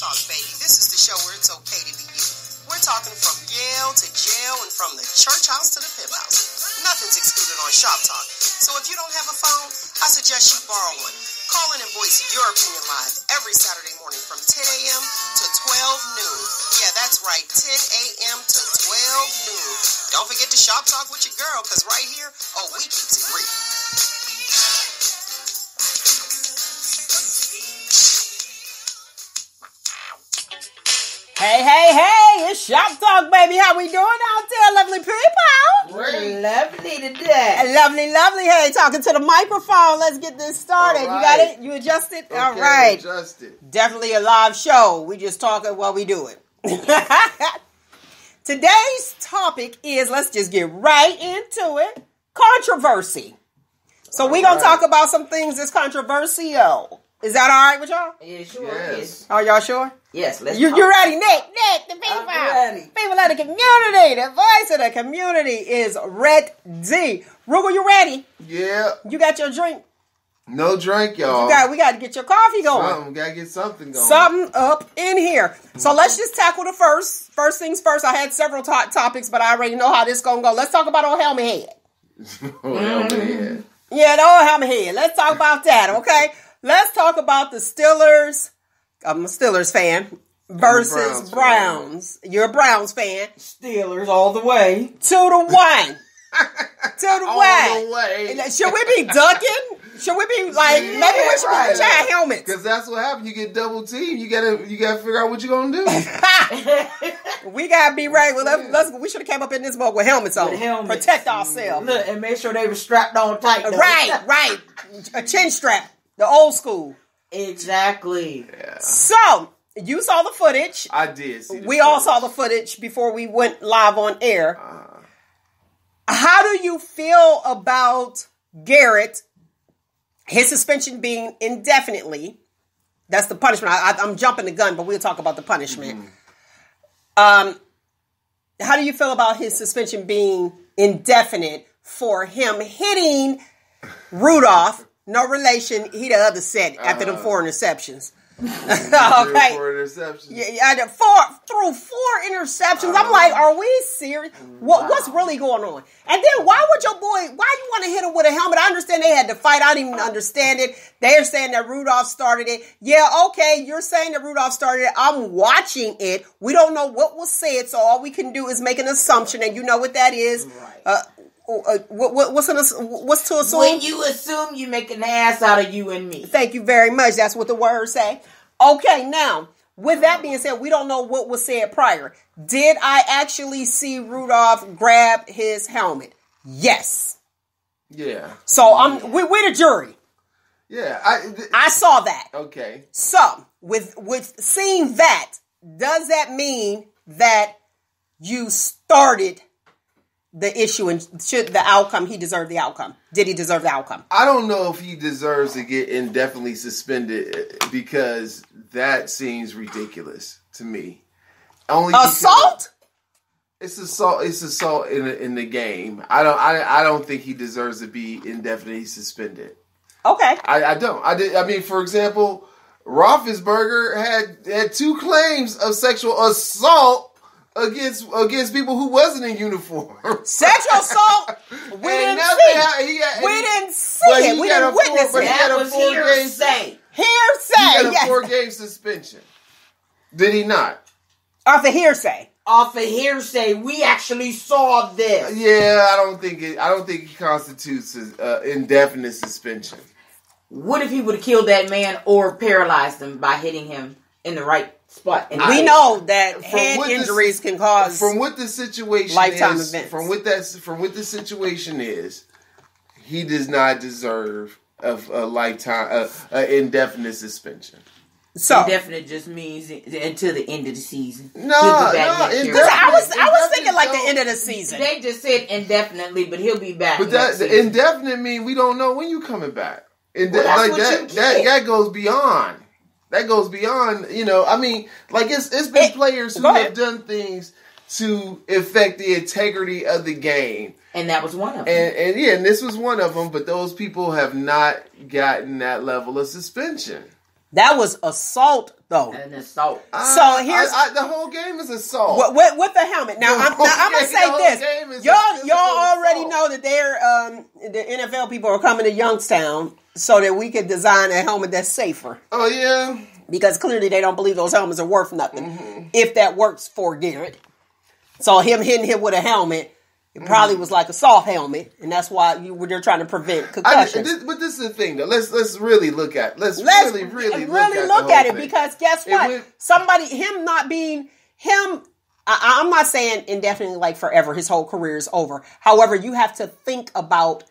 Talk, baby. This is the show where it's okay to be you. We're talking from Yale to jail and from the church house to the pimp house. Nothing's excluded on Shop Talk. So if you don't have a phone, I suggest you borrow one. Call in and voice your opinion live every Saturday morning from 10 a.m. to 12 noon. Yeah, that's right, 10 a.m. to 12 noon. Don't forget to Shop Talk with your girl, because right here, we keeps it real. Hey, it's Shop Talk, baby. How we doing out there, lovely people? We're lovely today. Lovely. Hey, talking to the microphone. Let's get this started. All right. You got it? You adjusted? Okay, all right. Adjusted. Definitely a live show. We just talking while we do it. Today's topic is, let's just get right into it, controversy. So we're going to talk about some things that's controversial. Is that all right with y'all? Yeah, sure. Yes. Are y'all sure? Yes, let's You ready? Nick, the people. I'm ready. People of the community. The voice of the community is Red D. Roogle, you ready? Yeah. You got your drink? No drink, y'all. We got to get your coffee going. Gotta get something going. Something up in here. So let's just tackle the first things first. I had several topics, but I already know how this going to go. Let's talk about old Helmet Head. Helmet Head. Yeah, the old Helmet Head. Let's talk about that, okay? Let's talk about the Steelers. I'm a Steelers fan versus Browns. You're a Browns fan. Steelers all the way. 2-1. 2-1. All the way. Should we be ducking? Should we be like, maybe we should put our helmets? Because that's what happened. You get double teamed. You gotta figure out what you're gonna do. We gotta be ready. Well, we should have came up in this boat with helmets on. Protect ourselves. Look, and make sure they were strapped on tight. Though. Right. A chin strap. The old school. Exactly. Yeah. So, you saw the footage. I did see We all saw the footage before we went live on air. How do you feel about Garrett, his suspension being indefinitely? That's the punishment. I'm jumping the gun, but we'll talk about the punishment. How do you feel about his suspension being indefinite for him hitting Rudolph? No relation. He the other set after them 4 interceptions. Okay. 4 interceptions. Yeah, through 4 interceptions. I'm like, are we serious? What's really going on? And then why you want to hit him with a helmet? I understand they had to fight. I didn't even understand it. They're saying that Rudolph started it. Yeah, okay, you're saying that Rudolph started it. I'm watching it. We don't know what was said, so all we can do is make an assumption, and you know what that is. Right. What's to assume? When you assume, you make an ass out of you and me. Thank you very much. That's what the words say. Okay, now, with that being said, we don't know what was said prior. Did I actually see Rudolph grab his helmet? Yes. Yeah. So we're the jury. Yeah. I saw that. Okay. So with seeing that, does that mean that you started the issue and should the outcome, he deserved the outcome? Did he deserve the outcome? I don't know if he deserves to get indefinitely suspended because that seems ridiculous to me. Assault? It's assault. It's assault in the game. I don't think he deserves to be indefinitely suspended. Okay. I don't. I mean, for example, Roethlisberger had 2 claims of sexual assault against people who wasn't in uniform. Sexual assault? We didn't see it. We didn't witness it. That was hearsay. Hearsay, He had a 4-game suspension. Did he not? Off the hearsay. Off of hearsay, we actually saw this. Yeah, I don't think it constitutes indefinite suspension. What if he would have killed that man or paralyzed him by hitting him in the right spot? We know that head injuries can cause from what the situation lifetime is, events. From what the situation is, he does not deserve a lifetime indefinite suspension. So indefinite just means until the end of the season. I was thinking like the end of the season. They just said indefinitely, but he'll be back. But the indefinite mean we don't know when you coming back. That goes beyond. That goes beyond. I mean, like it's been players who have done things to affect the integrity of the game. And that was one of them. And this was one of them. But those people have not gotten that level of suspension. That was assault, though. An assault. So here's the whole game is assault. With the helmet. Now I'm gonna say this. Y'all already know that the NFL people are coming to Youngstown so that we can design a helmet that's safer. Oh yeah. Because clearly they don't believe those helmets are worth nothing. If that works for Garrett. So him hitting him with a helmet, it probably was like a soft helmet, and that's why they're trying to prevent concussions. But this is the thing, though. Let's really look at. Let's really look at it, because guess what? Him not being him. I'm not saying indefinitely, like forever. His whole career is over. However, you have to think about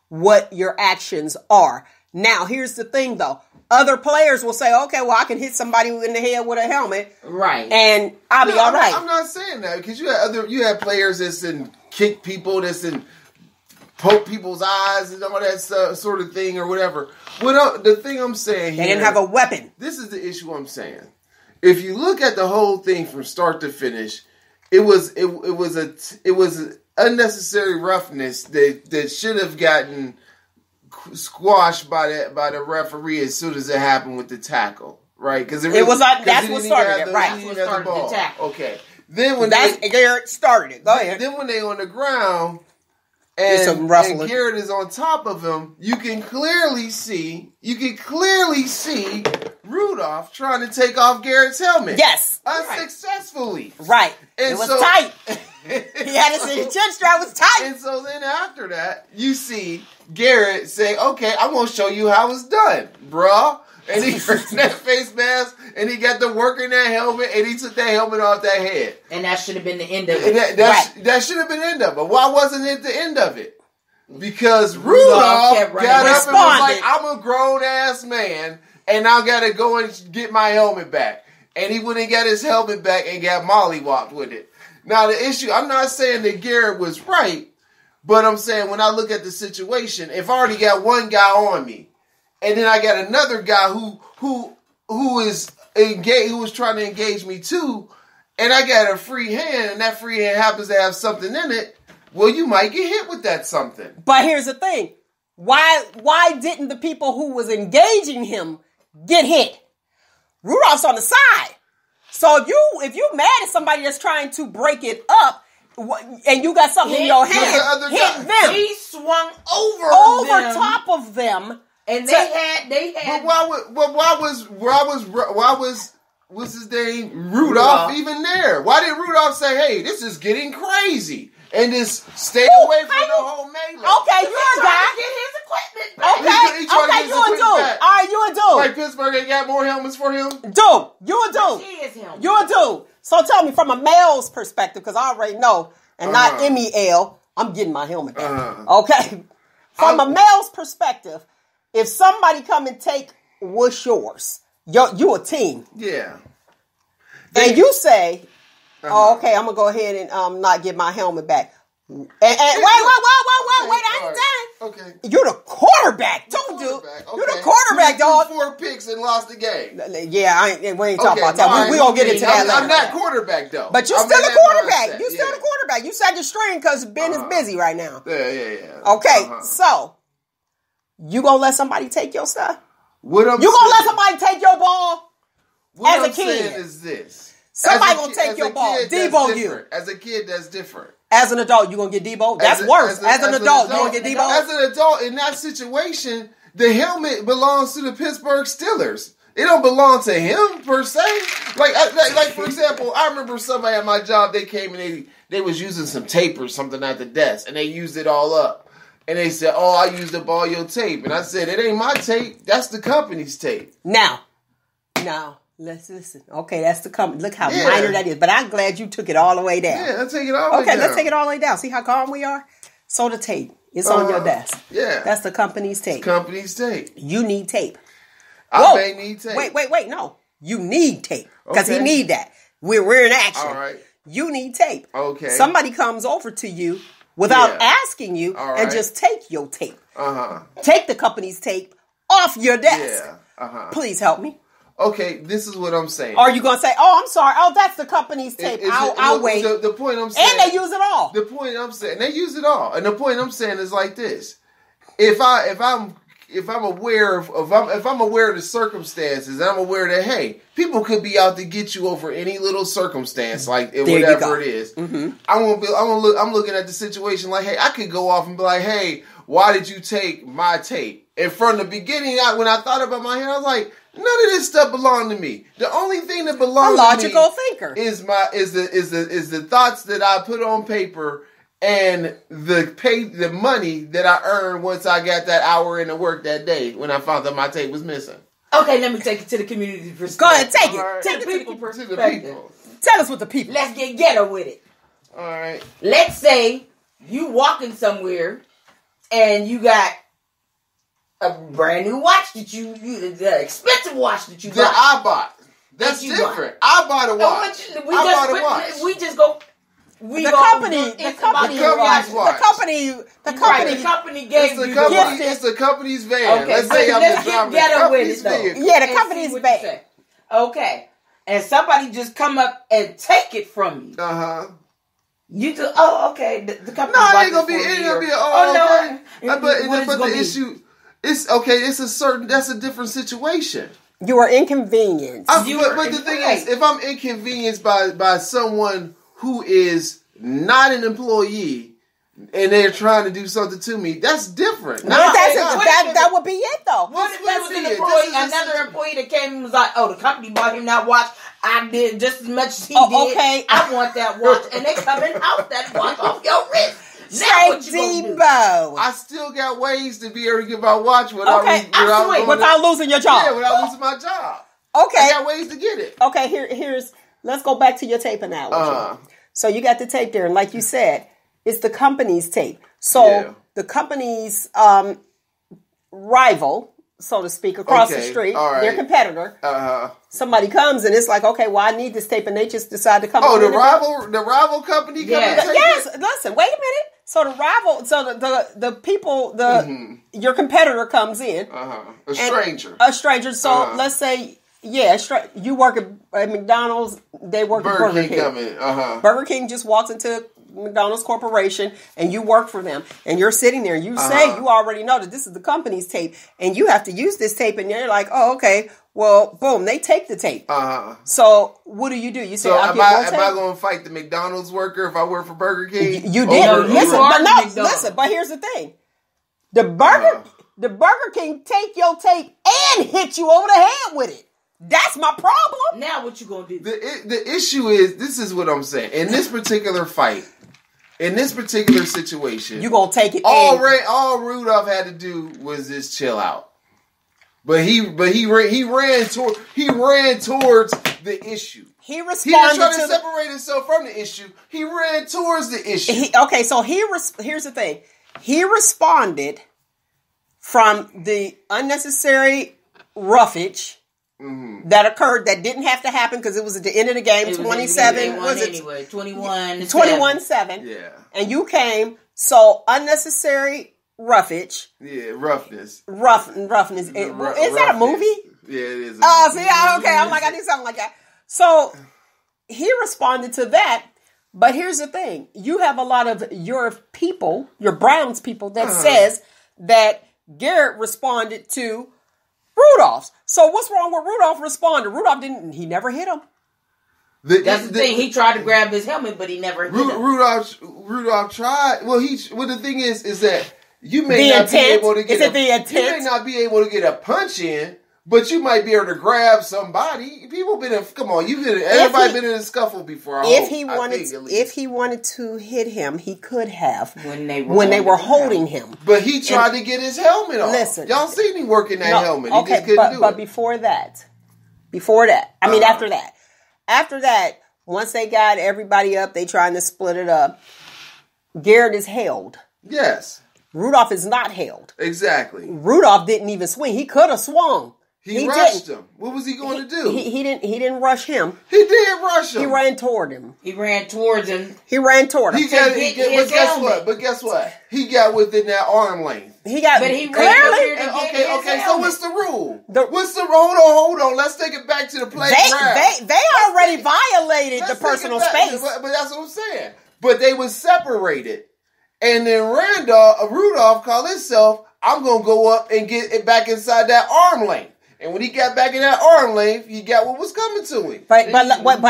what your actions are. Now, here's the thing, though. Other players will say, okay, well, I can hit somebody in the head with a helmet. Right. And I'll be all right. I'm not saying that, because you have players that's in kick people, that's in poke people's eyes and all that sort of thing or whatever. The thing I'm saying here, they didn't have a weapon. This is the issue I'm saying. If you look at the whole thing from start to finish, it was unnecessary roughness that should have gotten squashed by the referee as soon as it happened with the tackle, right? Because that's what started it, right? That's what started the tackle. Okay. Then when Garrett started it. Go ahead. Then when they on the ground and Garrett is on top of him, you can clearly see Rudolph trying to take off Garrett's helmet. Yes. Unsuccessfully. Right. And it was tight. He had his chin strap was tight. And so then after that, you see Garrett say, okay, I'm going to show you how it's done, bruh. And he turned that face mask, and he got to work in that helmet, and he took that helmet off that head. And that should have been the end of it. That should have been the end of it. But why wasn't it the end of it? Because Rudolph got up and was like, I'm a grown-ass man, and I got to go and get my helmet back. And he went and got his helmet back and got mollywopped with it. Now, the issue, I'm not saying that Garrett was right, but I'm saying when I look at the situation, if I already got one guy on me, and then I got another guy who is engaged, who was trying to engage me too, and I got a free hand, and that free hand happens to have something in it, well, you might get hit with that something. But here's the thing. Why didn't the people who was engaging him get hit? Rudolph's on the side. So if you mad at somebody that's trying to break it up, and you got something in your hand, hit them. He swung over top of them. And they had. But why was what's his name? Rudolph even there? Why did Rudolph say, "Hey, this is getting crazy," and just stay away from the whole melee? Okay, you're a guy. Get his equipment back. Okay, you a dude. All right, you a dude. Like Pittsburgh ain't got more helmets for him. Dude, you a dude. He is him. You a dude. So tell me, from a male's perspective, because I already know, and not MEL, I'm getting my helmet back. Okay, from a male's perspective. If somebody come and take what's yours, you a team. Yeah. And you say, oh, okay, I'm going to go ahead and not get my helmet back. And wait, I ain't done. Okay. You're the quarterback. Don't do. Okay. You're the quarterback, dog. 4 picks and lost the game. Yeah, we ain't talking about that. We gonna get into that later. I'm not quarterback, though. But you still the quarterback. You still the quarterback. You sat the string because Ben is busy right now. Yeah. Okay, so... You gonna let somebody take your stuff? You gonna let somebody take your ball? What as a kid, saying is this: somebody gonna take your ball, Debo you. As a kid, that's different. As an adult, you gonna get Debo? That's worse. As an adult, you gonna get Debo? As an adult, in that situation, the helmet belongs to the Pittsburgh Steelers. It don't belong to him per se. Like for example, I remember somebody at my job. They came and they was using some tape or something at the desk, and they used it all up. And they said, "Oh, I used up all your tape." And I said, "It ain't my tape. That's the company's tape." Now, let's listen. Okay, that's the company. Look how minor that is. But I'm glad you took it all the way down. Yeah, let's take it all the way down. Okay, let's take it all the way down. See how calm we are? So the tape. It's on your desk. Yeah. That's the company's tape. It's company's tape. You need tape. I may need tape. Wait. No. You need tape. Because he need that. We're in action. All right. You need tape. Okay. Somebody comes over to you without asking you and just take your tape. Take the company's tape off your desk. Yeah. Please help me. Okay, this is what I'm saying. Are you going to say, "Oh, I'm sorry. Oh, that's the company's tape. I'll wait." The point I'm saying. And they use it all. The point I'm saying. They use it all. And the point I'm saying is like this. If if I'm aware of if I'm aware of the circumstances, and I'm aware that hey, people could be out to get you over any little circumstance, like whatever it is. Mm-hmm. I'm looking at the situation like, hey, I could go off and be like, hey, why did you take my tape? And from the beginning, when I thought about my hair, I was like, none of this stuff belonged to me. The only thing that belongs to me, logical thinker, is the thoughts that I put on paper. And the money that I earned once I got that hour into work that day when I found that my tape was missing. Okay, let me take it to the community perspective. Go ahead, take it. Right. Take to the people perspective. To the people. Tell us what the people. Let's get ghetto with it. All right. Let's say you walking somewhere and you got a brand new watch that the expensive watch that you that I bought. That's different. I bought a watch. We just go. The company gave you it's the company's van. Okay, let's say I'm let's just driving get the company's vehicle. Yeah, the company's van. Okay, and somebody just come up and take it from you. You do. Oh, okay. The company. No, it ain't gonna be. It ain't gonna be. But the issue. It's okay. That's a different situation. You are inconvenienced. But the thing is, if I'm inconvenienced by someone who is not an employee and they're trying to do something to me, that's different. That would be it, though. What if there was another employee that came and was like, oh, the company bought him that watch. I did just as much as he did. Okay. I want that watch. And they come and out that watch off your wrist. Debo. I still got ways to be able to get my watch without losing your job. Yeah, without losing my job. Okay. I got ways to get it. Okay, let's go back to your tape analogy. So you got the tape there, and like you said, it's the company's tape. So the company's rival, so to speak, across the street, their competitor, somebody comes and it's like, okay, well, I need this tape, and they just decide to come. Oh, the rival company. Yes. Listen, wait a minute. So the rival, the people, your competitor comes in, a stranger. So let's say. Yeah, you work at McDonald's, they work at Burger King. Burger King just walks into McDonald's Corporation and you work for them. And you're sitting there and you say you already know that this is the company's tape and you have to use this tape and you're like, oh, okay, well, boom, they take the tape. So what do? You say, am I going to fight the McDonald's worker if I work for Burger King? You did. Listen, but here's the thing. The Burger King take your tape and hit you over the head with it. That's my problem. Now what you gonna do? The issue is, this is what I'm saying. In this particular fight, in this particular situation, you gonna take it. All Rudolph had to do was just chill out. But he ran towards the issue. He responded. He was trying to separate himself from the issue. He ran towards the issue. Here's the thing. He responded from the unnecessary roughage that occurred that didn't have to happen because it was at the end of the game. 27 was it? Anyway, 21-7. 21-7. Yeah. And you came, so unnecessary roughage. Yeah, roughness. Roughness. Is that a movie? Yeah, it is. Okay. I'm like, I need something like that. So he responded to that. But here's the thing. You have a lot of your people, your Browns people, that says that Garrett responded to Rudolph's. So what's wrong with Rudolph responded? Rudolph he never hit him. That's the thing. He tried to grab his helmet, but he never hit him. Rudolph tried. Well, the thing is that you may not be able to get. You may not be able to get a punch in, but you might be able to grab somebody. Everybody been in a scuffle before. If he wanted to hit him, he could have when they were holding him. But he tried to get his helmet off. Listen, y'all seen him working that helmet. He just couldn't do it. But before that, after that, once they got everybody up, they trying to split it up. Garrett is held. Yes. Rudolph is not held. Exactly. Rudolph didn't even swing. He could have swung. He rushed him. What was he going to do? He didn't rush him. He did rush him. He ran toward him. But guess what? He got within that arm length. He got clearly. So what's the rule? Hold on. Let's take it back to the playground. They already violated the personal space. But that's what I'm saying. But they was separated. And then Rudolph called himself I'm going to go up and get it back inside that arm length. And when he got back in that arm length, he got what was coming to him. But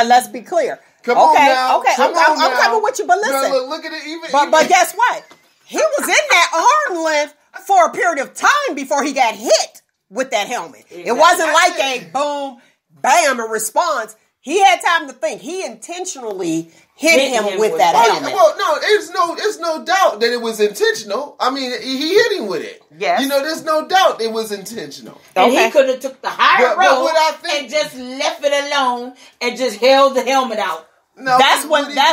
let's be clear. Come on now. Okay, I'm coming with you, but listen. No, look at it. But guess what? He was in that arm length for a period of time before he got hit with that helmet. Exactly. It wasn't like a boom, bam, a response. He had time to think. He intentionally hit him with that helmet. Well, no, there's no doubt that it was intentional. I mean, he hit him with it. Yes. There's no doubt it was intentional. And he could have took the higher road and just left it alone and just held the helmet out. No, that's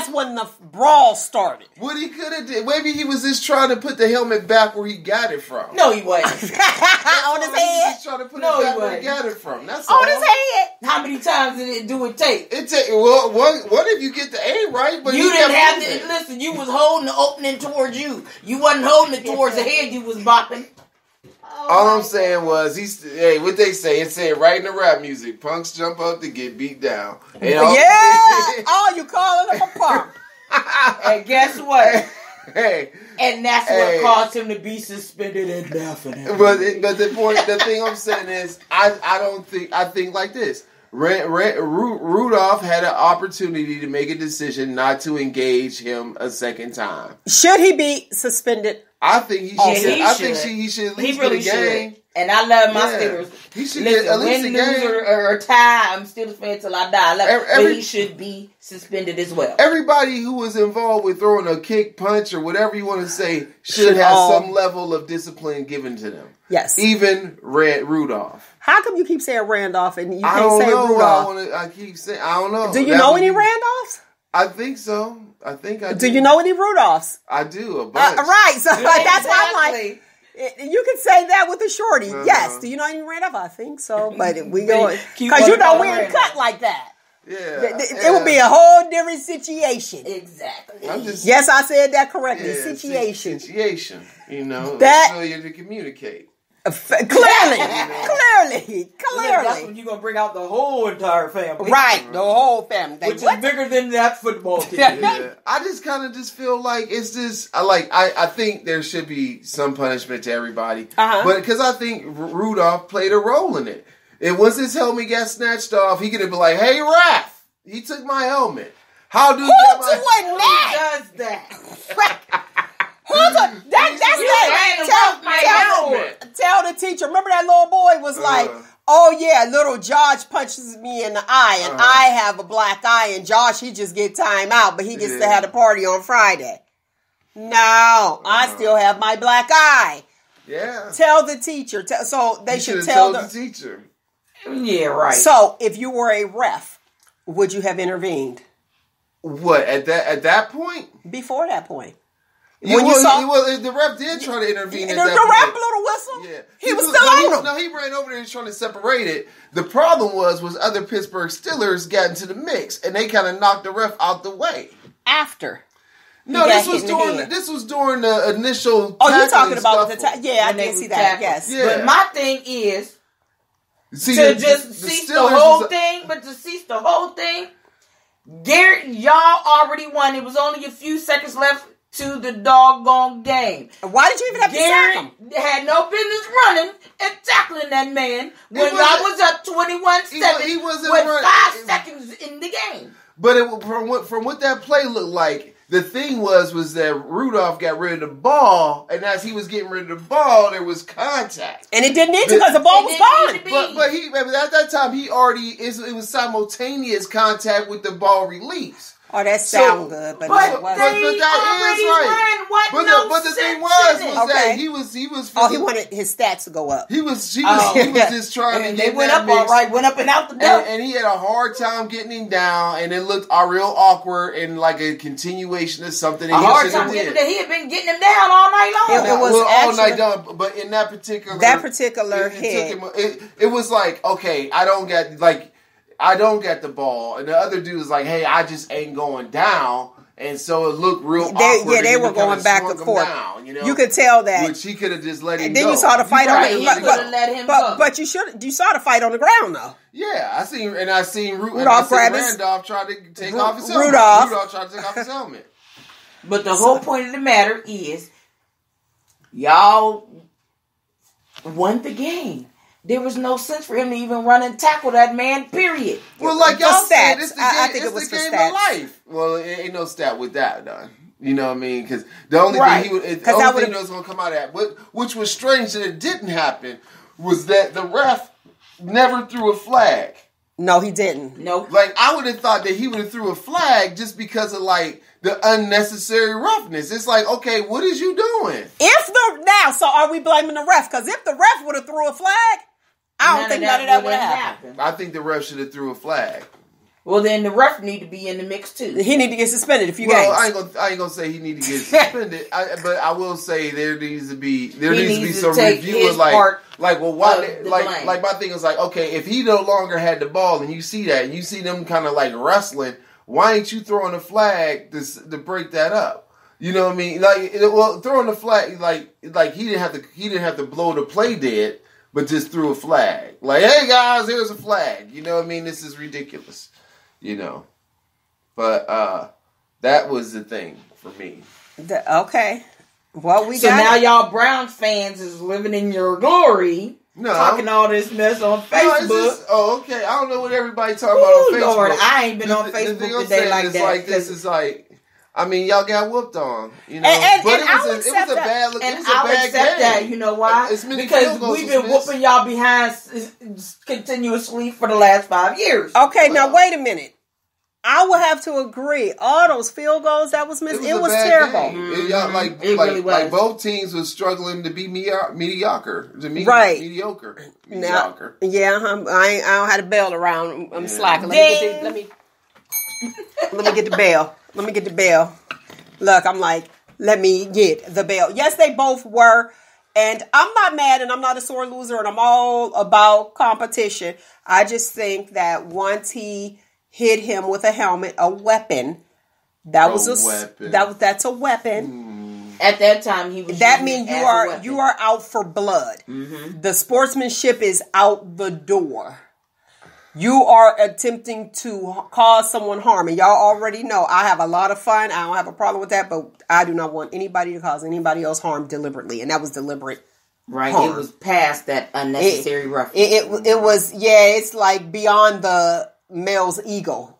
when the brawl started. What he could have did, maybe he was just trying to put the helmet back where he got it from. No, he wasn't. On his head. He was trying to put it back where he got it from. That's on his head. How many times did it take? Well, what if you get the aim right? But you didn't have to listen. You was holding the opening towards you. You wasn't holding it towards the head. You was bopping. All I'm saying was, what they say, it said right in the rap music, punks jump up to get beat down. You calling him a punk. And guess what? Hey. And that's what caused him to be suspended indefinitely. But the thing I'm saying is, I think like this. Rudolph had an opportunity to make a decision not to engage him a second time. Should he be suspended? I think he should. I think he should at least get a game. And I love my Steelers. He should get at least a game. Win, lose, or tie, I'm still a fan till I die. But he should be suspended as well. Everybody who was involved with throwing a kick, punch, or whatever you want to say should have some level of discipline given to them. Yes. Even Rudolph. How come you keep saying Randolph and you can't say Rudolph? I keep saying, I don't know. Do you know any Randolphs? I think so. I think I do. Do you know any Rudolphs? I do, a bunch. Right. So that's why I'm like, you can say that with a shorty. Yes. Do you know any Randolph? I think so. But we go, because we ain't cut like that. Yeah. It would be a whole different situation. Exactly. Yes, I said that correctly. Situation. Situation. That failure to communicate. Clearly. That's when you're going to bring out the whole entire family. Right, the whole family. Which is bigger than that football team. Yeah. I just kind of feel like it's just, I think there should be some punishment to everybody. But because I think Rudolph played a role in it. And once his helmet got snatched off, he could have been like, hey, Raph, he took my helmet. How do you Who does that? Tell the teacher. Remember that little boy was like, oh yeah, little Josh punches me in the eye, and I have a black eye, and Josh, he just get time out, but he gets to have a party on Friday. No, I still have my black eye. Yeah. Tell the teacher. So they should tell the teacher. Yeah, right. So if you were a ref, would you have intervened? What at that point? Before that point. The ref did try to intervene. The ref blew the whistle. Yeah, he was still on him. No, he ran over there and trying to separate it. The problem was other Pittsburgh Steelers got into the mix and they kind of knocked the ref out the way. After. No, this was during the initial. Oh, you're talking about I did see that. Yes, yeah. But my thing is to cease the whole thing. Garrett, y'all already won. It was only a few seconds left to the doggone game. Why did you even have to sack him? Had no business running and tackling that man when y'all was up 21-7 with 5 seconds in the game. But from what that play looked like, the thing was that Rudolph got rid of the ball, and as he was getting rid of the ball, there was contact. And it didn't need to because the ball was gone. But at that time, it was simultaneous contact with the ball release. Oh, that sounds good, but that wasn't. But the thing was that he was. Oh, he wanted his stats to go up. He was just trying to. They went up all right, went up and out the door, and he had a hard time getting him down, and it looked real awkward and like a continuation of something. He had been getting him down all night long. It was all night long, but in that particular hit, it was like, okay, I don't get the ball. And the other dude was like, hey, I just ain't going down. And so it looked real awkward. Yeah, they were going back and forth. Down, you could tell that. Which he could have just let him go. And then you saw the fight But you saw the fight on the ground, though. Yeah, I seen Randolph tried to take off his helmet. Rudolph tried to take off his helmet. But the whole point of the matter is, y'all won the game. There was no sense for him to even run and tackle that man, period. Well, like y'all said, it's the game, I think it was the game stats. of life. Well, it ain't no stat with that done. You know what I mean? Because the only thing the only thing that was going to come out of that, which was strange that it didn't happen, was that the ref never threw a flag. No, he didn't. Nope. Like, I would have thought that he would have threw a flag just because of, like, the unnecessary roughness. It's like, okay, what is you doing? So are we blaming the ref? Because if the ref would have threw a flag, I don't think none of that would have happened. I think the ref should have threw a flag. Well, then the ref need to be in the mix too. He need to get suspended a few games. Well, I ain't gonna say he need to get suspended, but I will say there needs to be some review of why like my thing is like, okay, if he no longer had the ball and you see that and you see them kind of like wrestling, why ain't you throwing a flag to break that up? You know what I mean? Like, throwing the flag like he didn't have to blow the play dead, but just threw a flag. Like, hey guys, here's a flag. You know what I mean? This is ridiculous. You know, but that was the thing for me. Okay, well so now y'all Browns fans is living in your glory, talking all this mess on Facebook. Okay. I don't know what everybody talking about on Facebook. Lord, I ain't been on Facebook today like that. Like this is like. I mean, y'all got whooped on, you know. But it was a bad look. And I'll accept that. You know why? Because we've been whooping y'all behind continuously for the last 5 years. Okay, now wait a minute. I would have to agree. All those field goals that was missed, it was terrible. Like both teams was struggling to be mediocre. Mediocre. Yeah, I don't have the bell around. I'm slacking. Let me get the bell. Let me get the bell. Look, I'm like, let me get the bell. Yes, they both were. And I'm not mad and I'm not a sore loser and I'm all about competition. I just think that once he hit him with a helmet, a weapon, that's a weapon. At that time, he was. That means you are out for blood. Mm-hmm. The sportsmanship is out the door. You are attempting to cause someone harm. And y'all already know I have a lot of fun. I don't have a problem with that. But I do not want anybody to cause anybody else harm deliberately. And that was deliberate harm. It was past that unnecessary roughness. It was, it's like beyond the male's ego.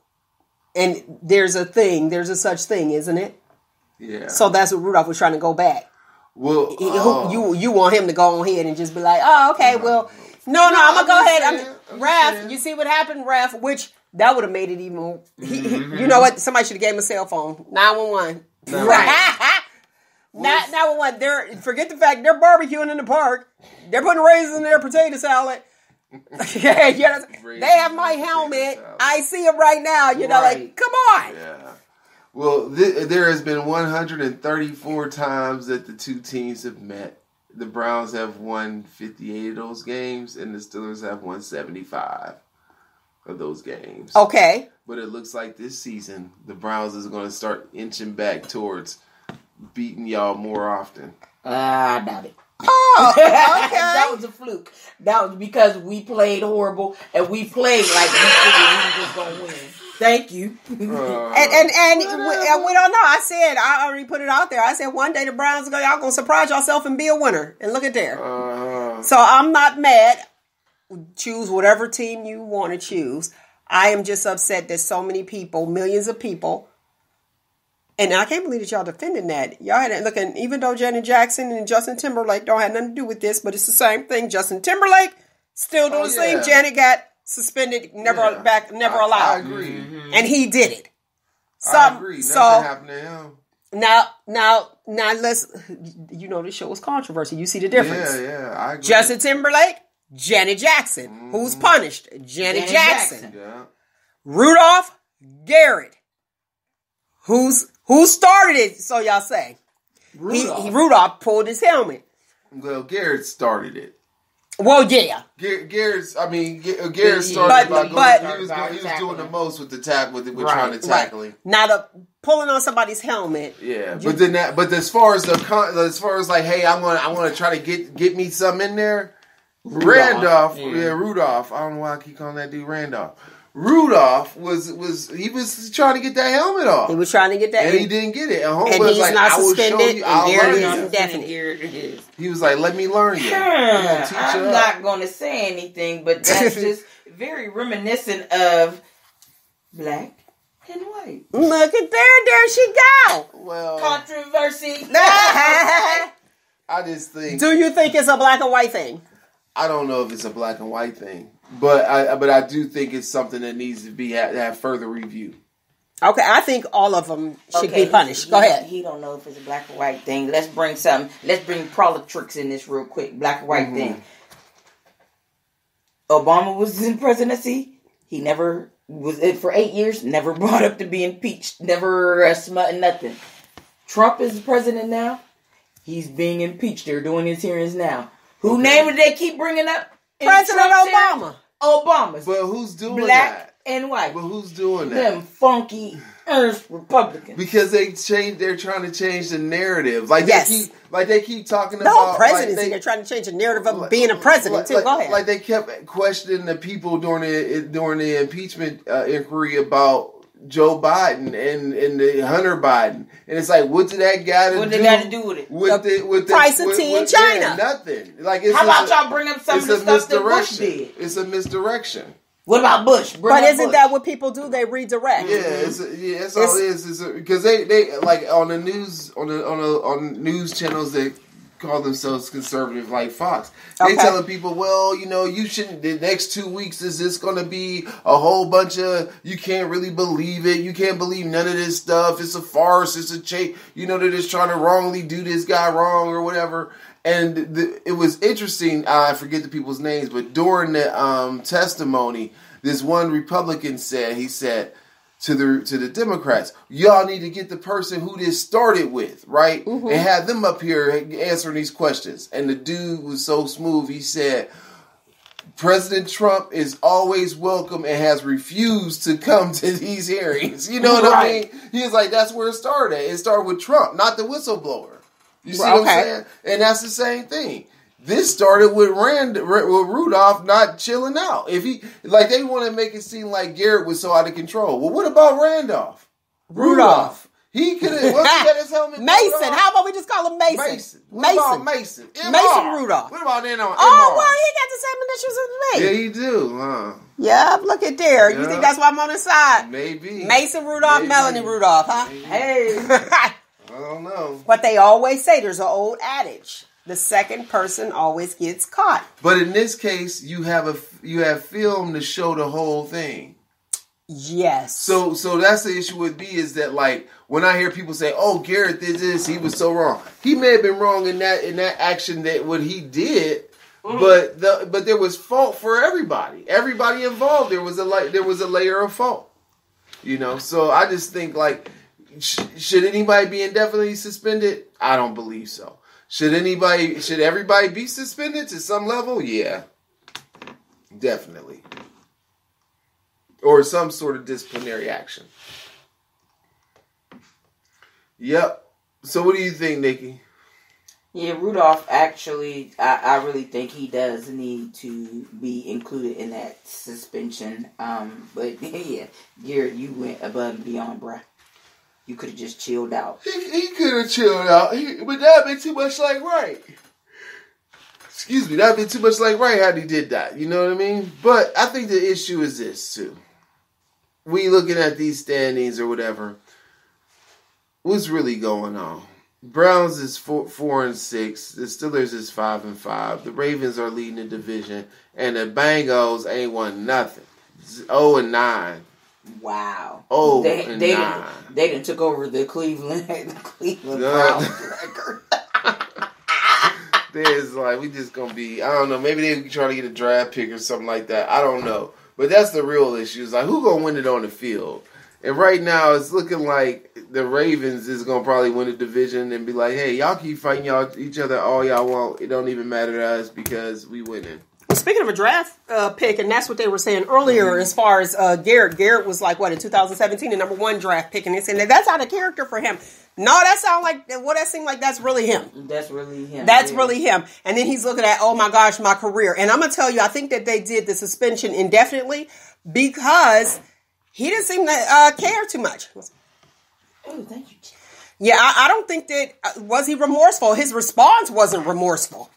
And there's a such thing, isn't it? Yeah. So that's what Rudolph was trying to go back. Well, you want him to go on ahead and just be like, oh, okay, well... No, I'm going to go ahead. Ref, you see what happened, Ref? Which, that would have made it even... you know what? Somebody should have gave him a cell phone. 911. Right. 911. Forget the fact they're barbecuing in the park. They're putting raisins in their potato salad. They have my helmet. I see it right now. Like, come on. Yeah. Well, there has been 134 times that the two teams have met. The Browns have won 58 of those games, and the Steelers have won 75 of those games. Okay. But it looks like this season, the Browns is going to start inching back towards beating y'all more often. I doubt it. Oh, okay. That was a fluke. That was because we played horrible, and we played like we figured we were just going to win. Thank you. And we don't know. I already put it out there. I said one day the Browns y'all gonna surprise yourself and be a winner. And look at there. So I'm not mad. Choose whatever team you want to choose. I am just upset that so many people, millions of people, and I can't believe that y'all defending that. Y'all had looking, even though Janet Jackson and Justin Timberlake don't have nothing to do with this, but it's the same thing. Justin Timberlake still doing the same. Janet got suspended, never allowed. I agree. Mm-hmm. And he did it. I agree. Nothing happened to him. Now, let's, this show was controversy. You see the difference. Yeah, I agree. Justin Timberlake, Janet Jackson. Mm-hmm. Who's punished? Janet Jackson. Yeah. Rudolph, Garrett. Who started it, so y'all say? Rudolph. Rudolph pulled his helmet. Well, Garrett started it. Well, yeah. Garrett started he was doing the most with the tackle, with trying to tackle him. Now pulling on somebody's helmet. Yeah, but as far as like, hey, I want to try to get me something in there. Rudolph. I don't know why I keep calling that dude Randolph. Rudolph was trying to get that helmet off. He was trying to get that, and he didn't get it. And he's like, not suspended. And Garrett is indefinite. He was like, "Let me learn you." I'm not going to say anything, but that's just very reminiscent of black and white. Look at there she go. Well, controversy. I just think. Do you think it's a black and white thing? I don't know if it's a black and white thing, but I do think it's something that needs to have further review. Okay, I think all of them should be punished. Go ahead. He don't know if it's a black and white thing. Let's bring politics in this real quick. Black and white thing. Obama was in presidency. He never was in for 8 years. Never brought up to be impeached. Never smutting nothing. Trump is the president now. He's being impeached. They're doing his hearings now. Who name did they keep bringing up? President Obama. Obama's. But who's doing black that? And white. But who's doing that? Them funky earth Republicans. Because they're trying to change the narrative. Like they keep talking the about whole presidency. They're trying to change the narrative of being a president too. Go ahead. Like they kept questioning the people during the impeachment inquiry about Joe Biden and the Hunter Biden, and it's like, what did that got to do? What did that do with it? With the price of tea in China? Yeah, nothing. Like, how about y'all bring up some of the stuff that Bush did? It's a misdirection. What about Bush? But isn't that what people do? They redirect. Yeah, that's all it is. Because they like on the news on news channels that call themselves conservative, like Fox. They telling people, well, you shouldn't. The next 2 weeks is this going to be a whole bunch of, you can't really believe it. You can't believe none of this stuff. It's a farce. It's a chase. They're just trying to wrongly do this guy wrong or whatever. And it was interesting. I forget the people's names, but during the testimony, this one Republican said to the Democrats, y'all need to get the person who this started with, right? Mm-hmm. And have them up here answering these questions. And the dude was so smooth. He said, President Trump is always welcome and has refused to come to these hearings. You know what I mean? He was like, that's where it started. It started with Trump, not the whistleblower. You see what I'm saying? And that's the same thing. This started with Rudolph not chilling out. They want to make it seem like Garrett was so out of control. Well, what about Rudolph? He could have. He got his helmet. Mason. How about we just call him Mason? What about Mason? Mason Rudolph. What about MR? Oh, well, he got the same initials as me. Yeah, he do, huh? Yeah, look at there. Yeah. You think that's why I'm on his side? Maybe. Mason Rudolph, Melanie Rudolph, huh? Maybe. Hey. I don't know. But they always say there's an old adage. The second person always gets caught. But in this case, you have film to show the whole thing. Yes. So that's the issue with me is that, like, when I hear people say, "Oh, Garrett did this, he was so wrong." He may have been wrong in that action, that what he did, but there was fault for everybody. Everybody involved. There was a layer of fault. So I just think, like, should anybody be indefinitely suspended? I don't believe so. Should everybody be suspended to some level? Yeah. Definitely. Or some sort of disciplinary action. Yep. So what do you think, Nikki? Yeah, Rudolph, actually, I really think he does need to be included in that suspension. But yeah, Garrett, you went above and beyond, bruh. You could have just chilled out. He could have chilled out. But that would be too much like right. Excuse me, that would be too much like right how he did that. You know what I mean? But I think the issue is this, too. We looking at these standings or whatever. What's really going on? Browns is 4-6. The Steelers is 5-5. The Ravens are leading the division. And the Bengals ain't won nothing. 0-9. Wow. Oh, they done took over the Cleveland Browns record. There's like, we just gonna be, I don't know, maybe they try to get a draft pick or something like that. I don't know. But that's the real issue. It's like, who gonna win it on the field? And right now, it's looking like the Ravens is gonna probably win the division and be like, hey, y'all keep fighting each other all y'all want. It don't even matter to us because we winning. speaking of a draft pick, and that's what they were saying earlier as far as Garrett. Garrett was like, what, in 2017, the number 1 draft pick, and they said that's not a character for him. No, that seemed like that's really him. That's really him. That's really him. And then he's looking at, oh my gosh, my career. And I'm going to tell you, I think that they did the suspension indefinitely because he didn't seem to care too much. Oh, thank you. Yeah, I don't think that, was he remorseful? His response wasn't remorseful.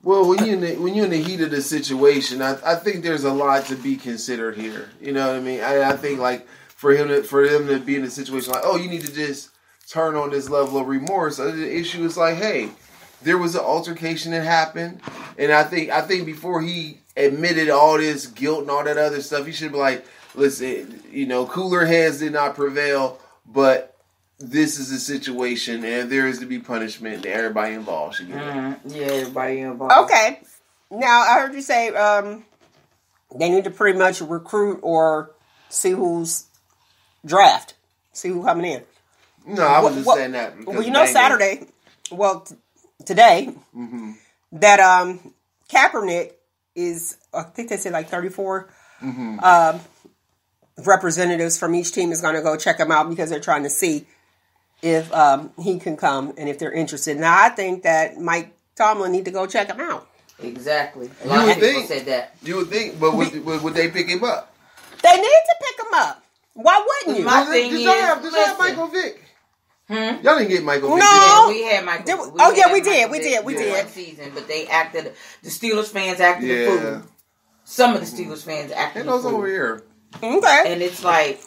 Well, when you're in the heat of the situation, I think there's a lot to be considered here. You know what I mean? I think like for them to be in a situation like, oh, you need to just turn on this level of remorse. The issue is like, hey, there was an altercation that happened, and I think before he admitted all this guilt and all that other stuff, he should be like, listen, cooler heads did not prevail, but this is a situation, and there is to be punishment. Everybody involved should get it. Yeah, everybody involved. Okay. Now, I heard you say they need to pretty much recruit or see who's draft. See who's coming in. No, I was just saying that. Well, Saturday, today, that Kaepernick is, I think they said like 34 representatives from each team is going to go check him out because they're trying to see if he can come and if they're interested. Now, I think that Mike Tomlin need to go check him out. Exactly. A lot of people said that. You would think, but would they pick him up? They need to pick him up. Why wouldn't you? Did y'all have Michael Vick? Hmm? Y'all didn't get Michael Vick. No. We had Michael. We did. One season, but they acted. The Steelers fans acted the fool. Some of the Steelers fans acted the fool. over here. Okay. And it's like,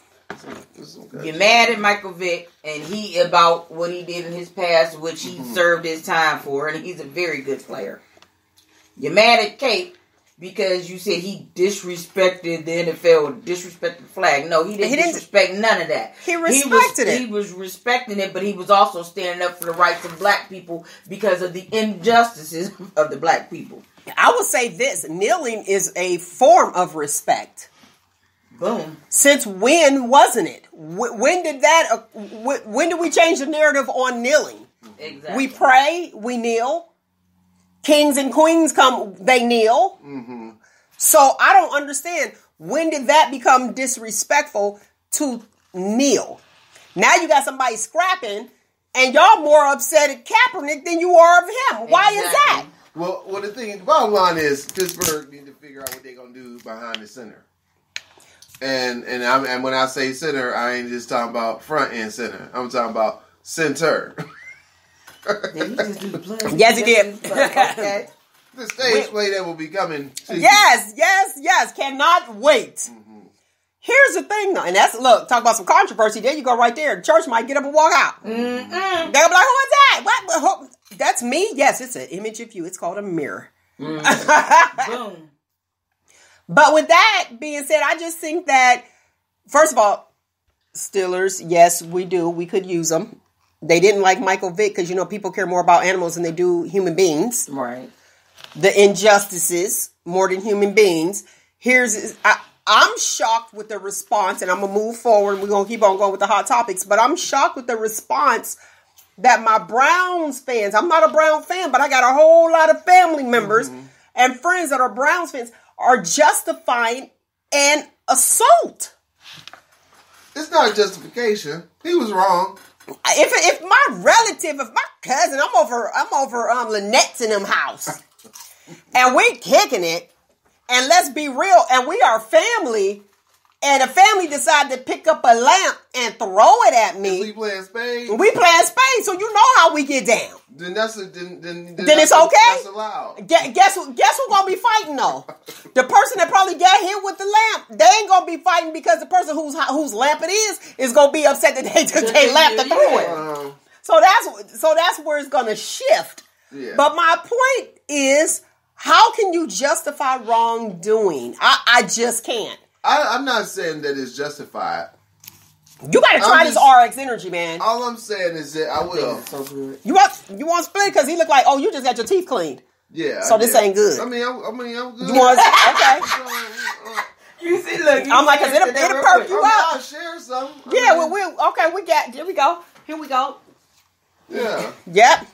you're mad at Michael Vick, and he about what he did in his past, which he served his time for, and he's a very good player. You're mad at Kate because you said he disrespected the NFL, disrespected the flag. No, he didn't disrespect none of that. He respected it. He was respecting it, but he was also standing up for the rights of black people because of the injustices of the black people. I will say this, kneeling is a form of respect. Boom. Since when wasn't it? When did we change the narrative on kneeling? Exactly. We pray, we kneel. Kings and queens come, they kneel. Mm-hmm. So I don't understand. When did that become disrespectful to kneel? Now you got somebody scrapping, and y'all more upset at Kaepernick than you are of him. Why is that? Well, the bottom line is Pittsburgh need to figure out what they're gonna do behind the center. And when I say center, I ain't just talking about front end center. I'm talking about center. Did he just do the play? Yes, he did. Okay. The stage play that will be coming to you. Yes. Cannot wait. Mm-hmm. Here's the thing, though, and talk about some controversy. There you go, right there. The church might get up and walk out. Mm-hmm. They'll be like, who is that? What? That's me? Yes, it's an image of you. It's called a mirror. Mm-hmm. Boom. But with that being said, I just think that, first of all, Steelers, yes, we do. We could use them. They didn't like Michael Vick because, people care more about animals than they do human beings. Right. The injustices more than human beings. I'm shocked with the response, and I'm going to move forward. We're going to keep on going with the hot topics, but I'm shocked with the response that my Browns fans, I'm not a Brown fan, but I got a whole lot of family members and friends that are Browns fans, are justifying an assault. It's not a justification. He was wrong. If my cousin, I'm over Lynette's in them house, and we kicking it, and let's be real, and we are family, and a family decided to pick up a lamp and throw it at me. We playing spades. So you know how we get down. Then it's okay. That's allowed. Guess who's gonna be fighting though? The person that probably got hit with the lamp. They ain't gonna be fighting because the person whose lamp it is gonna be upset that they took their lamp and threw it. So that's where it's gonna shift. Yeah. But my point is, how can you justify wrongdoing? I just can't. I'm not saying that it's justified. You gotta try this RX energy, man. All I'm saying is that I will. So good. You want split because he looked like, oh, you just got your teeth cleaned. Yeah. So this ain't good. I'm good. You want okay? You see, look. I'm like, cause it'll perk you up. I'll share some. Yeah, okay. Here we go. Yeah. Yep.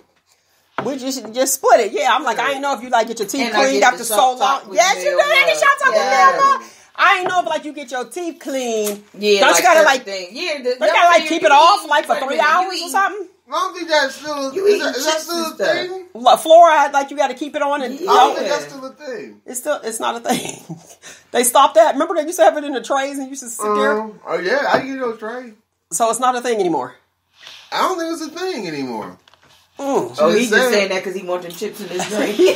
We just split it. Yeah, I'm like, I ain't know if you like get your teeth cleaned after so long. Yes, you do. I get shot talk with Mel. I ain't know if like you get your teeth cleaned. Yeah, don't like you gotta like? Yeah, don't you gotta like keep it off like for 3 hours or something? I don't think that's still. Is that still a thing? Fluoride, like you got to keep it on, and I don't think that's still a thing. It's not a thing. They stopped that. Remember they used to have it in the trays and you used to sit there. Oh yeah, I get those trays. So it's not a thing anymore. I don't think it's a thing anymore. Oh, he's just saying that because he wants them chips in his drink. Like, here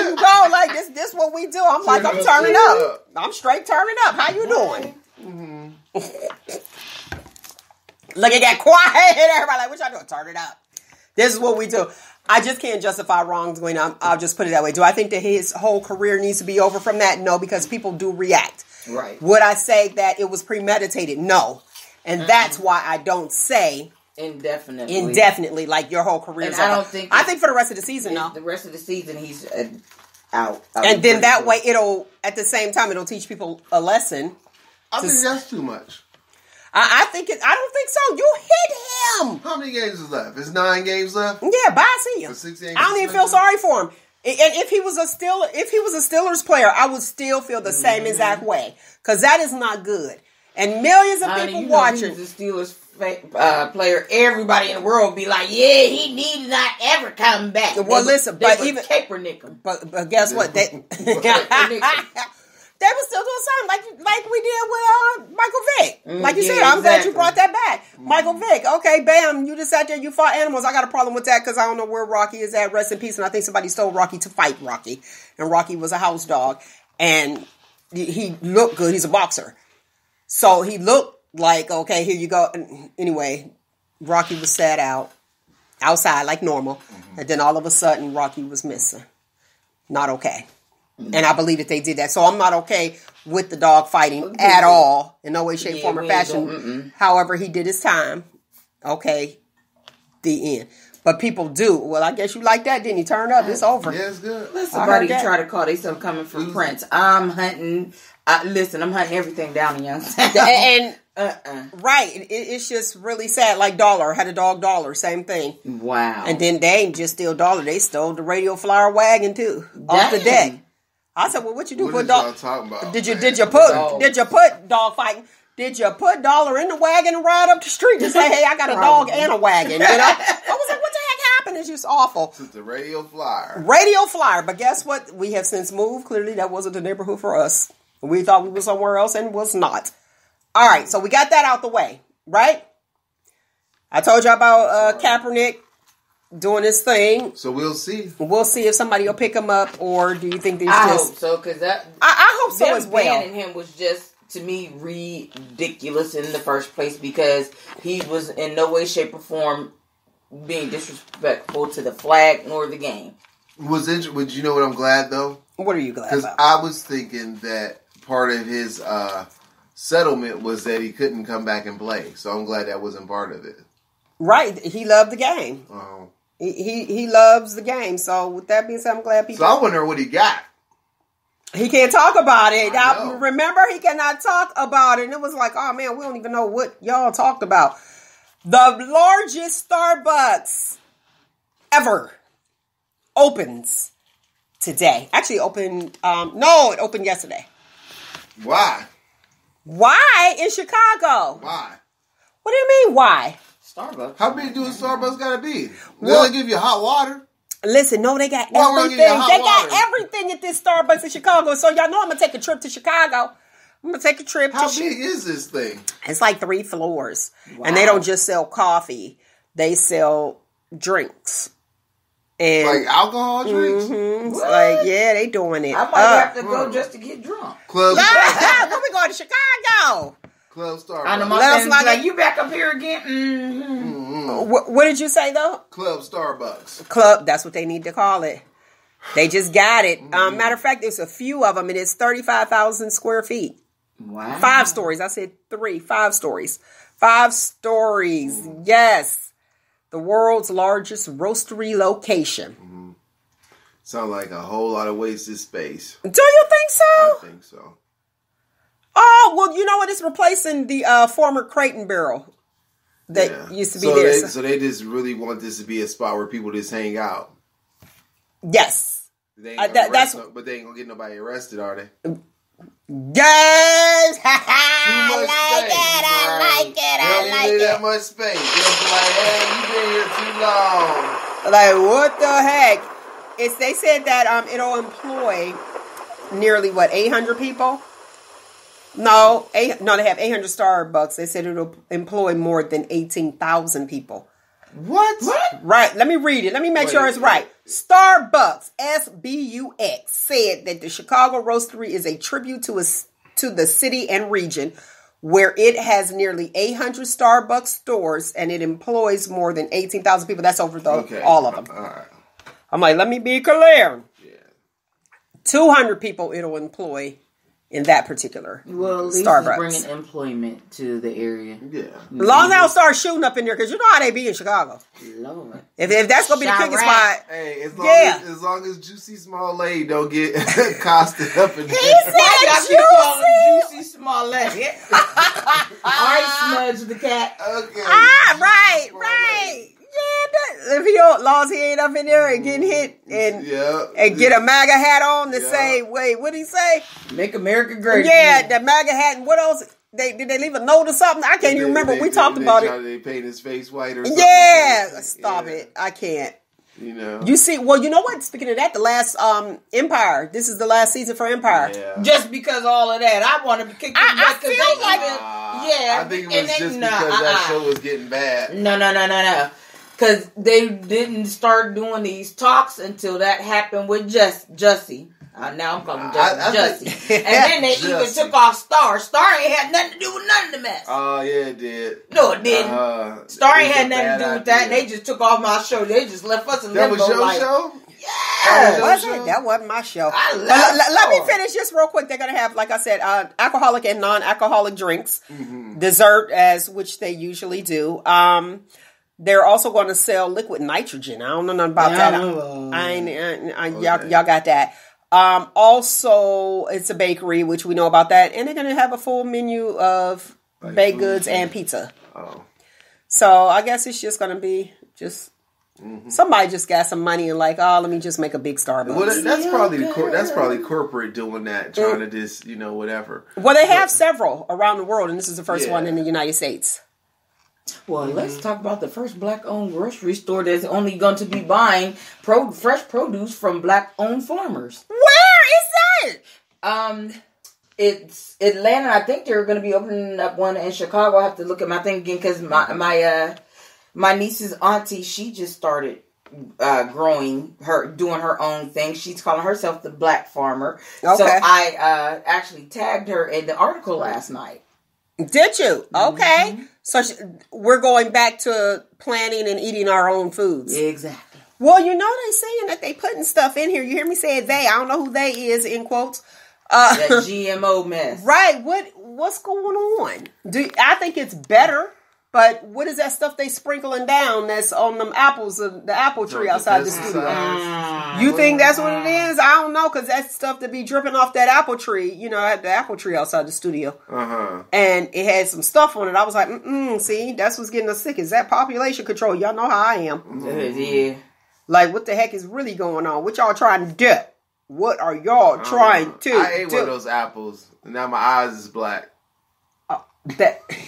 you go. Like, this what we do. I'm like, I'm turning up. I'm straight turning up. How you doing? Look at that quiet. Everybody like, what y'all doing? Turn it up. This is what we do. I just can't justify wrongdoing. I'll just put it that way. Do I think that his whole career needs to be over from that? No, because people do react. Right. Would I say that it was premeditated? No. And that's why I don't say... Indefinitely, like your whole career. I don't think. I think for the rest of the season, though. The rest of the season, he's out. And then that way, at the same time, it'll teach people a lesson. I think that's too much. I don't think so. You hit him. How many games is left? Is 9 games left? Yeah, bye. See you. I don't even feel sorry for him. And if he was a Steelers player, I would still feel the same exact way because that is not good. And millions of people watching. He was a Steelers player. Everybody in the world be like, yeah, he need not ever come back. Well, listen, but even Kaepernick him. But guess what? They were still doing something like we did with Michael Vick. Like you said, I'm glad you brought that back. Michael Vick. Okay, bam, you just sat there, you fought animals. I got a problem with that because I don't know where Rocky is at. Rest in peace. And I think somebody stole Rocky to fight Rocky. And Rocky was a house dog. And he looked good. He's a boxer. So he looked like, okay, here you go. Anyway, Rocky was sat outside like normal. And then all of a sudden, Rocky was missing. Not okay. And I believe that they did that. So I'm not okay with the dog fighting at all. In no way, shape, form, or fashion. However, he did his time. Okay. The end. But people do. Well, I guess you like that, didn't you? Turn up. It's over. Yeah, it's good. Let somebody try to call. They still coming from Prince. I'm hunting. Listen, I'm hunting everything down in Youngstown. Right. It's just really sad. Like Dollar. Had a dog Dollar. Same thing. Wow. And then they ain't just steal Dollar. They stole the radio flyer wagon too. Off the deck. I said, well, what you do for dog? Talking about, did you put dog fighting? Did you put Dollar in the wagon and ride up the street and say, hey, I got a dog and a wagon? You know? I was like, what the heck happened? It's just awful. It's the radio flyer. Radio flyer. But guess what? We have since moved. Clearly, that wasn't the neighborhood for us. We thought we were somewhere else and was not. All right. So we got that out the way, right? I told you about Kaepernick doing his thing. So we'll see. We'll see if somebody will pick him up, or do you think these I hope so, because I hope so as well. Banning him was just, to me, ridiculous in the first place because he was in no way, shape, or form being disrespectful to the flag nor the game. Would you know what I'm glad though? What are you glad about? Because I was thinking that part of his settlement was that he couldn't come back and play, so I'm glad that wasn't part of it. Right, he loved the game. Oh. He loves the game. So with that being said, I'm glad people. So I wonder what he got. He can't talk about it. Now, remember, he cannot talk about it. And it was like, oh man, we don't even know what y'all talked about. The largest Starbucks ever opens today. Actually, opened. It opened yesterday. Why? Why in Chicago? Why? What do you mean? Why? Starbucks. How big do a Starbucks gotta be? They only give you hot water. Listen, no, they got everything. They got everything at this Starbucks in Chicago. So y'all know I'm gonna take a trip to Chicago. I'm gonna take a trip. How big is this thing? It's like 3 floors, and they don't just sell coffee; they sell drinks. And like alcohol drinks? Mm-hmm. Like, yeah, they doing it. I might have to go just to get drunk. Club. When we going to Chicago? Club Starbucks. I know my friends like, you back up here again? Mm-hmm. What did you say, though? Club Starbucks. Club, that's what they need to call it. They just got it. Matter of fact, there's a few of them, and it's 35,000 square feet. Wow. 5 stories. I said 5 stories. 5 stories. Yes. The world's largest roastery location. Mm-hmm. Sound like a whole lot of wasted space. Do you think so? I think so. Oh, well, you know what? It's replacing the former Crate and Barrel. that used to be there. So they just really want this to be a spot where people just hang out. Yes. But they ain't gonna get nobody arrested, are they? Yes! I like it. That much space. Just like, hey, Like, you been here too long. what the heck? They said that it'll employ nearly 800 people. No, they have 800 Starbucks. They said it'll employ more than 18,000 people. What? Right. Let me read it. Let me make sure it's right. Starbucks, SBUX, said that the Chicago Roastery is a tribute to the city and region, where it has nearly 800 Starbucks stores and it employs more than 18,000 people. That's over all of them. All right. I'm like, let me be clear. Yeah. 200 people it'll employ in that particular Starbucks. Well, bringing employment to the area. Yeah. As long as they don't start shooting up in there, because you know how they be in Chicago. Lord. If that's going to be the kicking spot. Hey, as long as Juicy Smollett don't get costed up in there. He said Juicy Smollett. Alright, Smudge the cat. Okay. Right. Yeah, if he ain't up in there and getting hit and get a MAGA hat on to say, wait, what did he say? Make America great. Yeah, the MAGA hat, and what else? Did they leave a note or something? I can't even remember. We talked about it. They paint his face white or something. Yeah, stop it. I can't. You know. You see, well, you know what? Speaking of that, the last Empire. This is the last season for Empire. Yeah. Just because of all of that, I want to kick them back because they I think it was just because that show was getting bad. No. Because they didn't start doing these talks until that happened with Jussie. Now I'm calling him Jussie. And then they even took off Star. Star ain't had nothing to do with none of the mess. Oh, yeah, it did. No, it didn't. Star ain't had nothing to do with that. They just took off my show. They just left us in limbo. That was your show? Yeah. That wasn't my show. Let me finish just real quick. They're going to have, like I said, alcoholic and non-alcoholic drinks. Mm-hmm. Dessert, which they usually do. They're also going to sell liquid nitrogen. I don't know nothing about that. Y'all got that. Also, it's a bakery, which we know about that. And they're going to have a full menu of baked goods and pizza. Oh. So I guess it's just going to be just... Mm-hmm. Somebody just got some money and let me just make a big Starbucks. Well, that's probably corporate doing that, trying to just, whatever. Well, they have several around the world, and this is the first one in the United States. Well, let's talk about the first black-owned grocery store that's only going to be buying fresh produce from black-owned farmers. Where is that? It's Atlanta. I think they're going to be opening up one in Chicago. I have to look at my thing again because my niece's auntie, she just started doing her own thing. She's calling herself the Black Farmer. Okay. So I actually tagged her in the article last night. Did you? Okay. Mm-hmm. So we're going back to planning and eating our own foods. Exactly. Well, they're saying that they putting stuff in here. You hear me say they? I don't know who they is, in quotes. That GMO mess. Right. What's going on? I think it's better. But what is that stuff they sprinkling down that's on them apples, the apple tree outside the studio? You think that's what it is? I don't know, because that's stuff that be dripping off that apple tree. The apple tree outside the studio. Uh-huh. And it had some stuff on it. I was like, see, that's what's getting us sick. Is that population control? Y'all know how I am. Yeah. Like, what the heck is really going on? What y'all trying to do? What are y'all trying to do? I ate one of those apples, and now my eyes is black.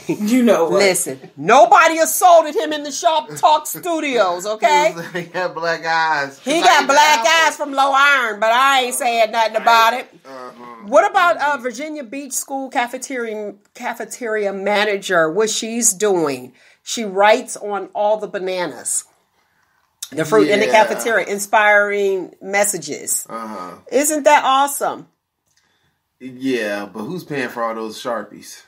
Listen, nobody assaulted him in the Shop Talk Studios, okay? He got black eyes. He got black eyes from low iron, but I ain't saying nothing about it. What about Virginia Beach School cafeteria manager? What she's doing? She writes on all the bananas, the fruit in the cafeteria, inspiring messages. Isn't that awesome? Yeah, but who's paying for all those Sharpies?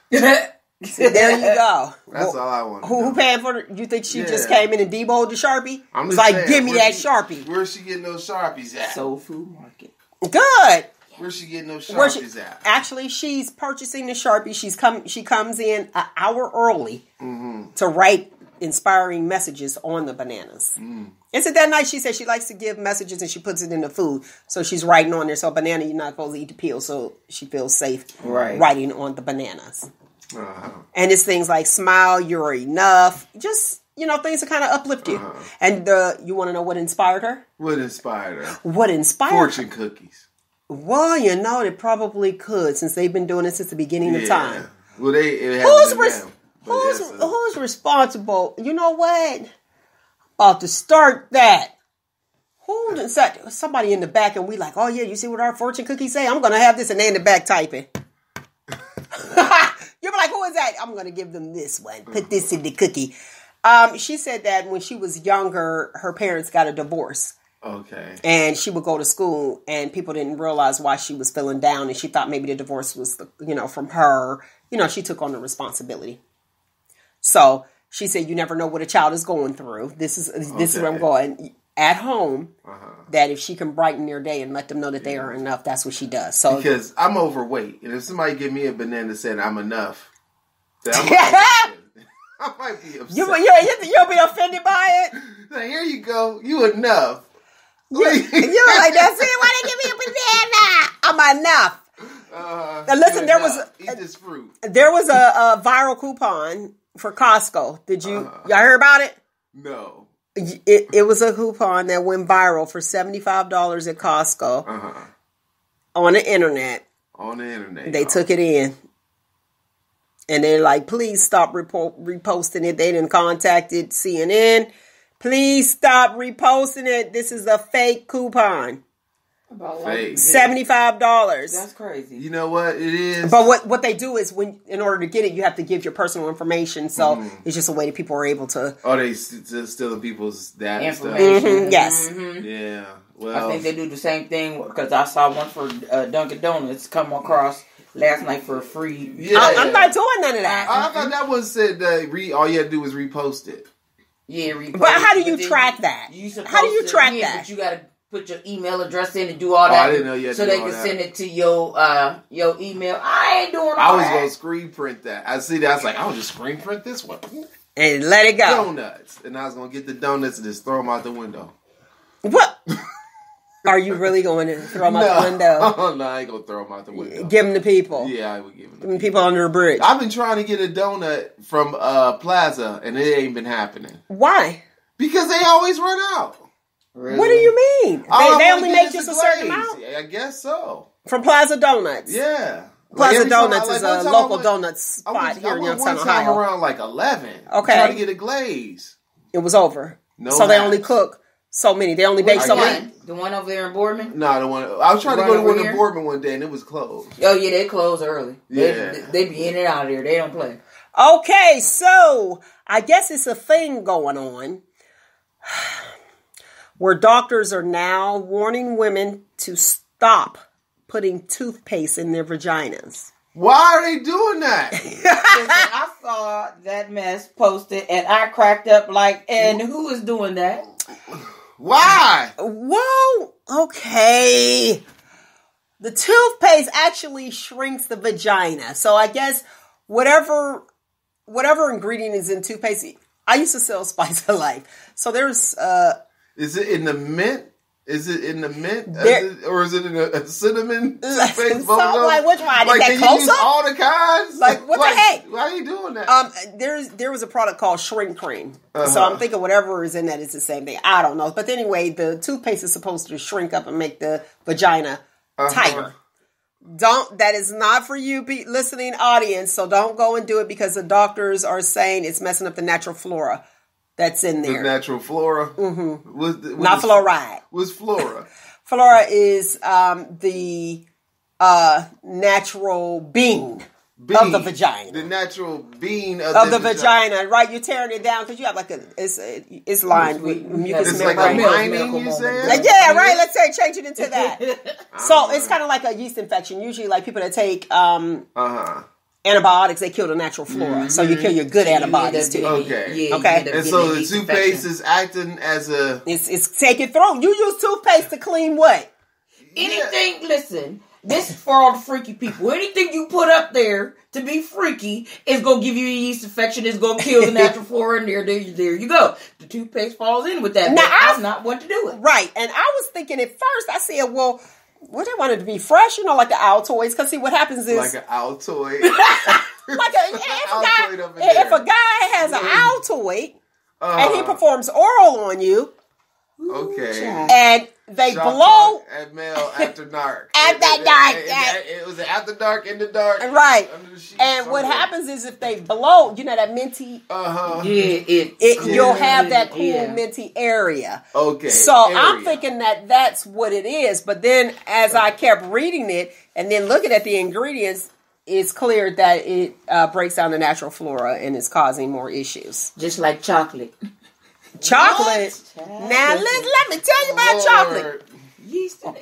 See, there you go. That's all I want. Who paying for it? You think she just came in and deboed the Sharpie? I'm just saying, give me that Sharpie. Where's she getting those Sharpies at? Soul Food Market. Good. Where's she getting those Sharpies at? Actually, she's purchasing the Sharpie. She comes in an hour early to write inspiring messages on the bananas. Isn't that nice? She said she likes to give messages and she puts it in the food. So she's writing on there. So banana, you're not supposed to eat the peel. So she feels safe writing on the bananas. And it's things like smile, you're enough. Just, things that kind of uplift you. And you want to know what inspired her? What inspired her? What inspired Fortune cookies. Well, they probably could, since they've been doing it since the beginning of time. Well, who's responsible? You know what? About to start that. Who decided? Somebody in the back, and we like, oh yeah, you see what our fortune cookies say? I'm gonna have this, and they in the back typing. You're like, who is that? I'm gonna give them this one. Put this in the cookie. She said that when she was younger, her parents got a divorce. Okay. And she would go to school, and people didn't realize why she was feeling down, and she thought maybe the divorce was, from her. She took on the responsibility. So she said, "You never know what a child is going through. This is where I'm going at home. That if she can brighten their day and let them know that they are enough, that's what she does." So because I'm overweight, and if somebody give me a banana saying I'm enough, then I might be upset. You'll be offended by it. Like, here you go, you enough. You're like, that's it. Why they give me a banana? I'm enough. Now listen, eat this fruit. There was a viral coupon for Costco. Did y'all hear about it? No. It was a coupon that went viral for $75 at Costco on the internet. On the internet. They took it in. And they're like, please stop reposting it. They didn't contacted CNN. Please stop reposting it. This is a fake coupon. About fake. $75. That's crazy. You know what it is? But what they do is in order to get it, you have to give your personal information. So it's just a way that people are able to. Oh, they stealing people's data information. Yes. Yeah. Well, I think they do the same thing because I saw one for Dunkin' Donuts come across last night for free. Yeah. I'm not doing none of that. I thought that one said all you had to do was repost it. Yeah, repost. But how do you track that? How do you track that? But you got to put your email address in and do all that. I didn't know you had so to do they all can that. send it to your email. I ain't doing all that. I was going to screen print that. I see that. I was like, I'll just screen print this one. And let it go. Donuts. And I was going to get the donuts and just throw them out the window. What? Are you really going to throw them out the window? Oh, no, I ain't going to throw them out the window. Give them to people. Yeah, I would give them to people under a bridge. I've been trying to get a donut from Plaza, and it ain't been happening. Why? Because they always run out. Really? What do you mean? They only make just a certain amount? Yeah, I guess so. From Plaza Donuts? Yeah. Plaza Donuts is a local donut spot here in Youngstown, Ohio. One time around like 11. Okay. Trying to get a glaze. It was over. No so they only cook so many. They only bake so many. The one over there in Boardman? No, the one. I was trying to go to one in Boardman one day and it was closed. Oh, yeah, they close early. Yeah. They be in and out of there. They don't play. Okay, so I guess it's a thing going on where doctors are now warning women to stop putting toothpaste in their vaginas. Why are they doing that? Listen, I saw that mess posted and I cracked up like, and who is doing that? Why? Well, okay. The toothpaste actually shrinks the vagina. So I guess whatever ingredient is in toothpaste, I used to sell Spice of Life. So there's is it in the mint? Is it in the mint? Or is it in a cinnamon toothpaste? So, like, which one? Like, is that close up? All the kinds? Like, what the heck? Why are you doing that? There was a product called Shrink Cream. So I'm thinking whatever is in that is the same thing. I don't know. But anyway, the toothpaste is supposed to shrink up and make the vagina tighter. That is not for you, listening audience. So don't go and do it because the doctors are saying it's messing up the natural flora that's in there. The natural flora? Mm-hmm. Not fluoride. What's flora? Flora is the natural bean of the vagina. The natural bean of the vagina. Right? You're tearing it down because you have like it's lined with mucus membrane. It's like a lining, you said? Like, yeah, right. Let's say change it into that. So it's kind of like a yeast infection. Usually, like people that take antibiotics, they kill the natural flora. Mm-hmm. So you kill your good antibodies too. Okay. Yeah, okay. And so the toothpaste is acting as a... It's taking through. You use toothpaste to clean what? Anything, listen, this is for all the freaky people. Anything you put up there to be freaky is going to give you a yeast infection. It's going to kill the natural flora in there. There you go. The toothpaste falls in with that. Now, I'm not one to do it. Right. And I was thinking at first, I said, well... What they wanted to be fresh, like the Altoids. Because see, what happens is... Like an Altoid. Like if a guy has an Altoid and he performs oral on you, okay, and they blow at male after dark. It was after dark, in the dark, right? And what happens is if they blow, you know that minty, you'll have that cool minty area. Okay, so I'm thinking that's what it is. But then as I kept reading it and then looking at the ingredients, it's clear that it breaks down the natural flora and is causing more issues. Just like chocolate. Chocolate. Now let me tell you about chocolate.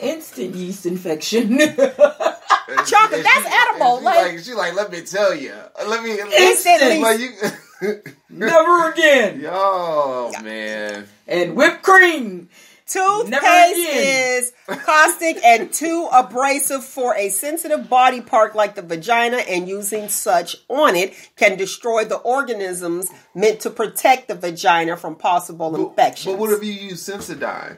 Instant yeast infection. Chocolate, that's edible. She let me tell you. Never again. Yo, man. And whipped cream. Toothpaste is caustic and too abrasive for a sensitive body part like the vagina, and using such on it can destroy the organisms meant to protect the vagina from possible infections. But what if you use Sensodyne?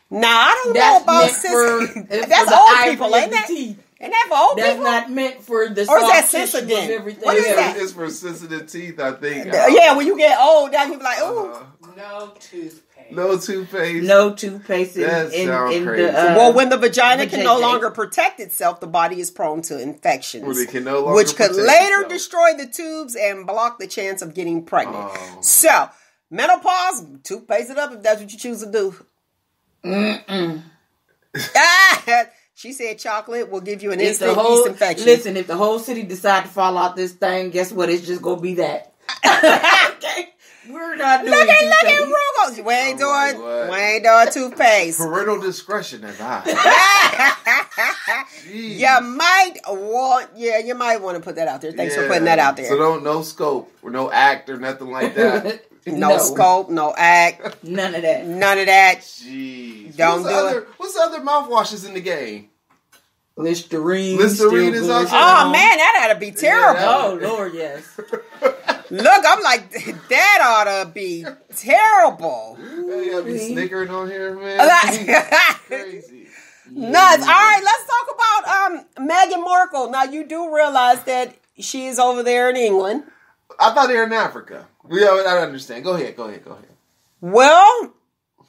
Now, I don't know about Sensodyne. That's old people, ain't that? Ain't that for old people? That's not meant for the or is that soft tissue of everything. What is that? It's for sensitive teeth, I think. Yeah, when you get old, now you be like, ooh. No toothpaste. No toothpaste. No toothpaste. That sounds crazy. Well, when the vagina can no longer protect itself, the body is prone to infections, which could later destroy the tubes and block the chance of getting pregnant. Oh. So, menopause, toothpaste it up if that's what you choose to do. She said chocolate will give you an instant yeast infection. Listen, if the whole city decide to fall out this thing, guess what? It's just going to be that. Okay. We're not doing Look at Roogle. We ain't doing toothpaste. Parental discretion advised. You might want to put that out there. Thanks for putting that out there. So no scope or no act or nothing like that. No scope, no act. None of that. Jeez. Don't do it. What's the other mouthwashes in the game? Listerine is also. Oh man, that ought to be terrible. Oh Lord, yes. Look, I'm like, that ought to be terrible. You gotta be snickering on here, man. Crazy. Nuts. All right, let's talk about Meghan Markle. Now, you do realize that she is over there in England. I thought they were in Africa. I understand. Go ahead. Well,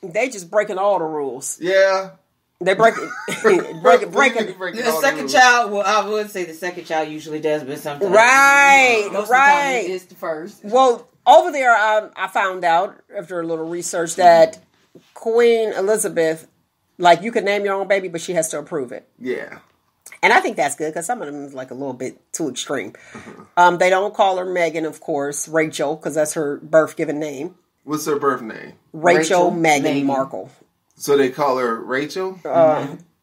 they just breaking all the rules. Yeah. They breaking. The second child, well, I would say the second child usually does, but sometimes. Right. Most of the time it's the first. Well, over there, I found out after a little research that Queen Elizabeth, like, you can name your own baby, but she has to approve it. Yeah. And I think that's good because some of them is like a little bit too extreme. They don't call her Meghan, of course, Rachel, because that's her birth given name. What's her birth name? Rachel Meghan Markle. So they call her Rachel?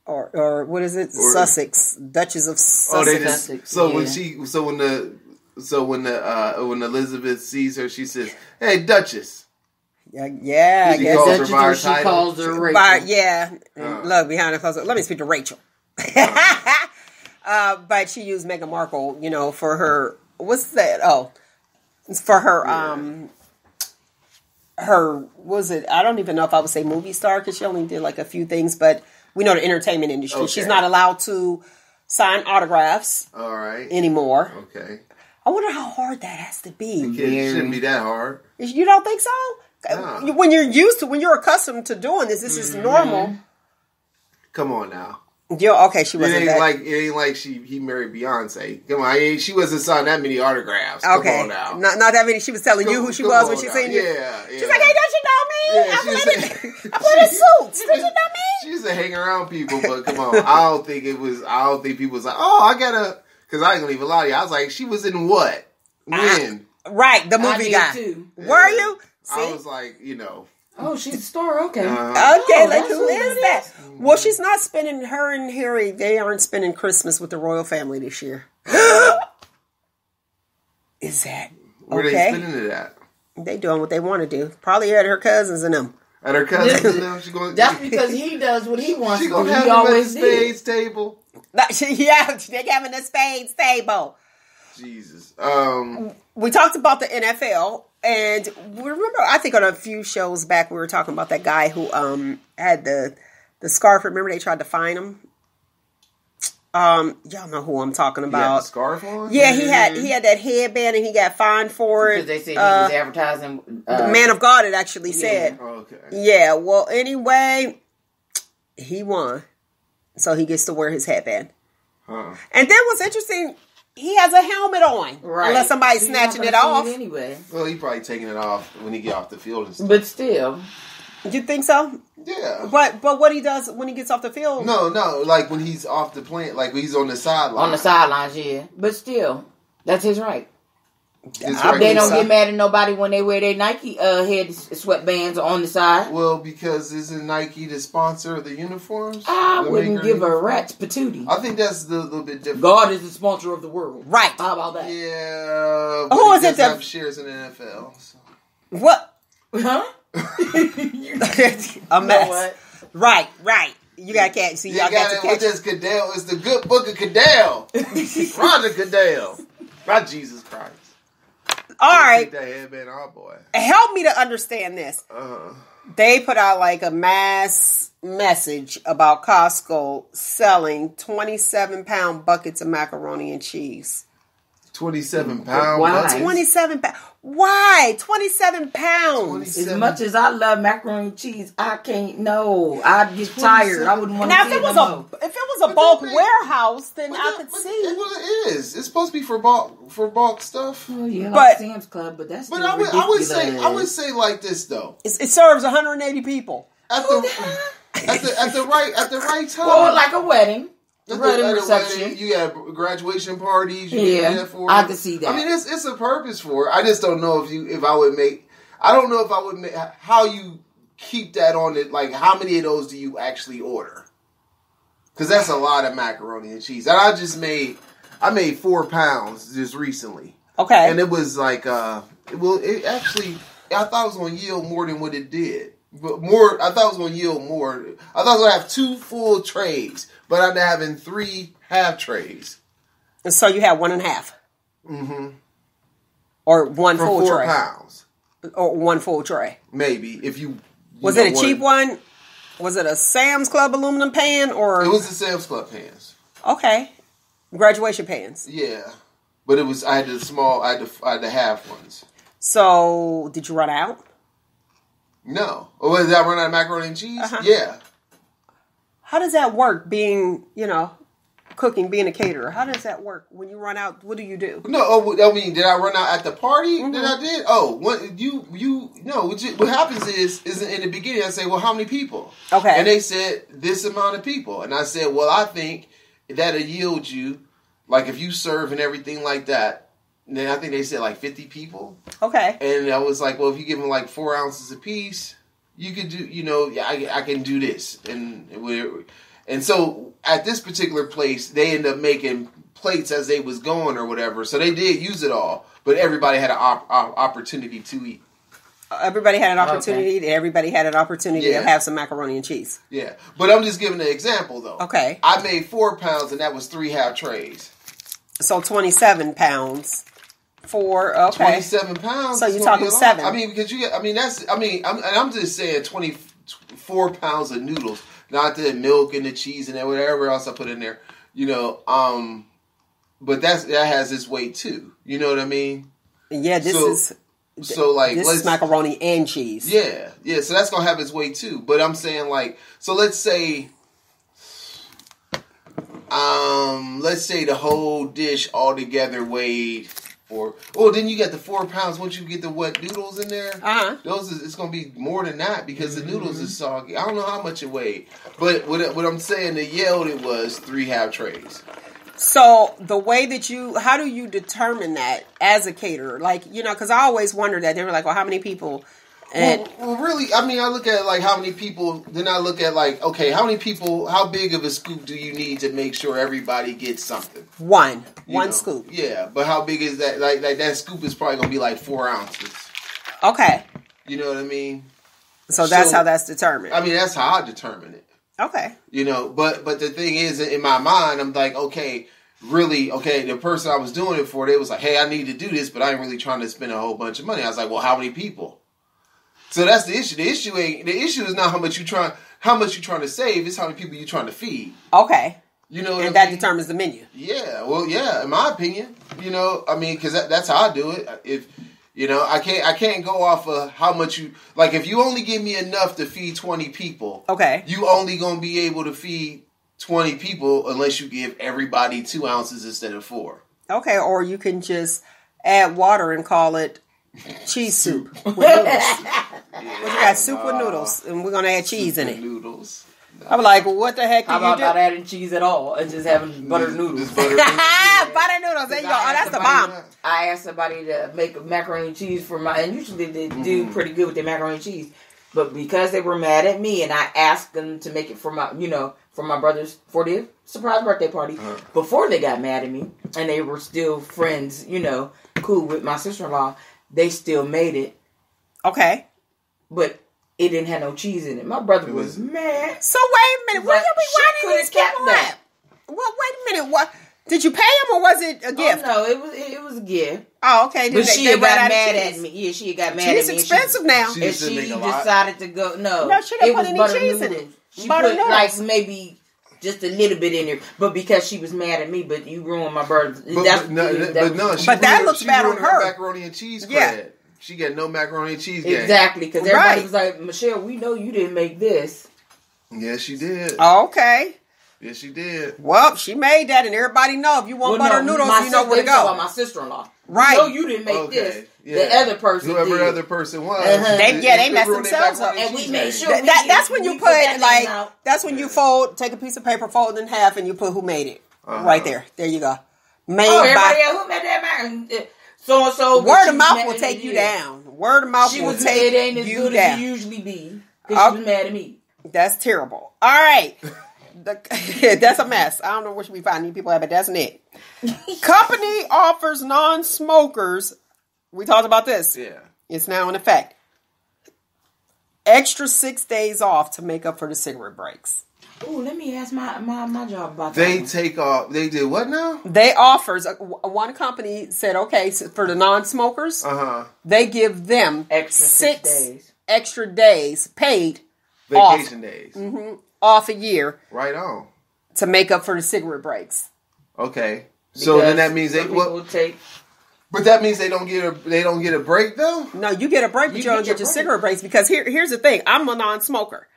Or what is it? Sussex, Duchess of Sussex. When Elizabeth sees her, she says, "Hey, Duchess." Yeah. I guess Duchess, or she calls her Rachel. Look behind the clothes. Let me speak to Rachel. But she used Meghan Markle, for her. What's that? Oh, it's for her. Her, was it, I don't even know if I would say movie star because she only did like a few things, but we know the entertainment industry. Okay. She's not allowed to sign autographs anymore. Okay. I wonder how hard that has to be. It shouldn't be that hard. You don't think so? No. When you're accustomed to doing this is normal. Come on now. Okay, she wasn't. It ain't like he married Beyonce. Come on, she wasn't signing that many autographs. Okay. Come on now. Not that many. She was telling you who she was when she seen you. Yeah. She's like, hey, don't you know me? I put in suits. Don't you know me? She used to hang around people, but come on. I don't think people was like, oh, I gotta, because I ain't gonna even lie to you. I was like, she was in what? When? Right, the movie guy. Too. Were you? See? I was like, Oh, she's a star. Okay. Who is that? Well, she's not spending, her and Harry, they aren't spending Christmas with the royal family this year. Is that okay? Where they spending it at? They doing what they want to do. Probably at her cousins and them. At her cousins and them? That's because he does what he wants to do. She gonna have them at the spades table. Yeah, they're having the spades table. Jesus. We talked about the NFL. And remember, I think on a few shows back, we were talking about that guy who had the scarf. Remember, they tried to fine him? Y'all know who I'm talking about. He had the scarf on? Yeah, he had that headband and he got fined for it. Because they said he was advertising. The man of God had actually said. Okay. Yeah, well, anyway, he won. So he gets to wear his headband. Huh. And then what's interesting, he has a helmet on. Right. Unless somebody's snatching it off. Anyway. Well, he probably taking it off when he get off the field and stuff. But still. You think so? Yeah. But what he does when he gets off the field? No, like when he's off the plane, like when he's on the sideline. On the sidelines, yeah. But still, that's his right. Right. They don't get mad at nobody when they wear their Nike head sweatbands on the side. Well, because isn't Nike the sponsor of the uniforms? I wouldn't give a rat's patootie. I think that's a little bit different. God is the sponsor of the world. Right. How about that? Yeah. Who is it that have shares in the NFL? So. What? Huh? A mess. What? Right. You got to catch. See, y'all got to catch. With this Cadell, it's the good book of Cadell. Roger Cadell. Not Jesus Christ. All right. That headband, oh boy. Help me to understand this. They put out like a mass message about Costco selling 27-pound buckets of macaroni and cheese. 27 pounds. Why? 27 pounds. Why? 27 pounds. 27. As much as I love macaroni and cheese, I can't. No, I'd get tired. I wouldn't want to. Now, see if it was a bulk warehouse, then I could see. It is. It's supposed to be for bulk stuff. Oh yeah, but like Sam's Club, but that's. But I would say like this though. It serves 180 people At the right time. Or like a wedding. At Wedding a reception. wedding, you have graduation parties. You Yeah, that for I can see that. I mean, it's a purpose for it. I just don't know if I would make. I don't know if I would make how you keep that on it. Like, how many of those do you actually order? Because that's a lot of macaroni and cheese. And I made 4 pounds just recently. Okay, and it was like it actually I thought it was going to yield more than what it did. But more, I thought it was going to yield more. I thought I was going to have 2 full trays. But I'm having 3 half trays. And so you had 1.5. Mm-hmm. Or 1 for full 4 tray. pounds. Or 1 full tray. Maybe. If you was it a cheap one? Was it a Sam's Club aluminum pan or? It was the Sam's Club pans. Okay. Graduation pans. Yeah. But it was, I had the half ones. So, did you run out? No. Or did I run out of macaroni and cheese? Uh-huh. Yeah. How does that work being, cooking, being a caterer? How does that work? When you run out, what do you do? No, I mean, did I run out at the party that I did? Oh, what happens is in the beginning, I say, well, how many people? Okay. And they said, this amount of people. And I said, well, I think that'll yield you, like if you serve and everything like that, then I think they said like 50 people. Okay. And I was like, well, if you give them like 4 ounces apiece, you could do, I can do this. And so at this particular place, they ended up making plates as they was going or whatever. So they did use it all, but everybody had an opportunity to eat. Everybody had an opportunity. Okay. Everybody had an opportunity to have some macaroni and cheese. Yeah. But I'm just giving an example, though. Okay. I made 4 pounds, and that was 3 half trays. So 27 pounds. 4, okay. 27 pounds. So you're talking 7. I mean, because I'm just saying 24 pounds of noodles, not the milk and the cheese and whatever else I put in there, but that has its weight too. You know what I mean? Yeah, this is macaroni and cheese. Yeah. So that's gonna have its weight too. But I'm saying so let's say the whole dish altogether weighed. Then you got the 4 pounds. Once you get the wet noodles in there, it's gonna be more than that because the noodles is soggy. I don't know how much it weighed, but what I'm saying, the yield it was 3 half trays. So the way that how do you determine that as a caterer? Because I always wondered that. They were like, well, how many people? And well, really, I mean, I look at how many people. Then I look at okay, how many people? How big of a scoop do you need to make sure everybody gets something? One scoop. Yeah, but how big is that? Like that scoop is probably gonna be like 4 ounces. Okay. You know what I mean? So that's how that's determined. I mean, that's how I determine it. Okay. But the thing is, in my mind, I'm like, okay, really, the person I was doing it for, they was like, hey, I need to do this, but I ain't really trying to spend a whole bunch of money. I was like, well, how many people? So that's the issue. The issue is not how much you trying to save. It's how many people you trying to feed. Okay. You know, and that determines the menu. Yeah, well, yeah. In my opinion, you know, I mean, because that's how I do it. If you know, I can't go off of how much you like. If you only give me enough to feed 20 people, okay, you only gonna be able to feed 20 people unless you give everybody 2 ounces instead of 4. Okay, or you can just add water and call it cheese soup with noodles. You got soup with noodles, and we're gonna add cheese in it. Noodles. No. I'm like, what the heck? How about not adding cheese at all and just having buttered noodles? Butter noodles. There you go. Oh, that's the bomb. I asked somebody to make macaroni and cheese for and usually they do pretty good with their macaroni and cheese, but because they were mad at me and I asked them to make it for my brother's 40th surprise birthday party before they got mad at me and they were still friends, cool with my sister-in-law, they still made it. Okay. But it didn't have no cheese in it. My brother was mad. So wait a minute. Where you be winding these people up? Well, wait a minute. What? Did you pay him or was it a gift? Oh, no, it was a gift. Oh, okay. But she got mad at me. Yeah, she got mad at me. It's expensive now. And she decided to go. No, she didn't put any cheese in it. She put like maybe just a little bit in there, but because she was mad at me, but you ruined my birthday. But that looks bad on her. Macaroni and cheese credit. Yeah. She got no macaroni and cheese game. Exactly, because everybody was like, Michelle, we know you didn't make this. Yes, she did. Okay. Yes, she did. Well, she made that, and everybody know if you want butter noodles, you know where to go. About my sister-in-law. Right. No, you didn't make this. Yeah. The other person Whoever did. the other person was. They messed themselves up. And we made sure. That's when you put, like, that's when you fold, take a piece of paper, fold it in half, and you put who made it. Right there. There you go. Made everybody else, who made that? So-and-so. Word of mouth will take you down. Word of mouth will take you down. It ain't as good as it usually be. Because she was mad at me. That's terrible. All right. That's a mess. I don't know where we find these people at, but that's it. Company offers non-smokers. We talked about this. Yeah. It's now in effect. Extra 6 days off to make up for the cigarette breaks. Oh, let me ask my job about that. They take off. They did what now? They offers. One company said, okay, so for the non-smokers, they give them extra 6 days. Extra days paid vacation days. Off a year. Right on. To make up for the cigarette breaks. Okay. So then that means they will take. But that means they don't get a break though? No, you get a break, but you don't get your cigarette breaks because here's the thing. I'm a non-smoker.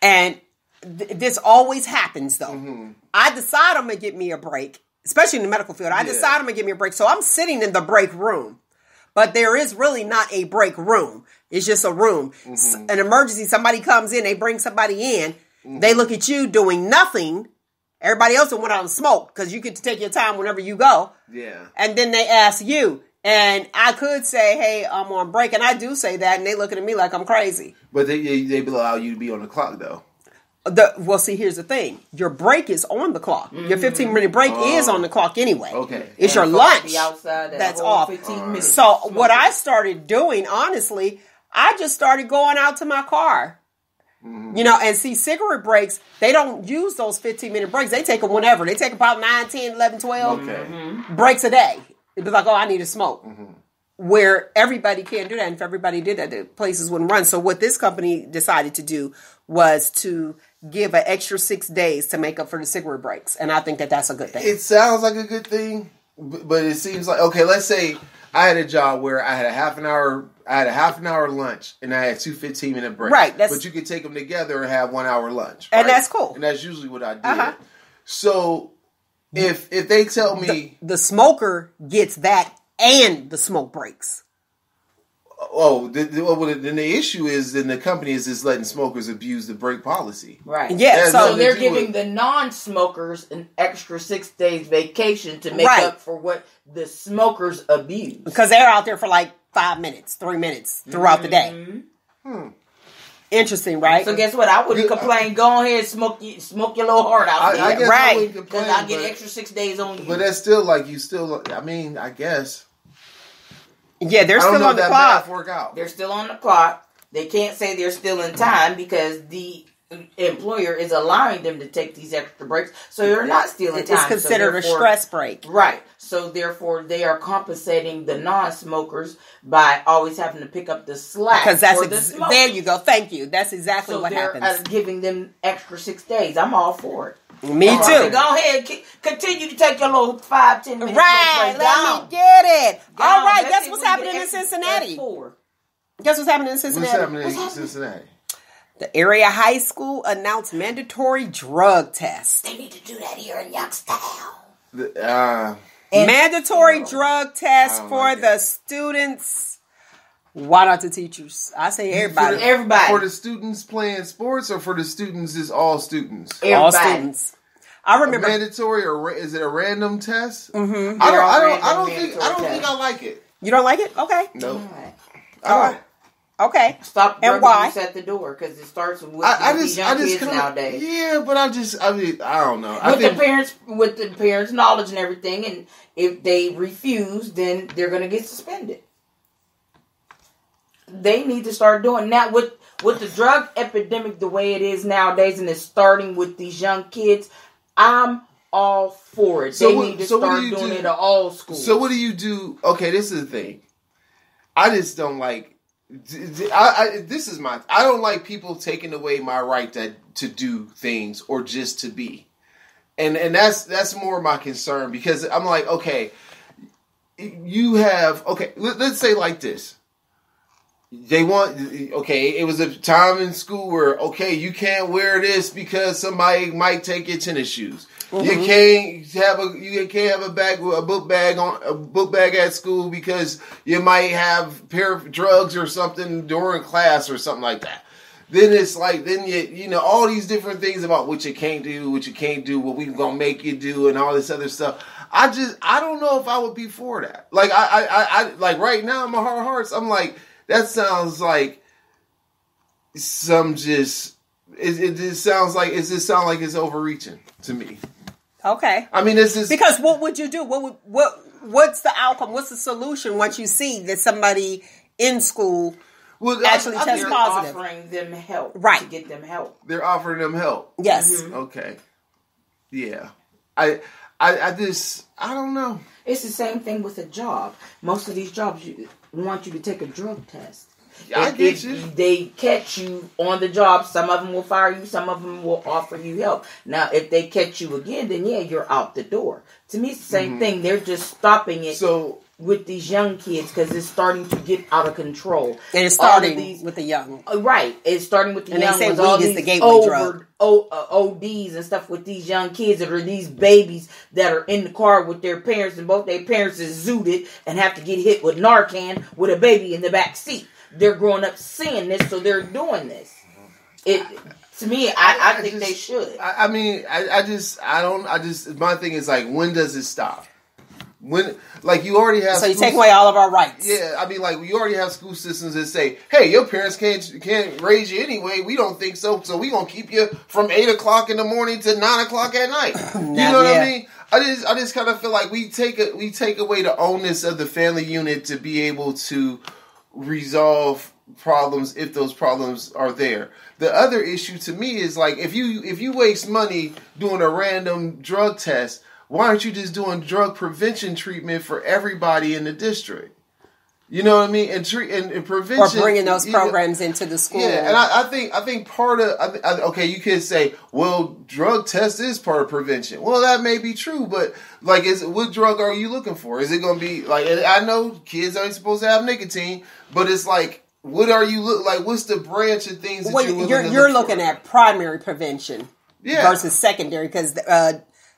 And this always happens though. I decide I'm going to get me a break, especially in the medical field. I decide I'm going to get me a break. So I'm sitting in the break room. But there is really not a break room. It's just a room. An emergency, somebody comes in, they bring somebody in. They look at you doing nothing. Everybody else went out and smoked because you get to take your time whenever you go. Yeah. And then they ask you. And I could say, hey, I'm on break. And I do say that. And they looking at me like I'm crazy. But they allow you to be on the clock, though. Well, see, here's the thing. Your break is on the clock. Your 15-minute break is on the clock anyway. Okay. It's your lunch that's off. 15 minutes. So what I started doing, honestly, I just started going out to my car. And see, cigarette breaks, they don't use those 15-minute breaks. They take them whenever. They take about 9, 10, 11, 12 breaks a day. It'd be like, I need to smoke. Where everybody can't do that. And if everybody did that, the places wouldn't run. So what this company decided to do was to give an extra 6 days to make up for the cigarette breaks. And I think that that's a good thing. It sounds like a good thing, but it seems like, okay, let's say I had a job where I had a half an hour lunch and I had 2 15-minute breaks. Right. But you could take them together and have 1 hour lunch. Right? And that's cool. And that's usually what I do. So if they tell me... The smoker gets that and the smoke breaks. Oh, then the issue is then the company is just letting smokers abuse the break policy. Right. Yeah. So they're giving the non-smokers an extra 6 days vacation to make up for what the smokers abuse. Because they're out there for like 5 minutes, 3 minutes throughout the day. Interesting, right? So guess what? I wouldn't complain. Go ahead, smoke your little heart out there. I guess I wouldn't complain, because I get extra 6 days on you. But that's still like you still. I mean, I guess. Yeah, they're still on the clock. Work out. They're still on the clock. They can't say they're still in time because the employer is allowing them to take these extra breaks, so they're not still in time. It's considered a stress break. Right. So therefore, they are compensating the non-smokers by always having to pick up the slack. Because there you go. Thank you. That's exactly what happens. So they're giving them extra 6 days. I'm all for it. Me too. So go ahead, continue to take your little 5-10 minutes. Right, let me get it. All right, guess what's happening in Cincinnati? Guess what's happening in Cincinnati? What's happening in Cincinnati? The area high school announced mandatory drug tests. They need to do that here in Youngstown. Mandatory drug tests for the students. Why not the teachers? I say everybody. Everybody. For the students playing sports, or for the students is all students? Everybody. All students. I remember mandatory, or is it a random test? Mm-hmm. I don't think I like it. You don't like it? Okay. No. All right. Okay. Stop and why? At the door, because it starts with these young kids nowadays. Yeah, but I don't know. With the parents' knowledge and everything, and if they refuse, then they're going to get suspended. They need to start doing that with the drug epidemic the way it is nowadays, and it's starting with these young kids. I'm all for it. They need to start doing it at all schools. So what do you do? Okay, this is the thing. I just don't like. I don't like people taking away my right to do things or just to be, and that's more my concern, because I'm like, okay, let's say like this. It was a time in school where, you can't wear this because somebody might take your tennis shoes. Mm-hmm. You can't have a book bag at school because you might have a pair of drugs or something during class or something like that. Then it's like, all these different things about what you can't do, what we gonna make you do, and all this other stuff. I don't know if I would be for that. Like I like right now in my heart of hearts, I'm like, that sounds like it just sounds like it's overreaching to me. Okay. I mean, this is because what would you do? What's the outcome? What's the solution once you see that somebody in school actually tests positive? They're offering them help, right? To get them help. They're offering them help. Yes. Mm-hmm. Okay. Yeah. I don't know. It's the same thing with a job. Most of these jobs want you to take a drug test. If they catch you on the job, some of them will fire you, some of them will offer you help. Now, if they catch you again, then you're out the door. To me, it's the same thing. They're just stopping it with these young kids because it's starting to get out of control. And it's starting with the young. Right. It's starting with the young. And they say weed is the gateway drug. ODs and stuff with these young kids that are these babies that are in the car with their parents, and both their parents is zooted and have to get hit with Narcan with a baby in the back seat. They're growing up seeing this, so they're doing this. To me, I think they should. My thing is like, when does it stop? When, like, you already have... So you take away all of our rights. Yeah, I mean, like, you already have school systems that say, hey, your parents can't raise you anyway. We don't think so we gonna keep you from 8 o'clock in the morning to 9 o'clock at night. You know what I mean? I just kind of feel like we take away the onus of the family unit to be able to resolve problems if those problems are there. The other issue to me is like, if you waste money doing a random drug test, why aren't you just doing drug prevention treatment for everybody in the district? You know what I mean? And prevention, or bringing those programs into the school. Yeah, and I think part of you could say, well, drug test is part of prevention. Well, that may be true, but like, what drug are you looking for? Is it going to be like? I know kids aren't supposed to have nicotine, but it's like, what are you like? What's the branch of things that you're looking at primary prevention versus secondary, because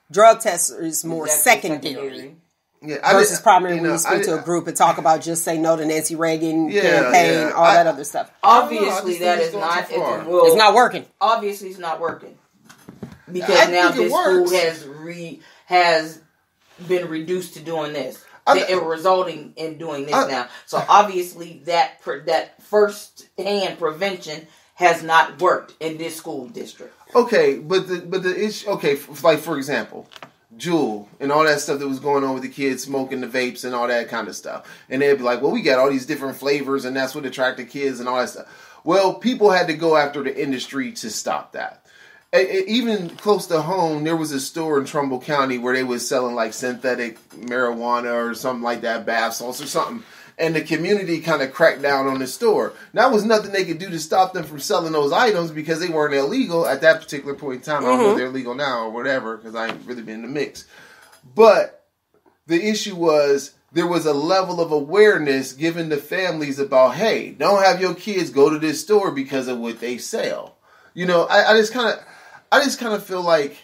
drug tests is more secondary. Yeah, versus primary, when you speak to a group and talk about just say no to Nancy Reagan campaign, all that other stuff. Obviously, that is not. It's not working. Obviously, it's not working because now this school has been reduced to doing this. It resulting in doing this now. So obviously, that first-hand prevention has not worked in this school district. Okay, but the issue. Okay, like for example, Juul and all that stuff that was going on with the kids smoking the vapes and all that kind of stuff. And they'd be like, well, we got all these different flavors and that's what attracted kids and all that stuff. Well, people had to go after the industry to stop that. Even close to home, there was a store in Trumbull County where they was selling like synthetic marijuana or something like that, bath salts or something. and the community kind of cracked down on the store. Now, there was nothing they could do to stop them from selling those items because they weren't illegal at that particular point in time. I don't know if they're legal now or whatever because I ain't really been in the mix. But the issue was there was a level of awareness given to families about, hey, don't have your kids go to this store because of what they sell. You know, I just kind of feel like,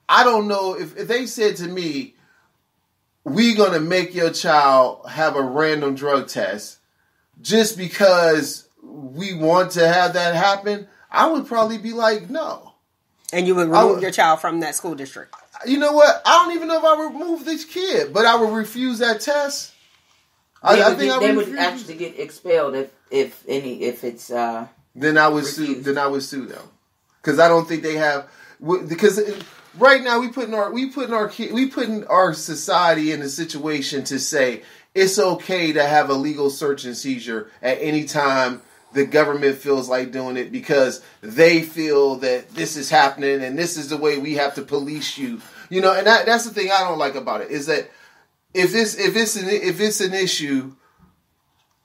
I don't know if they said to me, we're going to make your child have a random drug test just because we want to have that happen, I would probably be like, no. And you would remove your child from that school district? You know what? I don't even know if I would remove this kid, but I would refuse that test. They would actually get expelled if it's Then I would sue. Then I would sue them because I don't think they have. Because right now we putting our society in a situation to say it's okay to have a legal search and seizure at any time the government feels like doing it because they feel that this is happening and this is the way we have to police you. You know, and that's the thing I don't like about it is that if it's an issue,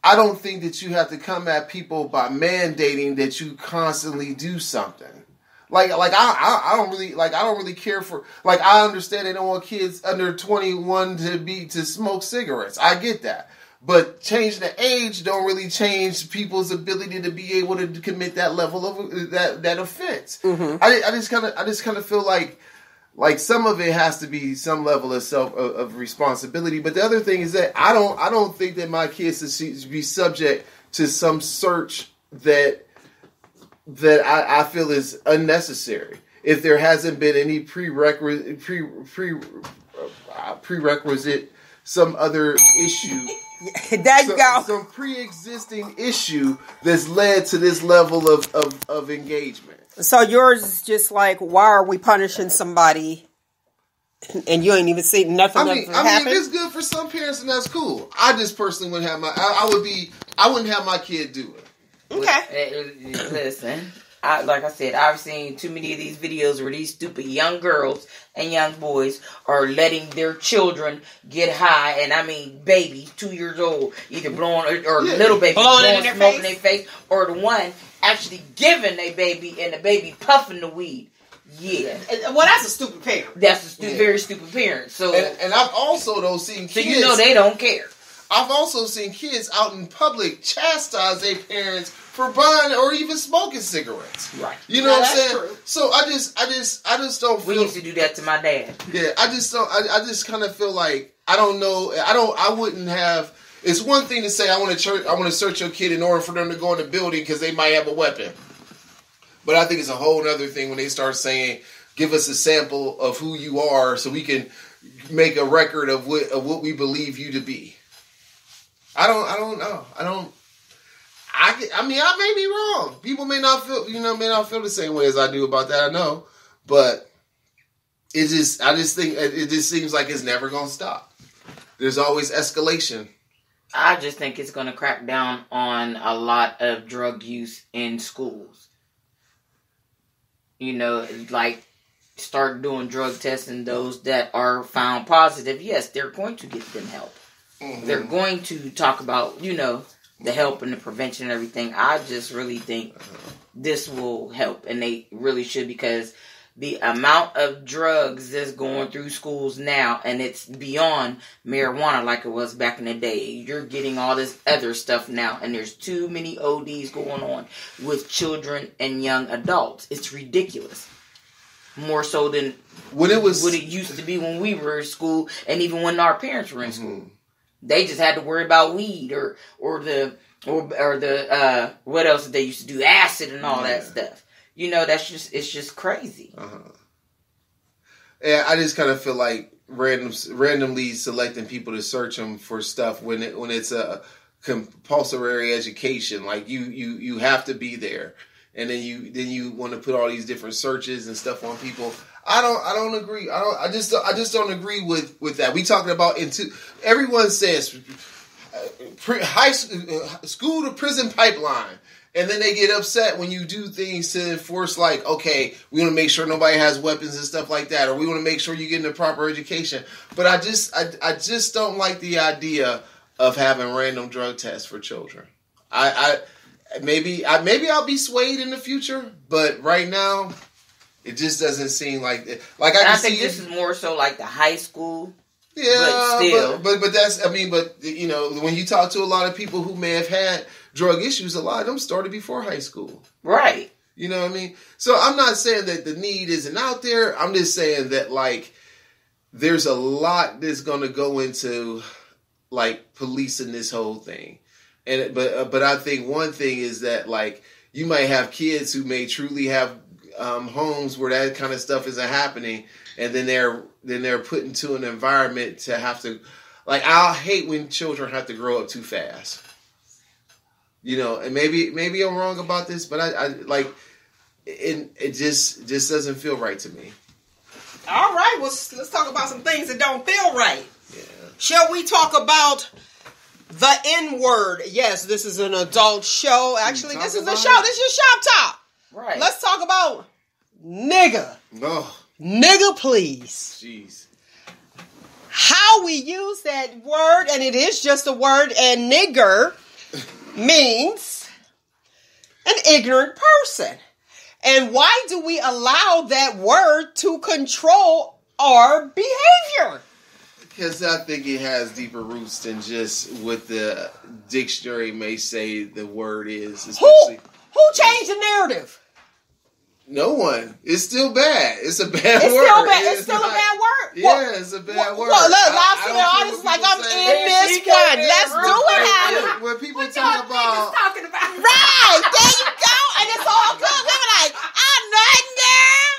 I don't think that you have to come at people by mandating that you constantly do something. I don't really care for, like, I understand they don't want kids under 21 to smoke cigarettes. I get that. But changing the age don't really change people's ability to be able to commit that level of that offense. Mm-hmm. I just kind of feel like some of it has to be some level of responsibility. But the other thing is that I don't think that my kids should be subject to some search that I feel is unnecessary. If there hasn't been any prerequisite, some other issue. There you go. Some pre-existing issue that's led to this level of engagement. So yours is just like, why are we punishing somebody and you ain't even seen nothing happen? I mean, it's good for some parents and that's cool. I just personally wouldn't have I wouldn't have my kid do it. Okay. Listen, like I said, I've seen too many of these videos where these stupid young girls and young boys are letting their children get high, and I mean babies, 2 years old, either blowing or little baby blowing smoke in their face, or the one actually giving their baby and the baby puffing the weed. Yeah. Well, that's a stupid parent. That's a very stupid parent. So, and I've also seen kids. So you know they don't care. I've also seen kids out in public chastise their parents for buying or even smoking cigarettes. Right. You know what I'm saying? True. So I just don't feel. We used to do that to my dad. Yeah, I just kind of feel like I wouldn't have. It's one thing to say I want to search your kid in order for them to go in the building because they might have a weapon. But I think it's a whole other thing when they start saying, "Give us a sample of who you are, so we can make a record of what we believe you to be." I don't know. I mean, I may be wrong. People may not feel the same way as I do about that. I know, but I just think it just seems like it's never gonna stop. There's always escalation. I just think it's gonna crack down on a lot of drug use in schools. You know, like start doing drug tests, and those that are found positive, yes, they're going to get them help. Mm-hmm. They're going to talk about, the help and the prevention and everything. I just really think this will help, and they really should, because the amount of drugs that's going through schools now, and it's beyond marijuana like it was back in the day. You're getting all this other stuff now, and there's too many ODs going on with children and young adults. It's ridiculous. More so than what it used to be when we were in school, and even when our parents were in school. They just had to worry about weed or the what else did they used to do? Acid and all that stuff. It's just crazy. And I just kind of feel like randomly selecting people to search them for stuff when it's a compulsory education, like you have to be there, and then you want to put all these different searches and stuff on people. I don't agree. I just don't agree with that. We talking about everyone says school to prison pipeline, and then they get upset when you do things to enforce, like, okay, we want to make sure nobody has weapons and stuff like that, or we want to make sure you get the proper education. But I just don't like the idea of having random drug tests for children. Maybe I'll be swayed in the future, but right now, it just doesn't seem like it. Like I think this is more so like the high school. Yeah, but still, but that's but you know, when you talk to a lot of people who may have had drug issues, a lot of them started before high school, right? You know what I mean? So I'm not saying that the need isn't out there. I'm just saying that like there's a lot that's going to go into like policing this whole thing. And but I think one thing is that like you might have kids who may truly have homes where that kind of stuff isn't happening, and then they're put into an environment to have to like I hate when children have to grow up too fast. You know, and maybe I'm wrong about this, but I like it just doesn't feel right to me. All right, well let's talk about some things that don't feel right. Yeah. Shall we talk about the N-word? Yes, this is an adult show. Actually, this is a show. This is Shop Talk. Right. Let's talk about nigga. Oh. Nigga, please. Jeez. How we use that word, and it is just a word, and nigger means an ignorant person. And why do we allow that word to control our behavior? Because I think it has deeper roots than just what the dictionary may say the word is. Who changed the narrative? No one. It's still bad. It's a bad word. Still bad. It's still a bad word. Yeah, it's a bad word. Well, look, I'm sitting there honest like I'm in this one. Let's do it, Adam. When people talk about... Right, there you go. And it's all good. We're like, I'm nothing there.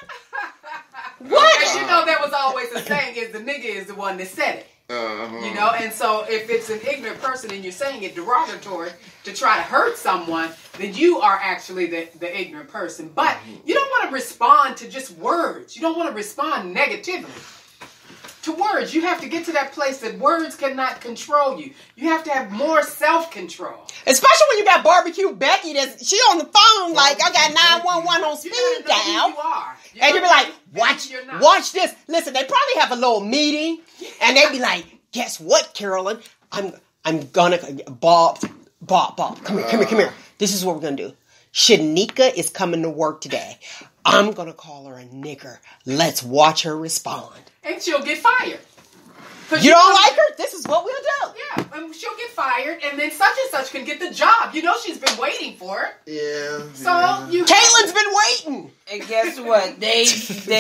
What? And you know that was always the saying is the nigga is the one that said it. You know, and so if it's an ignorant person and you're saying it derogatory to try to hurt someone, then you are actually the ignorant person. But you don't want to respond to just words. You don't want to respond negatively to words. You have to get to that place that words cannot control you. You have to have more self-control. Especially when you got Barbecue Becky, she on the phone like, I got 911 on speed dial. And you be like, watch this. Listen, they probably have a little meeting, and they be like, guess what, Carolyn? I'm gonna Bob, come here. This is what we're gonna do. Shanika is coming to work today. I'm gonna call her a nigger. Let's watch her respond. And she'll get fired. You don't like her? This is what we'll do. Yeah, and she'll get fired, and then such and such can get the job. You know she's been waiting for it. Yeah. So Caitlin's been waiting. And guess what? They just Okay.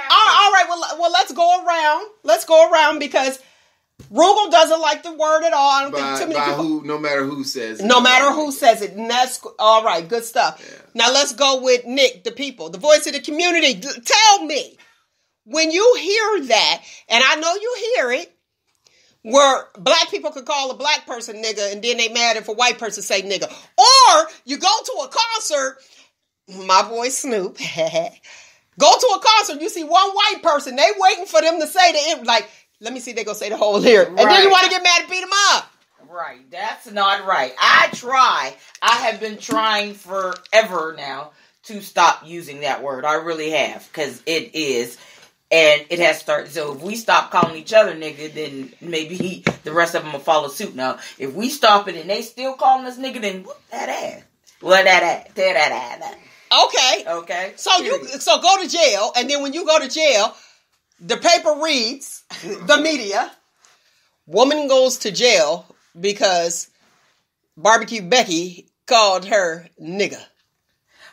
All right. Well, let's go around. Let's go around because Roogle doesn't like the word at all. I don't think too many people. No matter who says it. No matter who says it. And that's all right. Good stuff. Yeah. Now let's go with Nick, the people, the voice of the community. Tell me, when you hear that, and I know you hear it, where black people could call a black person nigga and then they mad if a white person say nigga. Or you go to a concert, my boy Snoop, go to a concert, you see one white person, they waiting for them to say the like, let me see, they gonna say the whole lyric. Right. And then you want to get mad and beat them up. Right. That's not right. I have been trying forever now to stop using that word. I really have. Because it is. And it has started. So if we stop calling each other nigga, then maybe the rest of them will follow suit. Now, if we stop it and they still calling us nigga, then whoop that ass. What that ass? Tear that ass. Okay. So go to jail. And then when you go to jail, the paper reads, the media, woman goes to jail because Barbecue Becky called her nigga.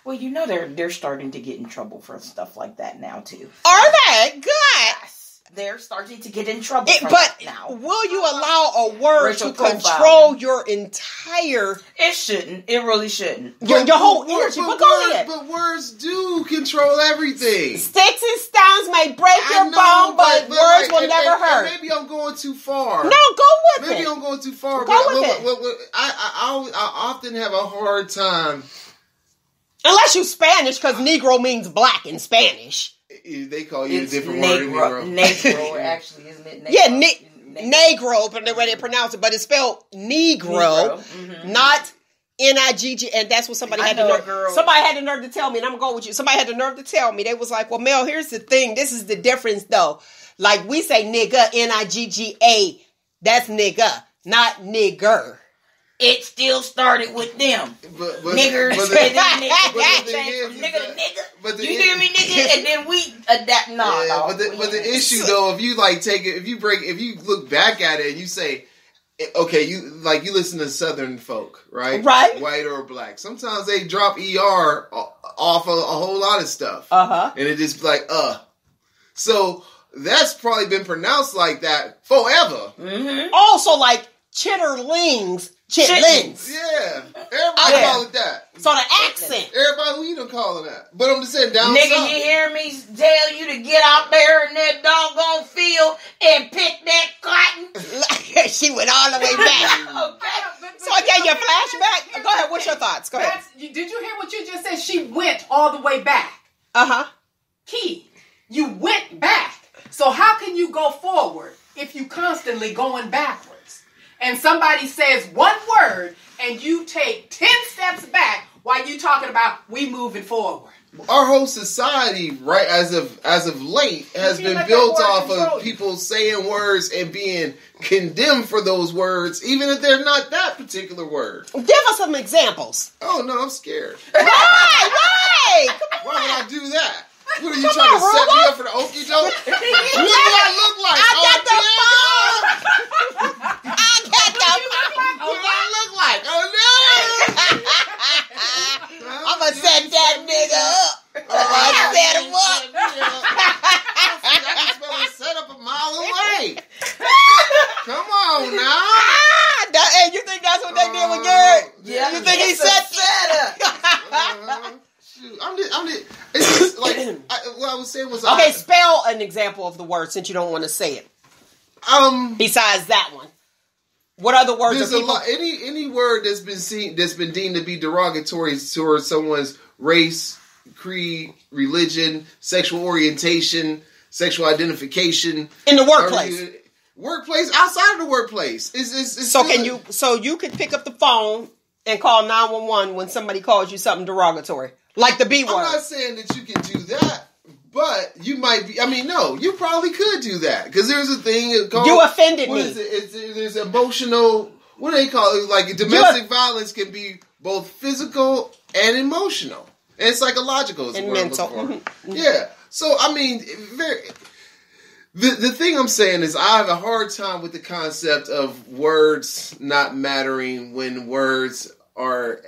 Well, you know they're starting to get in trouble for stuff like that now too. Are they? Good. Yes. They're starting to get in trouble for that now. Will you allow a word to control your entire... It shouldn't. It really shouldn't. Your whole energy. But go ahead. But words do control everything. Sticks and stones may break your bone, but words will never hurt. Maybe I'm going too far. No, go with it. Maybe I'm going too far. Go with it. I often have a hard time... Unless you Spanish, because Negro means black in Spanish. They call you a different word in Negro. Negro, actually, isn't it? Negro? Yeah, Negro, but the way they pronounce it, but it's spelled Negro, not N-I-G-G, and that's what somebody had the nerve. Somebody had the nerve to tell me, and I'm going with you. Somebody had the nerve to tell me. They was like, well, Mel, here's the thing. This is the difference, though. Like, we say nigga, N-I-G-G-A. That's nigga, not nigger. It still started with them. Niggers. Nigga to nigga. You hear me, nigga? And then we adapt. But the issue, though, if you like take it, if you look back at it and you say, okay, you listen to Southern folk, right? Right. White or black. Sometimes they drop ER off a whole lot of stuff. And it just be like, So that's probably been pronounced like that forever. Mm-hmm. Also, like chitterlings. Chitlins. Yeah. Everybody call it that. So the accent. Everybody who don't call it that. But I'm just saying down nigga, south. You hear me tell you to get out there in that doggone field and pick that cotton? She went all the way back. Okay. So I gave you a flashback. Go ahead. What's your thoughts? Go ahead. Did you hear what you just said? She went all the way back. Key. You went back. So how can you go forward if you constantly going backwards? And somebody says one word and you take 10 steps back while you talking about we moving forward. Our whole society, right, as of late, has been built off of people saying words and being condemned for those words, even if they're not that particular word. Give us some examples. Oh no, I'm scared. Why? Why would I do that? What are you trying to set me up for the okie doke? What do I look like? I got the phone. What do I look like? Oh no! I'm gonna set that nigga up. I set him up. I can smell a setup a mile away. Come on now. Hey, you think that's what they did with Garrett? Yeah. You think he set that up? It's just like what I was saying was okay. Spell an example of the word since you don't want to say it. Besides that one, what other words? There's a lot. Any word that's been deemed to be derogatory towards someone's race, creed, religion, sexual orientation, sexual identification in the workplace. Workplace outside of the workplace. So you could pick up the phone and call 911 when somebody calls you something derogatory. Like the B word. I'm not saying that you can do that, but you might be. I mean, no, you probably could do that because there's a thing called. You offended me. There's emotional. What do they call it? Like domestic violence can be both physical and emotional and psychological and mental. Yeah. So I mean, the thing I'm saying is I have a hard time with the concept of words not mattering when words are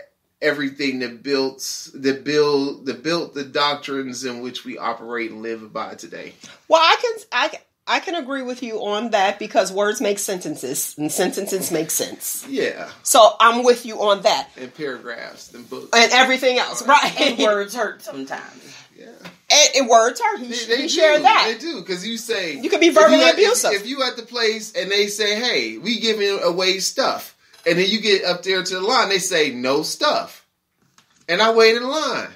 everything that built the doctrines in which we operate and live by today. Well, I can agree with you on that because words make sentences and sentences make sense. Yeah. So I'm with you on that. And paragraphs and books and everything else, right? And words hurt sometimes. Yeah. And words hurt. They share that. They do because you say you can be verbally abusive. If you at the place and they say, "Hey, we giving away stuff." And then you get up there to the line, they say, no stuff. And I wait in line.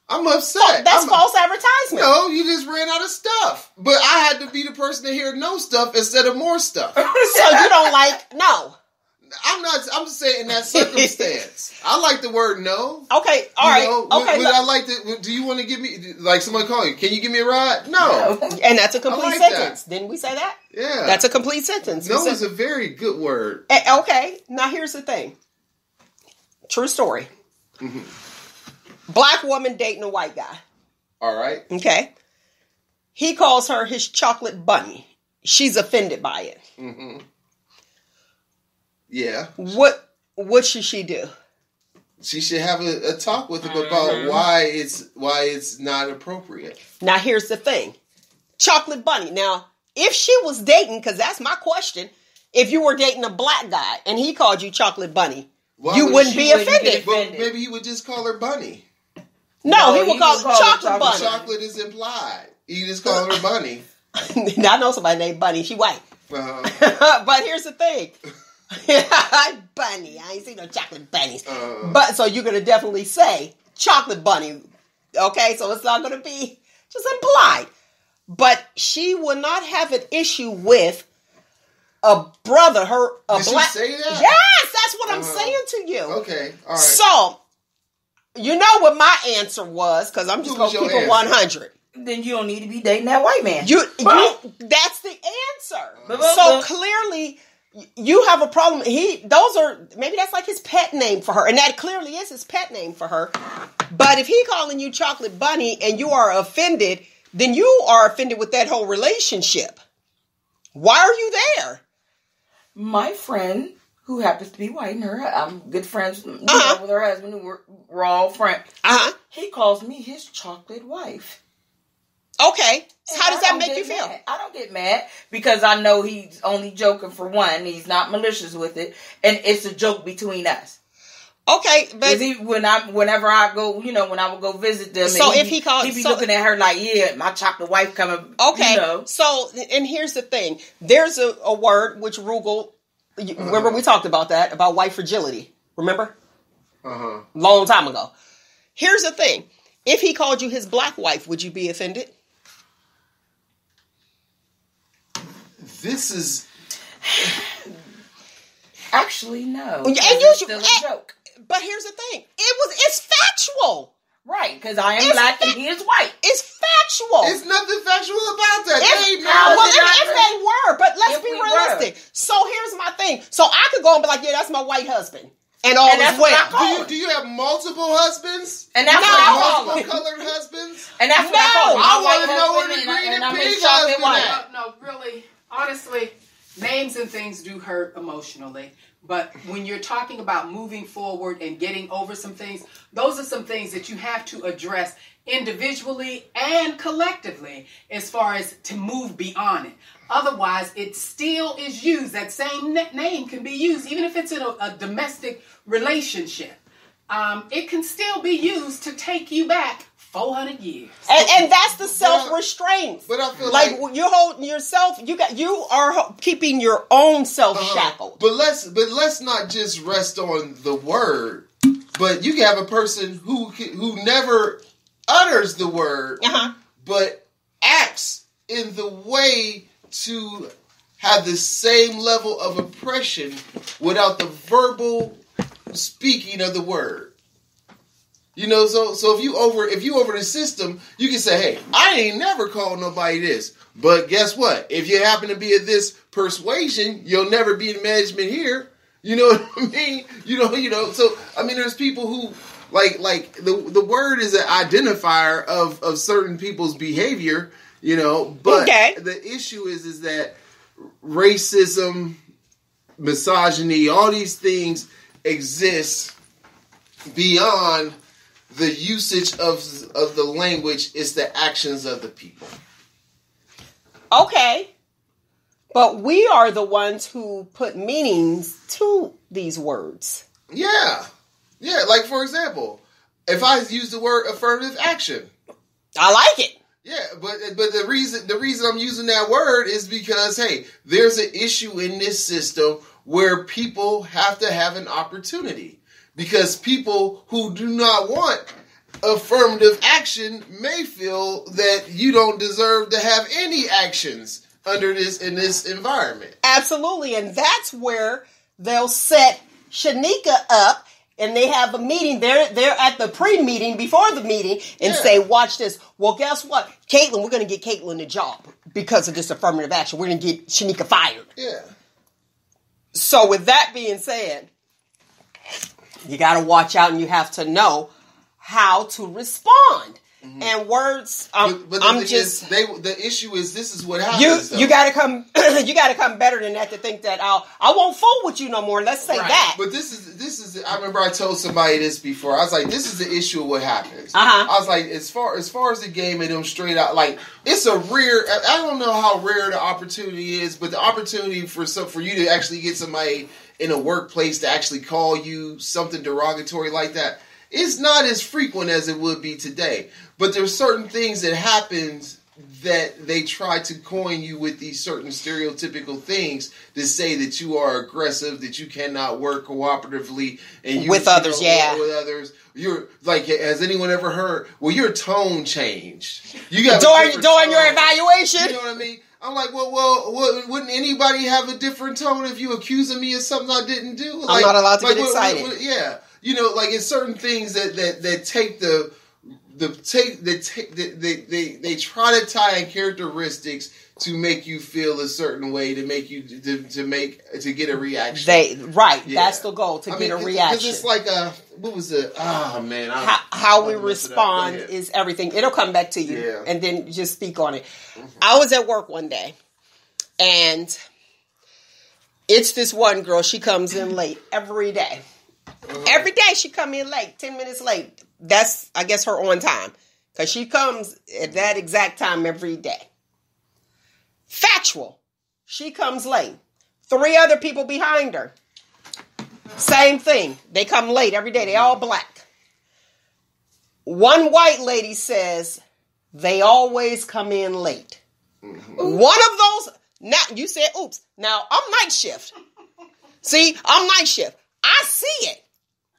I'm upset. That's false advertisement. No, you just ran out of stuff. But I had to be the person to hear no stuff instead of more stuff. So you don't like no. I'm just saying in that circumstance. I like the word no. Okay, all right. Okay. Would I like to, do you want to give me, like somebody call you, can you give me a ride? No. And that's a complete sentence. Didn't we say that? Yeah. That's a complete sentence. No is a very good word. Okay, now here's the thing. True story. Mm-hmm. Black woman dating a white guy. All right. Okay. He calls her his chocolate bunny. She's offended by it. Mm-hmm. Yeah. What should she do? She should have a talk with him about why it's not appropriate. Now here's the thing. Chocolate bunny. Now, if she was dating, because that's my question, if you were dating a black guy and he called you chocolate bunny, you wouldn't be offended. But maybe he would just call her bunny. No, he would call her chocolate bunny. Chocolate is implied. He just call her bunny. Now, I know somebody named Bunny. She white. But here's the thing. Bunny. I ain't seen no chocolate bunnies. But so you're gonna definitely say chocolate bunny. Okay, so it's not gonna be just implied. But she would not have an issue with a brother. Did she say that? Yes, that's what what I'm saying to you. Okay, all right. So, you know what my answer was, because I'm just going to keep it 100. Then you don't need to be dating that white man. That's the answer. So clearly, you have a problem. Maybe that's like his pet name for her, and that clearly is his pet name for her. But if he calling you Chocolate Bunny and you are offended, then you are offended with that whole relationship. Why are you there? My friend, who happens to be white, and I'm good friends with her husband, who we're all friends. He calls me his chocolate wife. Okay. So how does that make you feel? I don't get mad because I know he's only joking for one. He's not malicious with it. And it's a joke between us. Okay. But whenever I go, when I would go visit them. So if he called. He'd be looking at her like, yeah, my chocolate wife coming. Okay. So, and here's the thing. There's a word which Roogle, remember we talked about that, about white fragility. Remember? Long time ago. Here's the thing. If he called you his black wife, would you be offended? This is actually no. And it's still a joke. But here's the thing: it's factual, right? Because I am black and he is white. It's factual. It's nothing factual about that. If they were, but let's be realistic. So here's my thing: so I could go and be like, yeah, that's my white husband. And all is well. Do you have multiple husbands? And that's what I call multiple colored husbands? And that's what I call them. I want to know where the green and pink husband. No, really, honestly, names and things do hurt emotionally. But when you're talking about moving forward and getting over some things, those are some things that you have to address individually and collectively as far as to move beyond it. Otherwise, it still is used. That same name can be used, even if it's in a domestic relationship. It can still be used to take you back 400 years. And that's the self-restraint. But I feel like you're holding yourself, you are keeping your own self shackled. But let's not just rest on the word. But you can have a person who never utters the word, but acts in the way to have the same level of oppression without the verbal speaking of the word. So if you over the system, you can say, hey, I ain't never called nobody this. But guess what? If you happen to be of this persuasion, you'll never be in management here. You know what I mean? So I mean there's people who like the word is an identifier of certain people's behavior, but the issue is that racism, misogyny, all these things exist beyond the usage of the language. It's the actions of the people. Okay. But we are the ones who put meanings to these words. Yeah. Yeah, like for example, if I use the word affirmative action. I like it. Yeah, but the reason I'm using that word is because, hey, there's an issue in this system where people have to have an opportunity. Because people who do not want affirmative action may feel that you don't deserve to have any actions in this environment. Absolutely, and that's where they'll set Shanika up, and they have a meeting. They're at the pre-meeting before the meeting and say, "Watch this." Well, guess what, Caitlin? We're going to get Caitlin a job because of this affirmative action. We're going to get Shanika fired. Yeah. So, with that being said, you got to watch out, and you have to know how to respond. Mm-hmm. And words, the issue is this is what happens. You got to come. You got to come better than that to think that I won't fool with you no more. Let's say that. But this is. I remember I told somebody this before. I was like, this is the issue of what happens. I was like, as far as the game and them straight out, like it's a rare. I don't know how rare the opportunity is, but the opportunity for you to actually get somebody in a workplace to actually call you something derogatory like that. It's not as frequent as it would be today. But there's certain things that happens that they try to coin you with these certain stereotypical things to say that you are aggressive, that you cannot work cooperatively and with others. With others. You're like, has anyone ever heard? Well, your tone changed. You got during your evaluation. You know what I mean? I'm like, well, wouldn't anybody have a different tone if you accusing me of something I didn't do? Like, I'm not allowed to get excited. Yeah, like it's certain things that take they try to tie in characteristics to make you feel a certain way, to make you to get a reaction. That's the goal, to get a reaction. Because it's like what was it? Oh man, how we respond is everything. It'll come back to you, and then just speak on it. Mm-hmm. I was at work one day, and it's this one girl. She comes in late every day. Mm-hmm. Every day she come in late, 10 minutes late. That's, I guess, her on time, because she comes at that exact time every day. Factual. She comes late. 3 other people behind her. Same thing. They come late every day. They all black. One white lady says they always come in late. Mm-hmm. One of those. Now you said, oops. Now I'm night shift. See, I'm night shift. I see it.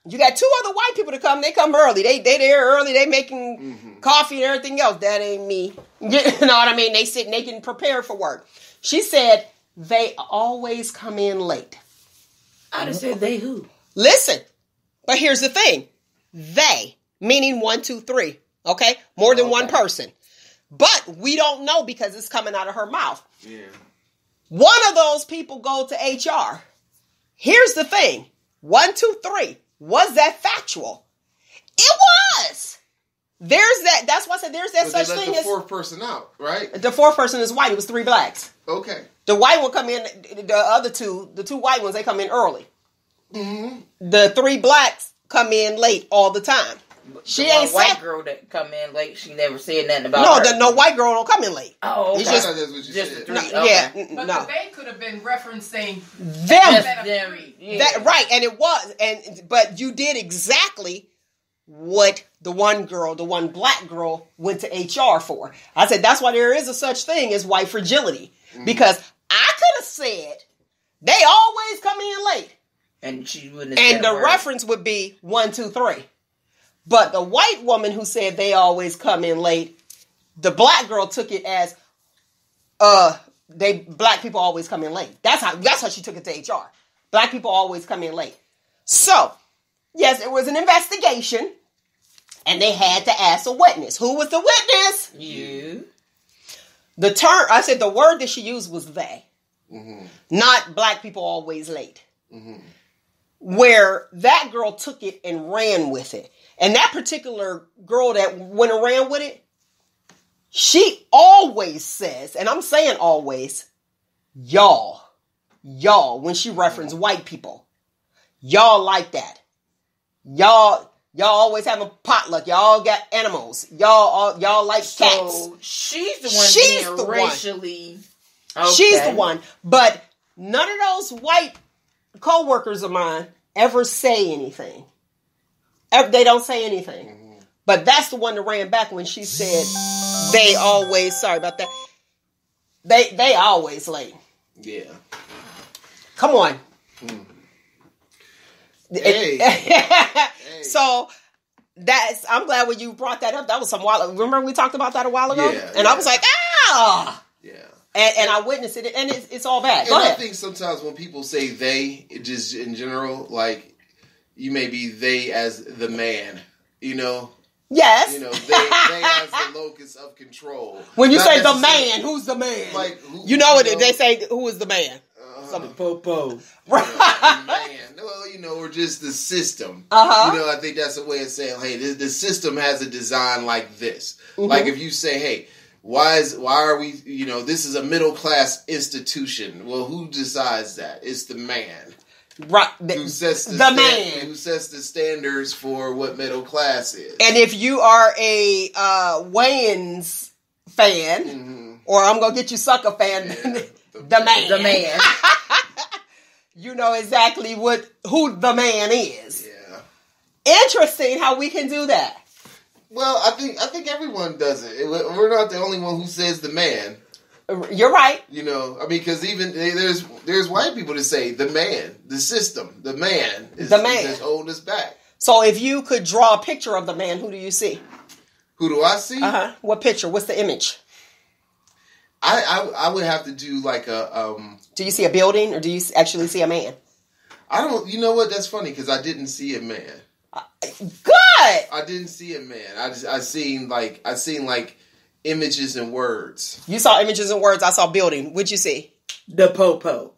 You got 2 other white people to come. They come early. They there early. They making coffee and everything else. That ain't me. You know what I mean? They sitting, they getting prepared for work. She said they always come in late. I just said they who? Listen, but here's the thing. They, meaning 1, 2, 3. Okay? More than one person. But we don't know because it's coming out of her mouth. Yeah. One of those people go to HR. Here's the thing. 1, 2, 3. Was that factual? It was. There's that. That's why I said there's that but such thing as the 4th person out, right? The 4th person is white. It was 3 blacks. Okay. The white one come in. The other 2, the 2 white ones, they come in early. Mm-hmm. The 3 blacks come in late all the time. She the ain't white girl that come in late. She never said nothing about her. No white girl don't come in late. Oh, okay. It's just that's what you just said. The 3. No, okay. Yeah, but no. they could have been referencing them. Yeah. That right, and it was, but you did exactly what the one black girl went to HR for. I said that's why there is a such thing as white fragility, because I could have said they always come in late, and she wouldn't have and the reference would be 1, 2, 3. But the white woman who said they always come in late, the black girl took it as, black people always come in late. That's how she took it to HR. Black people always come in late. So, yes, it was an investigation, and they had to ask a witness. Who was the witness? You. I said the word that she used was they. Mm-hmm. Not black people always late. Mm-hmm. Where that girl took it and ran with it. And that particular girl that went and ran with it, she always says, and I'm saying always, y'all, when she referenced white people, y'all like that. Y'all always have a potluck. Y'all got animals. Y'all like cats. So she's the one being racially. Okay. She's the one. But none of those white co-workers of mine ever say anything. They don't say anything. Mm-hmm. But that's the one that ran back when she said they always, sorry about that. They always late. Yeah. Come on. Mm. Hey. Hey. So I'm glad when you brought that up. That was some while ago. Remember we talked about that a while ago? Yeah. And I was like, ah. Yeah. And I witnessed it, and it's all bad. Go ahead. I think sometimes when people say they, just in general, like, you may be they as the man, you know? Yes. You know, they as the locus of control. When you say the man, who's the man? Like, you know what they say, who is the man? The popo. Right. The man. Well, you know, or just the system. Uh-huh. You know, I think that's a way of saying, hey, the system has a design like this. Mm-hmm. Like if you say, hey, why are we, you know, this is a middle class institution. Well, who decides that? It's the man. Right. Who sets man. Who sets the standards for what middle class is. And if you are a Wayans fan, mm-hmm. or I'm going to get you sucker fan, the man. The man. You know exactly who the man is. Yeah. Interesting how we can do that. Well, I think everyone does it. We're not the only one who says the man. You're right. You know, I mean, because even there's white people that say the man, the system, the man is holding us back. So if you could draw a picture of the man, who do you see? Who do I see? What picture? What's the image? I would have to do like a. Do you see a building or do you actually see a man? I don't. You know what? That's funny because I didn't see a man. Good. I didn't see a man. I seen like images and words. You saw images and words. I saw building. What'd you see? The popo.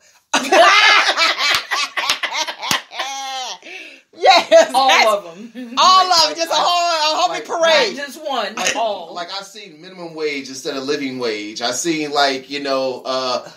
Yes, all of them. All of them. Just a whole big parade. Not just one, but all. Like I seen minimum wage instead of living wage. I seen like no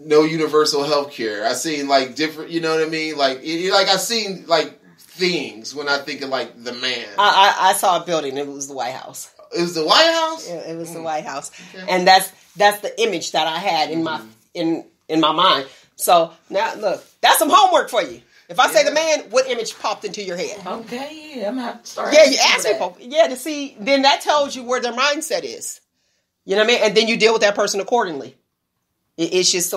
universal health care. I seen like different. You know what I mean? Like I seen like things when I think of like the man. I saw a building. It was the White House. It was the White House. Yeah, it was the White House, and that's the image that I had in my in my mind. So now look, that's some homework for you. If I say the man, what image popped into your head? Okay, yeah, I'm gonna have to start. Yeah, you ask people. Yeah, to see. Then that tells you where their mindset is. You know what I mean? And then you deal with that person accordingly. It's just,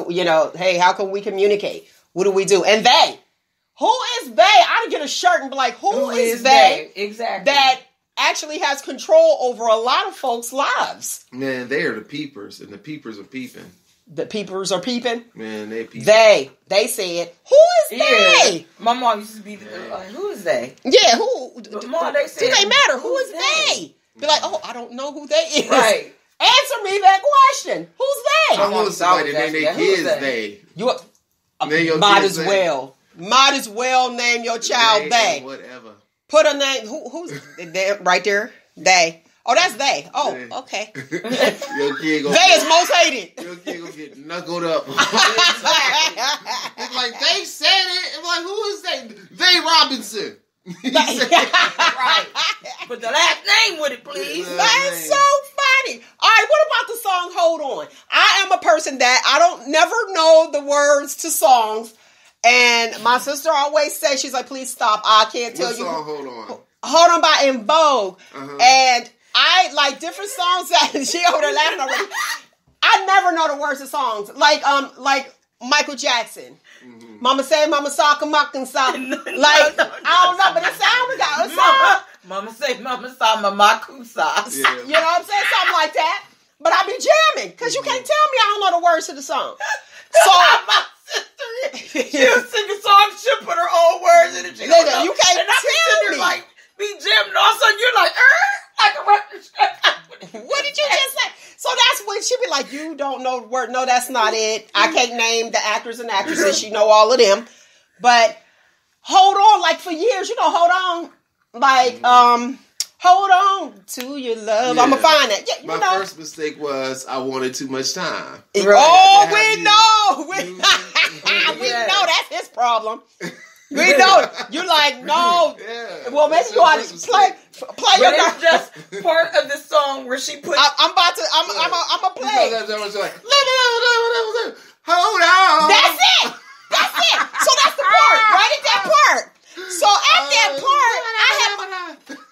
hey, how can we communicate? What do we do? And they. Who is they? I would get a shirt and be like, who is they? Exactly. That actually has control over a lot of folks' lives. Man, they are the peepers, and the peepers are peeping. The peepers are peeping? Man, they peeping. They said, who is they? My mom used to be like, who is they? Yeah, who? Mom, they said, do they matter? Who is they? Be like, oh, I don't know who they is. Right. Answer me that question. Who's they? I want somebody name their kids they. You might as well. Might as well name your child they. Whatever. Put a name. Who's they, right there? They. Oh, that's they. Oh, okay. Your kid gonna they is most hated. Your kid gonna get knuckled up. It's like they said it. It's like, who is they? They Robinson. Right. Put the last name with it, please. That's so funny. All right, what about the song Hold On? I am a person that I don't never know the words to songs. And my sister always says, she's like, please stop. I can't tell you. What song Hold On? Hold On by In Vogue. And I like different songs that she over there laughing already. I never know the words of songs. Like Michael Jackson. Mama say, Mama saw, come up and saw. Like, I don't know, but it sounded like a song. Mama say, Mama saw, Mama kusa. Yeah. You know what I'm saying? Something like that. But I be jamming, because you can't tell me I don't know the words to the song. So, my sister, she'll sing a song, she'll put her own words in it. You can't and tell me. Like, be jamming, all of a sudden you're like, like a record. What did you just say? So that's when she be like, you don't know the word. No, that's not it. I can't name the actors and actresses. She know all of them. But hold on, like for years, hold on. Like, hold on to your love. Yeah. I'm going to find that. Yeah, My first mistake was I wanted too much time. Oh, we know. We know that's his problem. We know. You're like, no. Yeah, well, maybe you ought to play your girl. It's just part of the song where she put. I'm about to. I'm gonna play. Hold on. That's it. So that's the part. Right at that part. So at that part,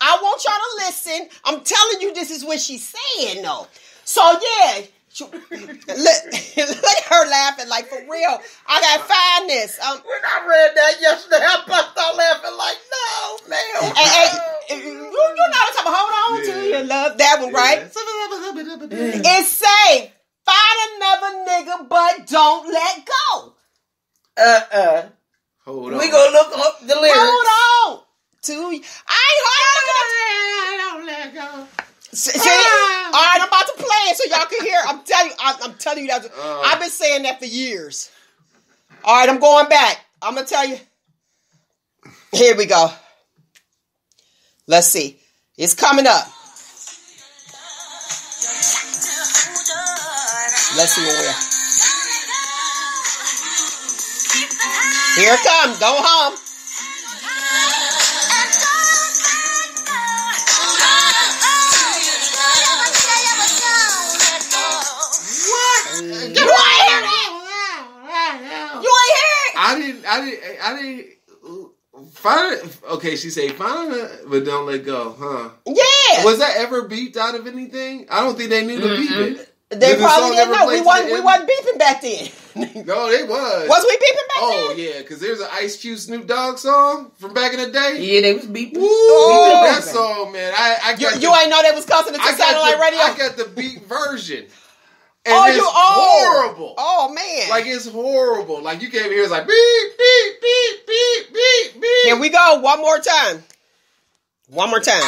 I want y'all to listen. I'm telling you, this is what she's saying, though. So yeah. Look at her laughing like for real. I gotta find this. When I read that yesterday, I bust out laughing like, no, man. Hey, you know what I'm talking about. Hold on to your love. That one, right? It say, find another nigga, but don't let go. Hold on. We gonna look up the lyrics. Hold on to. I don't let go. See, all right, I'm about to play it so y'all can hear. I'm telling you that. I've been saying that for years. All right, I'm going back. I'm gonna tell you. Here we go. Let's see. It's coming up. Let's see where we are. Here it comes. Don't hum. I didn't find it. Okay, she said find it, but don't let go, huh? Yeah. Was that ever beeped out of anything? I don't think they knew to beep it. They probably didn't know. We wasn't beeping back then. No, they was. Was we beeping back then? Oh, yeah, because there's an Ice Cube Snoop Dogg song from back in the day. Yeah, they was beeping. Ooh, that song, man. I got you ain't know they was cussing it to satellite radio? I got the beat version. And it's horrible. Oh, man. Like, it's horrible. Like, you can't hear it's like, beep, beep, beep, beep, beep, beep. Here we go. One more time. One more time.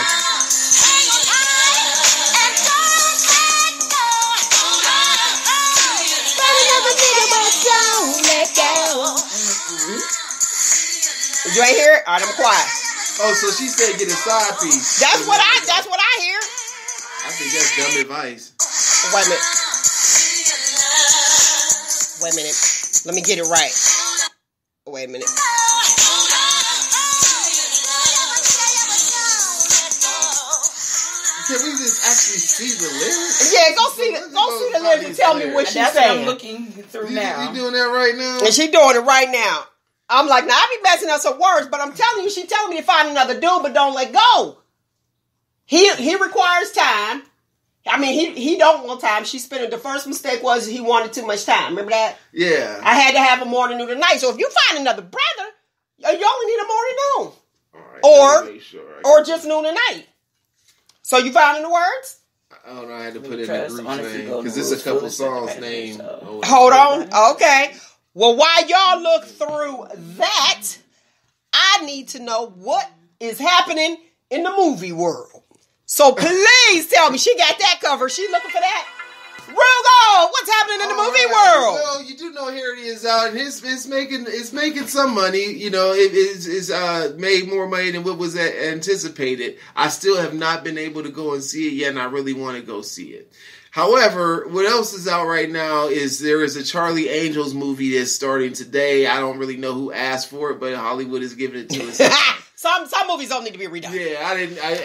You ain't hear it? All right, I'm quiet. Oh, so she said get a side piece. That's what I hear. I think that's dumb advice. Wait a minute. Let me get it right. Wait a minute. Can we just actually see the lyrics? Yeah, go see the lyrics and tell me what she's saying. That's what I'm looking through now. You doing that right now? And she doing it right now. I'm like, now I be messing up some words, but I'm telling you, she telling me to find another dude, but don't let go. He requires time. I mean, he don't want time. She spent it. The first mistake was he wanted too much time. Remember that? Yeah. I had to have a morning, noon, and night. So if you find another brother, you only need a morning, noon. All right, or just noon and night. So you finding the words? I don't know. I had to put it in the group name because there's a couple songs named. Hold on. Okay. Well, while y'all look through that, I need to know what is happening in the movie world. So please tell me, she got that cover. She looking for that? Roogle, what's happening in the movie world? Well, you do know here it is out, and it's making some money. You know, it's made more money than what was anticipated. I still have not been able to go and see it yet, and I really want to go see it. However, what else is out right now is there is a Charlie Angels movie that's starting today. I don't really know who asked for it, but Hollywood is giving it to us. Some movies don't need to be redone. Yeah,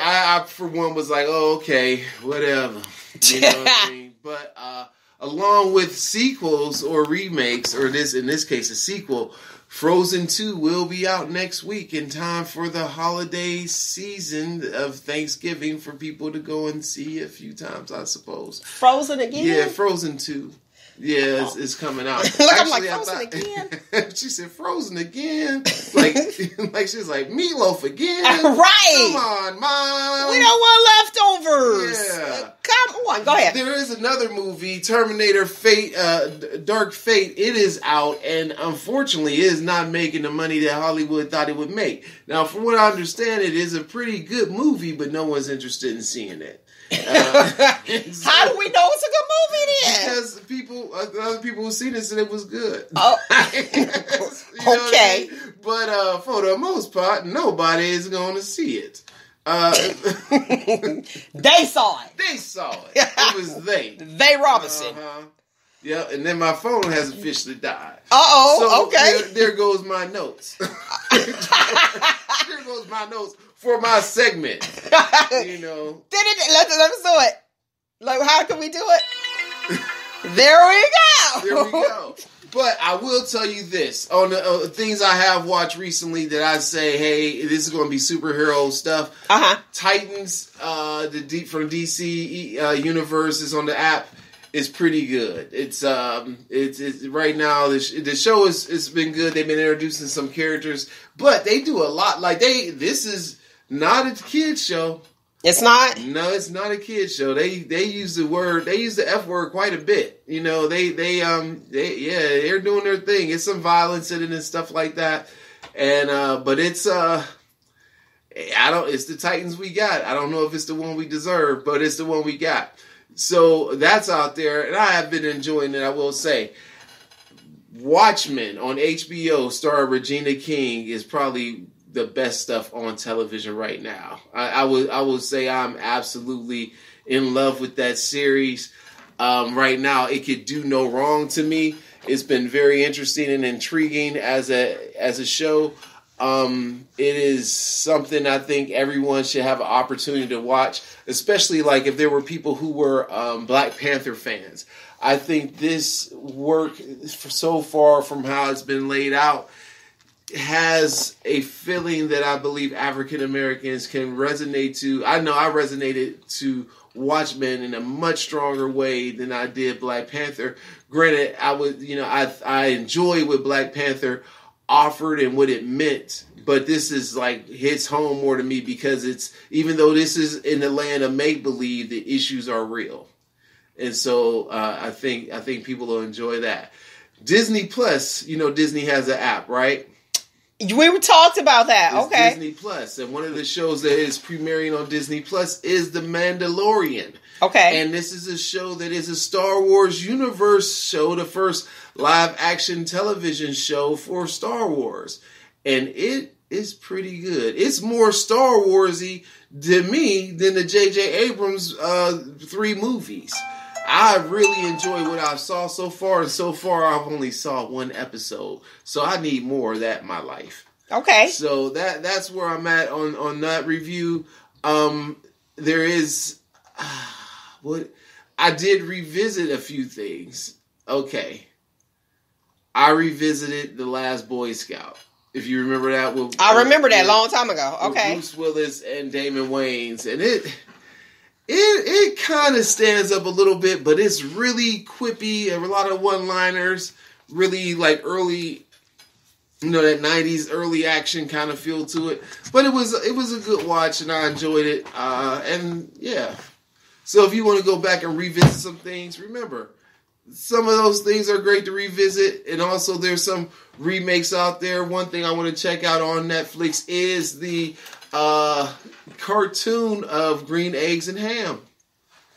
I for one was like, oh, okay, whatever. You know what I mean? But along with sequels or remakes, or in this case, a sequel, Frozen 2 will be out next week in time for the holiday season of Thanksgiving for people to go and see a few times, I suppose. Frozen again? Yeah, Frozen 2. Yeah, it's coming out. Look, I'm like, Frozen again? She said, Frozen again? Like she's like, Meatloaf again? Right. Come on, Mom. We don't want leftovers. Yeah. Come on, go ahead. There is another movie, Terminator Fate, Dark Fate. It is out, and unfortunately, it is not making the money that Hollywood thought it would make. Now, from what I understand, it is a pretty good movie, but no one's interested in seeing it. How do we know it's a good movie then? Because other people who seen it said it was good. Oh. I Okay. mean? But for the most part, nobody is going to see it. They saw it. They saw it. It was they. They Robinson. Yeah, and then my phone has officially died. Uh-oh, so okay. There goes my notes. There goes my notes for my segment. You know. Let's do it. Like, how can we do it? There we go. There we go. But I will tell you this. On the things I have watched recently that I say, hey, this is going to be superhero stuff. Uh-huh. Titans, from DC universe is on the app. It's pretty good. It's right now the show it's been good. They've been introducing some characters, but they do a lot. Like this is not a kid's show. It's not? No, it's not a kid's show. They use the F word quite a bit. You know, they're doing their thing. It's some violence in it and stuff like that. And but it's it's the Titans we got. I don't know if it's the one we deserve, but it's the one we got. So that's out there, and I have been enjoying it, I will say. Watchmen on HBO starring Regina King is probably the best stuff on television right now. I would say I'm absolutely in love with that series. Right now, it could do no wrong to me. It's been very interesting and intriguing as a show. It is something I think everyone should have an opportunity to watch, especially like if there were people who were Black Panther fans. I think this work, so far from how it's been laid out, has a feeling that I believe African Americans can resonate to. I know I resonated to Watchmen in a much stronger way than I did Black Panther. Granted, I enjoy what Black Panther offered and what it meant, but this is like hits home more to me because it's, even though this is in the land of make-believe, the issues are real. And so I think people will enjoy that. Disney Plus, Disney has an app, right? We talked about that. It's okay. Disney Plus, and one of the shows that is premiering on Disney Plus is The Mandalorian. Okay. And this is a show that is a Star Wars universe show, the first live action television show for Star Wars. And it is pretty good. It's more Star Warsy to me than the J.J. Abrams 3 movies. I really enjoy what I saw so far, and so far I've only saw 1 episode. So I need more of that in my life. Okay. So that's where I'm at on that review. There is what I did revisit a few things. Okay. I revisited The Last Boy Scout. If you remember that. I remember that a long time ago. Okay. Bruce Willis and Damon Wayans. And it kind of stands up a little bit, but it's really quippy. A lot of one-liners. Really like early, that 90s early action kind of feel to it. But it was a good watch, and I enjoyed it. And yeah. So if you want to go back and revisit some things, remember, some of those things are great to revisit. And also there's some remakes out there. One thing I want to check out on Netflix is the cartoon of Green Eggs and Ham.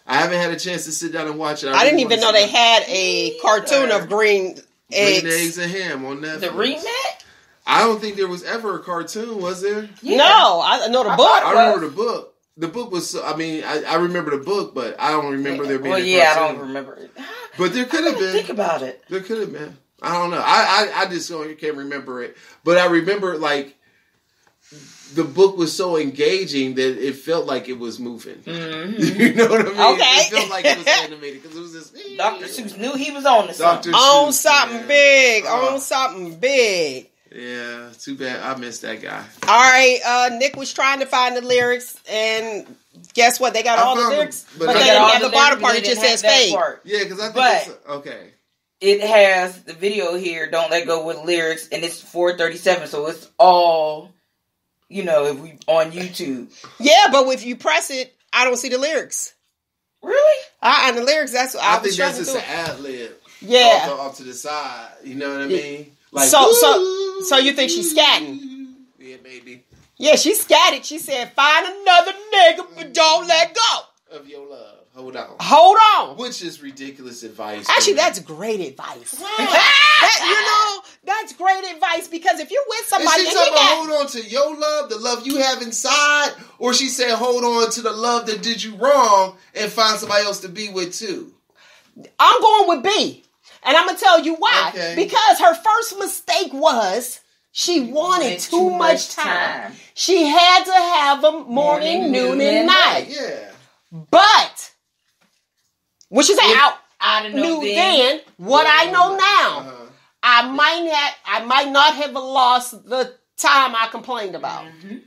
I haven't had a chance to sit down and watch it. I didn't even know they had a cartoon of Green Eggs and Ham on Netflix. The remake? I don't think there was ever a cartoon, was there? Yeah. No, I know the book. I remember the book. The book was, I remember the book, but I don't remember there being a cartoon. I don't remember it. But there could have been. Think about it. There could have been. I don't know. I just can't remember it. But I remember, the book was so engaging that it felt like it was moving. Mm-hmm. You know what I mean? Okay. It felt like it was animated because it was this. Dr. Seuss knew he was on to something. On something big. On something big. Yeah, too bad. I missed that guy. All right, Nick was trying to find the lyrics, and guess what? They got all the lyrics, but they didn't have the bottom part. It just says fade. Yeah, because I think it's okay. It has the video here, Don't Let Go with lyrics, and it's 4:37, so it's all, if we on YouTube. Yeah, but if you press it, I don't see the lyrics. Really? And the lyrics, I think that's just an ad lib. Yeah. Off to the side. You know what I mean? Like, so you think she's scatting? Yeah, maybe. Yeah, she scatted. She said, "Find another nigga, but don't let go of your love." Hold on. Which is ridiculous advice. Actually, that's great advice. That's great advice, because if you're with somebody, is she talking about hold on to your love, the love you have inside, or she said hold on to the love that did you wrong and find somebody else to be with too? I'm going with B. And I'm going to tell you why. Okay. Because her first mistake was she wanted too much time. She had to have them morning, noon, and night. Yeah. But, which is I knew then what I know now. I might not have lost the time I complained about. Mm-hmm.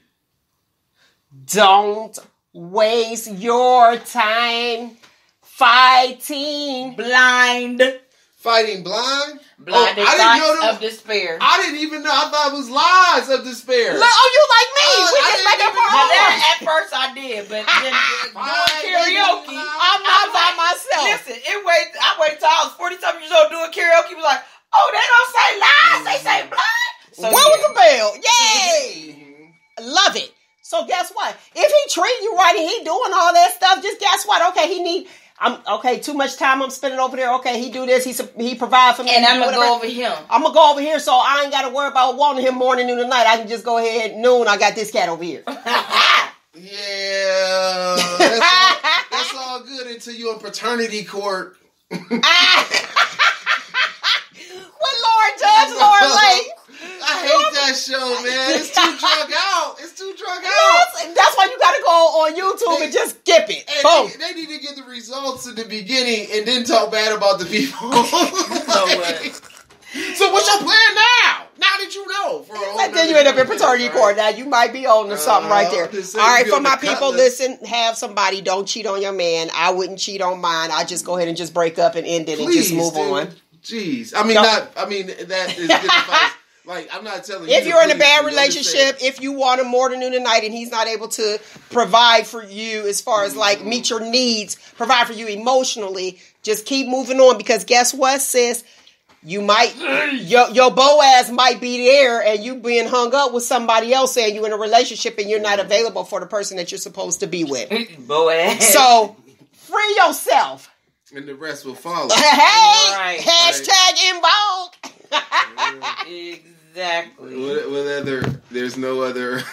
Don't waste your time fighting blind. Fighting blind? Blinded thoughts of despair. I didn't even know. I thought it was lies of despair. You like me? We just make up our own. At first I did, but then doing karaoke, I'm not by myself. Listen, I waited till I was 40-something years old doing karaoke. Was like, oh, they don't say lies, they say blind. So what was the bell? Yay! Love it. So guess what? If he treat you right and he doing all that stuff, just guess what? Okay, too much time I'm spending over there. Okay, he do this. He provide for me. And I'm going to go over him. I'm going to go over here, so I ain't got to worry about wanting him morning, noon, and night. I can just go ahead noon. I got this cat over here. Yeah. That's all good until you're in paternity court. With Lord Judge, Lord Lake. I hate that show, man. It's too drug out. That's why you got to go on YouTube and just skip it. Boom. They need to get the results in the beginning and then talk bad about the people. So what's your plan now? Now that you know. Then you end up in paternity court. Now you might be on to something right there. All right, for my people, listen, have somebody. Don't cheat on your man. I wouldn't cheat on mine. I just go ahead and just break up and end it and just move on. Jeez. That is good advice. Like, I'm not telling you. If you're in a bad relationship, if you want him more than noon and night and he's not able to provide for you as far as like meet your needs, provide for you emotionally, just keep moving on, because guess what, sis? You might, your Boaz might be there and you being hung up with somebody else saying you're in a relationship and you're not available for the person that you're supposed to be with. Boaz. So, free yourself. And the rest will follow. Hey! Hashtag involved. Exactly. There's no other...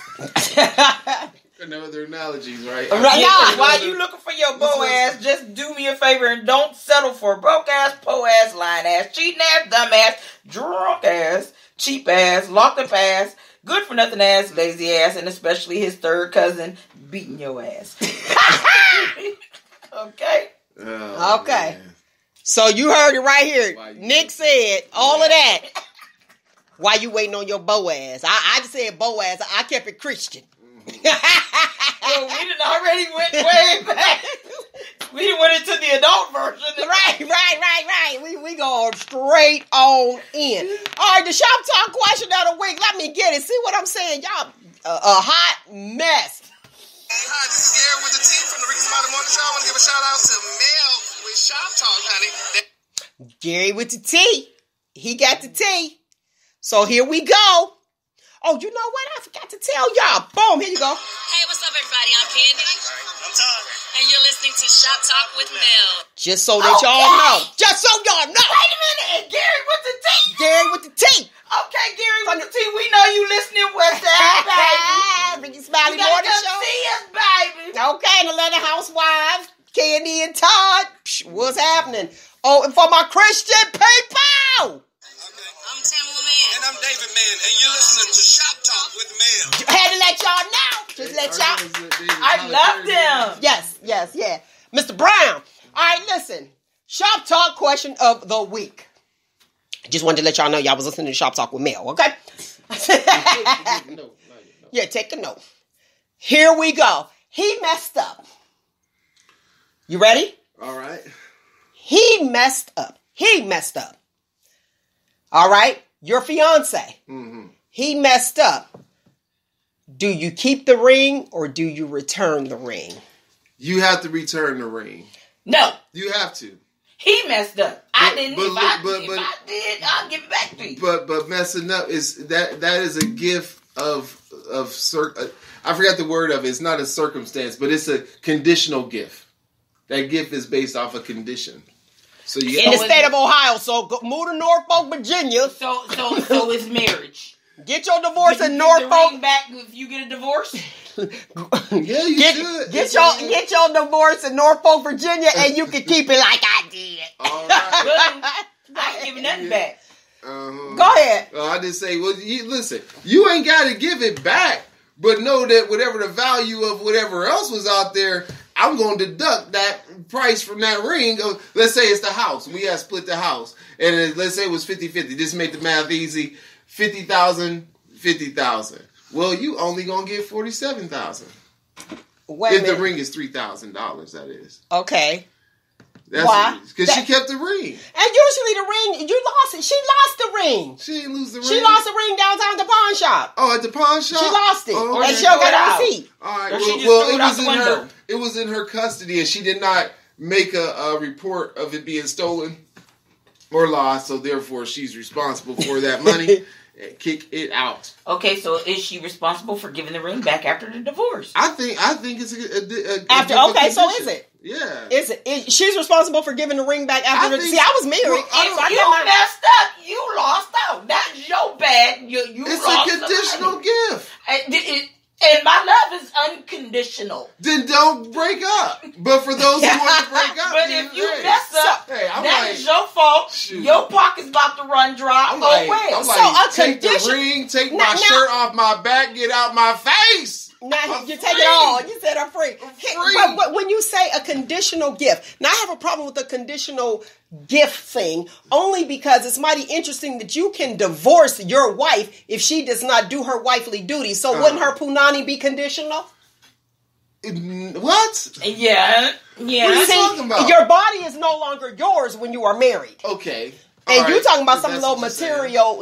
No other analogies, right? While you looking for your Boaz, just do me a favor and don't settle for broke ass, po ass, lying ass, cheating ass, dumb ass, drunk ass, cheap ass, locked up ass, good for nothing ass, lazy ass, and especially his third cousin beating your ass. Okay. Oh, okay. Man. So you heard it right here. Nick said all of that. Why you waiting on your Boaz? I just said Boaz. I kept it Christian. Well, we done already went way back. We done went into the adult version. Right. We going straight on in. All right, the shop talk question of the week. Let me get it. See what I'm saying? Y'all, a hot mess. Hi, this is Gary with the T from the Ricky Smiley Morning Show. I want to give a shout out to Mel with Shop Talk, honey. Gary with the T. He got the T. So here we go. Oh, you know what? I forgot to tell y'all. Boom, here you go. Hey, what's up, everybody? I'm Candy. I'm Todd. And you're listening to Shop Talk with Mel. Just so that y'all know. Just so y'all know. Wait a minute. And Gary with the T. Gary with the T. Okay, Gary with the T. We know you listening West Side, baby. Ricky Smiley Morning Show. See us, baby. Okay, and Atlanta Housewives, Candy and Todd. What's happening? Oh, and for my Christian people. I'm Tamala Man. And I'm David Man, and you're listening to Shop Talk with Mel. Had to let y'all know. Just let y'all. I love them. Yes. Mr. Brown. All right, listen. Shop Talk question of the week. Just wanted to let y'all know y'all was listening to Shop Talk with Mel, okay? Yeah, take a note. Here we go. He messed up. You ready? All right. He messed up. All right? Your fiance. Mm-hmm. He messed up. Do you keep the ring or do you return the ring? You have to return the ring. No. You have to. He messed up. I didn't. If I did, I'll give it back to you. But messing up is that is a gift of I forgot the word of it. It's not a circumstance, but it's a conditional gift. That gift is based off a condition. So you in the state of Ohio, so move to Norfolk, Virginia. So it's marriage. Get your divorce in Norfolk. The ring back if you get a divorce. Yeah, you should. Get your divorce in Norfolk, Virginia, and you can keep it like I did. All right. I ain't giving nothing back. Go ahead. I just say, well, listen, you ain't got to give it back, but know that whatever the value of whatever else was out there, I'm going to deduct that price from that ring. Let's say it's the house. We had split the house. And let's say it was 50-50. Just make the math easy. 50,000, 50,000. Well, you only going to get 47,000. If the ring is $3,000, that is. Okay. That's why? Because she kept the ring. And usually the ring, you lost it. She lost the ring. She didn't lose the ring. She lost the ring downtown at the pawn shop. Oh, at the pawn shop? She lost it. Oh, and she don't got a receipt. All right. It was in her custody, and she did not make a report of it being stolen or lost, so therefore she's responsible for that money. Kick it out. Okay, so is she responsible for giving the ring back after the divorce? I think it's a after. Okay, condition. So is it? Yeah. Is it? She's responsible for giving the ring back after. See, I was married. If you messed up, you lost out. That's your bad. You it's lost a conditional gift. And my love is unconditional. Then don't break up. But for those who want to break up, but if you mess up, that is your fault. Shoot. Your pocket's about to run dry. I'm like, take the ring, take my shirt off my back, get out my face. Now you take it all. You said I'm free. But when you say a conditional gift, now I have a problem with the conditional gift thing only because it's mighty interesting that you can divorce your wife if she does not do her wifely duties. So wouldn't her punani be conditional? What? Yeah. What are you talking about? Your body is no longer yours when you are married. Okay. And you talking about some little material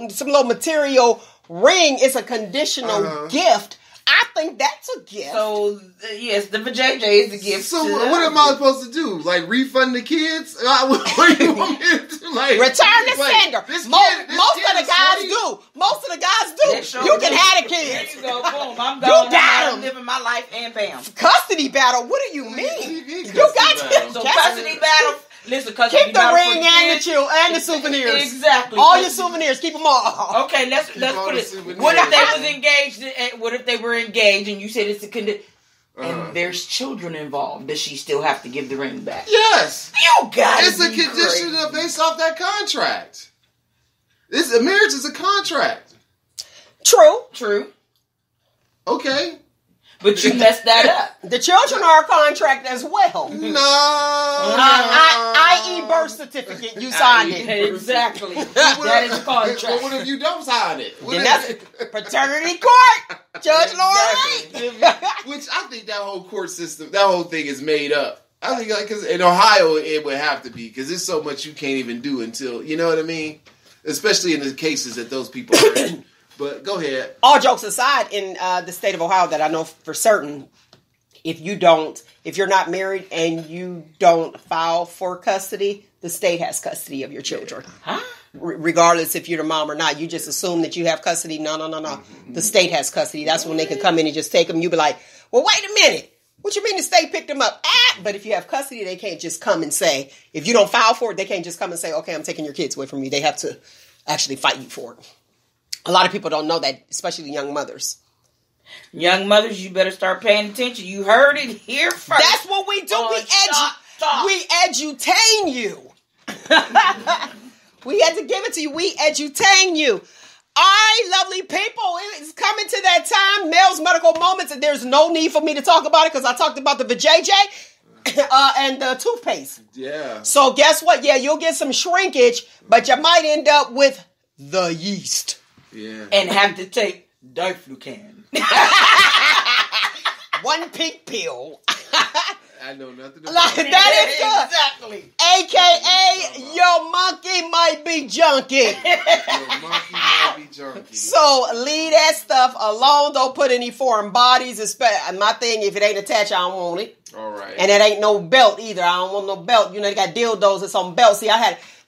ring is a conditional gift. I think that's a gift. So, yes, the vajayjay is a gift. So, what am I supposed to do? Like, refund the kids? What do you want me to do? Like, return the sender. Most of the guys do. Most of the guys do. You can have the kids. There you go. Boom. I'm gone. You got them. Living my life and bam. Custody battle? What do you mean? You got to. So, custody battle. Listen, keep the ring and the souvenirs. Exactly. All your souvenirs, keep them all. Okay, let's put it. What if they was engaged? What if they were engaged and you said it's a condition? And there's children involved. Does she still have to give the ring back? Yes. You got it. It's a condition based off that contract. A marriage is a contract. True. Okay. But you messed that up. The children are a contract as well. No. I.e. birth certificate. You signed it. Exactly. That is a contract. Well, what if you don't sign it? Then that's paternity court. Judge Lauren. Which I think that whole court system, that whole thing is made up. I think because in Ohio it would have to be because there's so much you can't even do until, you know what I mean? Especially in the cases that those people are in. But go ahead. All jokes aside, in the state of Ohio, that I know for certain, if you're not married and you don't file for custody, the state has custody of your children. Huh? Regardless if you're the mom or not, you just assume that you have custody. No. Mm-hmm. The state has custody. That's when they can come in and just take them. You be like, well, wait a minute. What you mean the state picked them up? But if you have custody, they can't just come and say, if you don't file for it, they can't just come and say, okay, I'm taking your kids away from you. They have to actually fight you for it. A lot of people don't know that, especially young mothers. Young mothers, you better start paying attention. You heard it here first. That's what we do. We edutain you. We had to give it to you. We edutain you. All right, lovely people. It's coming to that time. Mel's medical moments, and there's no need for me to talk about it because I talked about the vajayjay and the toothpaste. Yeah. So guess what? Yeah, you'll get some shrinkage, but you might end up with the yeast. Yeah. And have to take diflucan. One pink pill. I know nothing about that. Is good. Exactly. AKA, your monkey might be junky. Your monkey might be junky. So leave that stuff alone. Don't put any foreign bodies. My thing, if it ain't attached, I don't want it. All right. And it ain't no belt either. I don't want no belt. You know, they got dildos and some belts. See,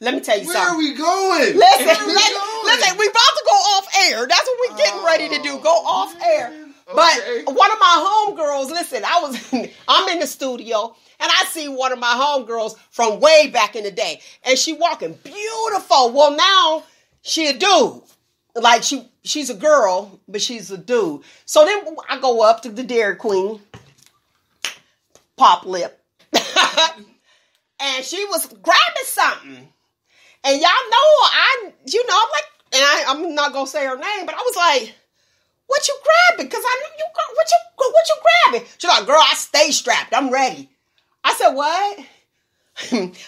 let me tell you something. Where are we going? Listen, we about to go off air. That's what we're getting ready to do. Go off air. Okay. But one of my homegirls, listen, I'm in the studio and I see one of my homegirls from way back in the day. And she walking beautiful. Well, now she a dude. Like she's a girl, but she's a dude. So then I go up to the Dairy Queen, pop lip. And she was grabbing something. And y'all know, I'm like, and I'm not going to say her name, but I was like, what you grabbing? Because I know what you grabbing? She's like, girl, I stay strapped. I'm ready. I said, what?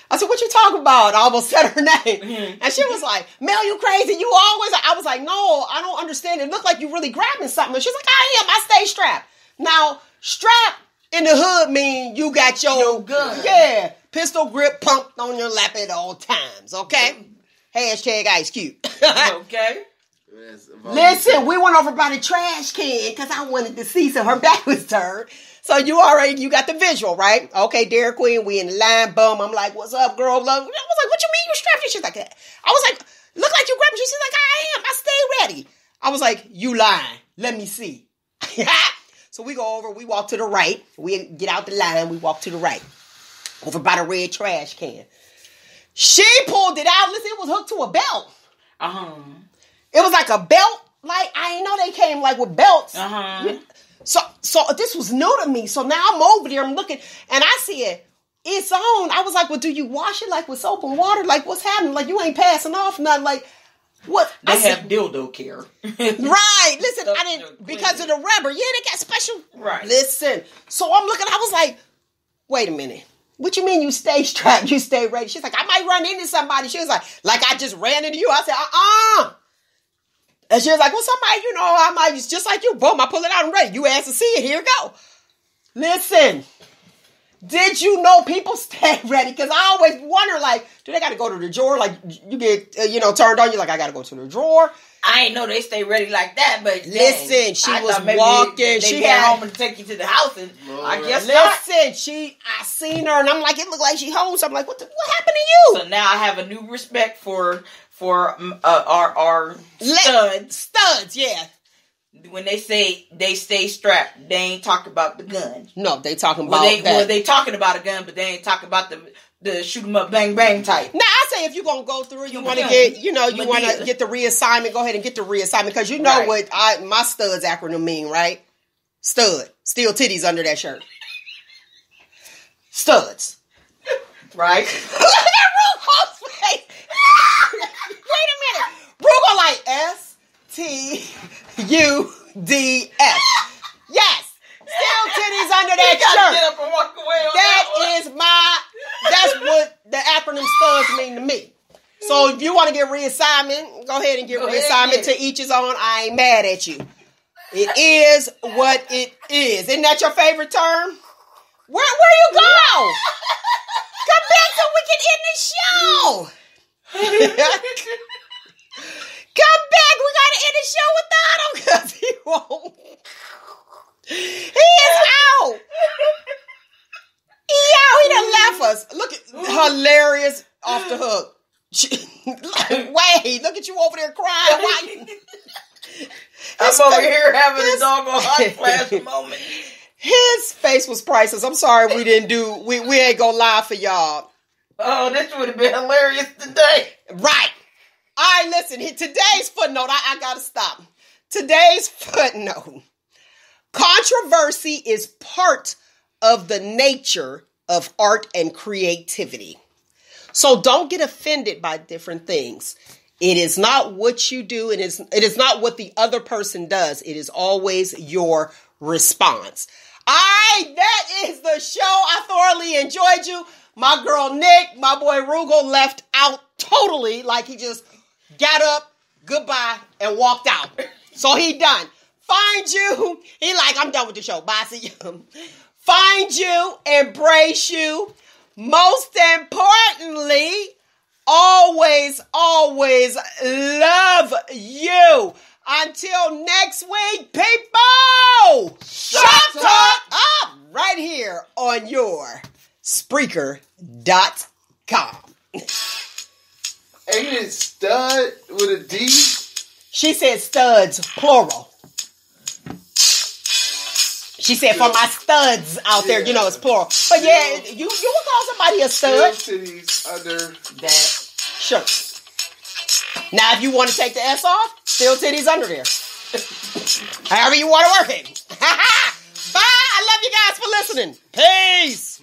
I said, what you talking about? I almost said her name. And she was like, Mel, you crazy? You always. I was like, no, I don't understand. It looked like you really grabbing something. And she's like, I am. I stay strapped. Now, strap in the hood mean you got your gun. Yeah. Pistol grip pumped on your lap at all times, okay? Hashtag Ice Cube. Okay. Listen, we went over by the trash can because I wanted to see, so her back was turned. So you got the visual, right? Okay, Dairy Queen, we in the line, boom. I'm like, what's up, girl? I was like, what you mean you strapped? She's like, I was like, look like you grabbed me. She's like, I am. I stay ready. I was like, you lying. Let me see. So we go over, we walk to the right. We get out the line, we walk to the right. Over by the red trash can. She pulled it out. Listen, it was hooked to a belt. It was like a belt. Like, I didn't know they came like with belts. So this was new to me. So now I'm over there, I'm looking, and I see it. It's on. I was like, well, do you wash it like with soap and water? Like, what's happening? Like, you ain't passing off nothing. Like, what? They have dildo care. Right. Listen, I didn't, because of the rubber. Yeah, they got special. Right. Listen. So I'm looking, I was like, wait a minute. What you mean you stay strapped? You stay ready? She's like, I might run into somebody. She was like I just ran into you. I said, And she was like, well, somebody, I might, just like you. Boom, I pull it out and ready. You asked to see it. Here you go. Listen. Did you know people stay ready? Because I always wonder, like, do they got to go to the drawer? Like, you get, turned on. You're like, I got to go to the drawer. I ain't know they stay ready like that, but listen, she was walking. She got home and take you to the house, and I guess listen. I seen her, and I'm like, it looked like she home. So I'm like, what happened to you? So now I have a new respect for our studs. Studs, yeah. When they say they stay strapped, they ain't talking about the gun. No, they talking about that. They talking about a gun, but they ain't talking about the shoot 'em up, bang bang type. Now I say if you're gonna go through it, you want to get, you want to get the reassignment. Go ahead and get the reassignment because you know what my studs acronym mean, right? Stud, still titties under that shirt. Studs, right? Look at that Rugle's face. Wait a minute, Roogle like STUDS. Yes. Still titties under that shirt. Get up and walk away on that's what the acronym studs mean to me. So if you want to get reassignment, go ahead and get reassignment to each his own. I ain't mad at you. It is what it is. Isn't that your favorite term? Where you go? Come back so we can end the show. Come back. We got to end the show without him because he won't. He is out. He done left us. Look at hilarious off the hook. Wait, look at you over there crying. Why? I'm over here having a doggone hot flash moment. His face was priceless. I'm sorry we ain't gonna lie for y'all. Oh, this would have been hilarious today. Right. All right, listen. Today's footnote. I gotta stop. Today's footnote. Controversy is part of the nature of art and creativity. So don't get offended by different things. It is not what you do, and it is not what the other person does. It is always your response. All right, that is the show. I thoroughly enjoyed you. My girl Nick, my boy Roogle left out totally, like he just got up, goodbye, and walked out. So he done. Find you. He like, I'm done with the show. Bye, see you. Find you, embrace you. Most importantly, always, always love you. Until next week, people. Shop Talk up right here on your Spreaker.com. Ain't it stud with a D? She said studs, plural. She said, for my studs out there, it's plural. But yeah, you would call somebody a stud. Still titties under that shirt. Now, if you want to take the S off, still titties under there. However you want to work it. Bye. I love you guys for listening. Peace.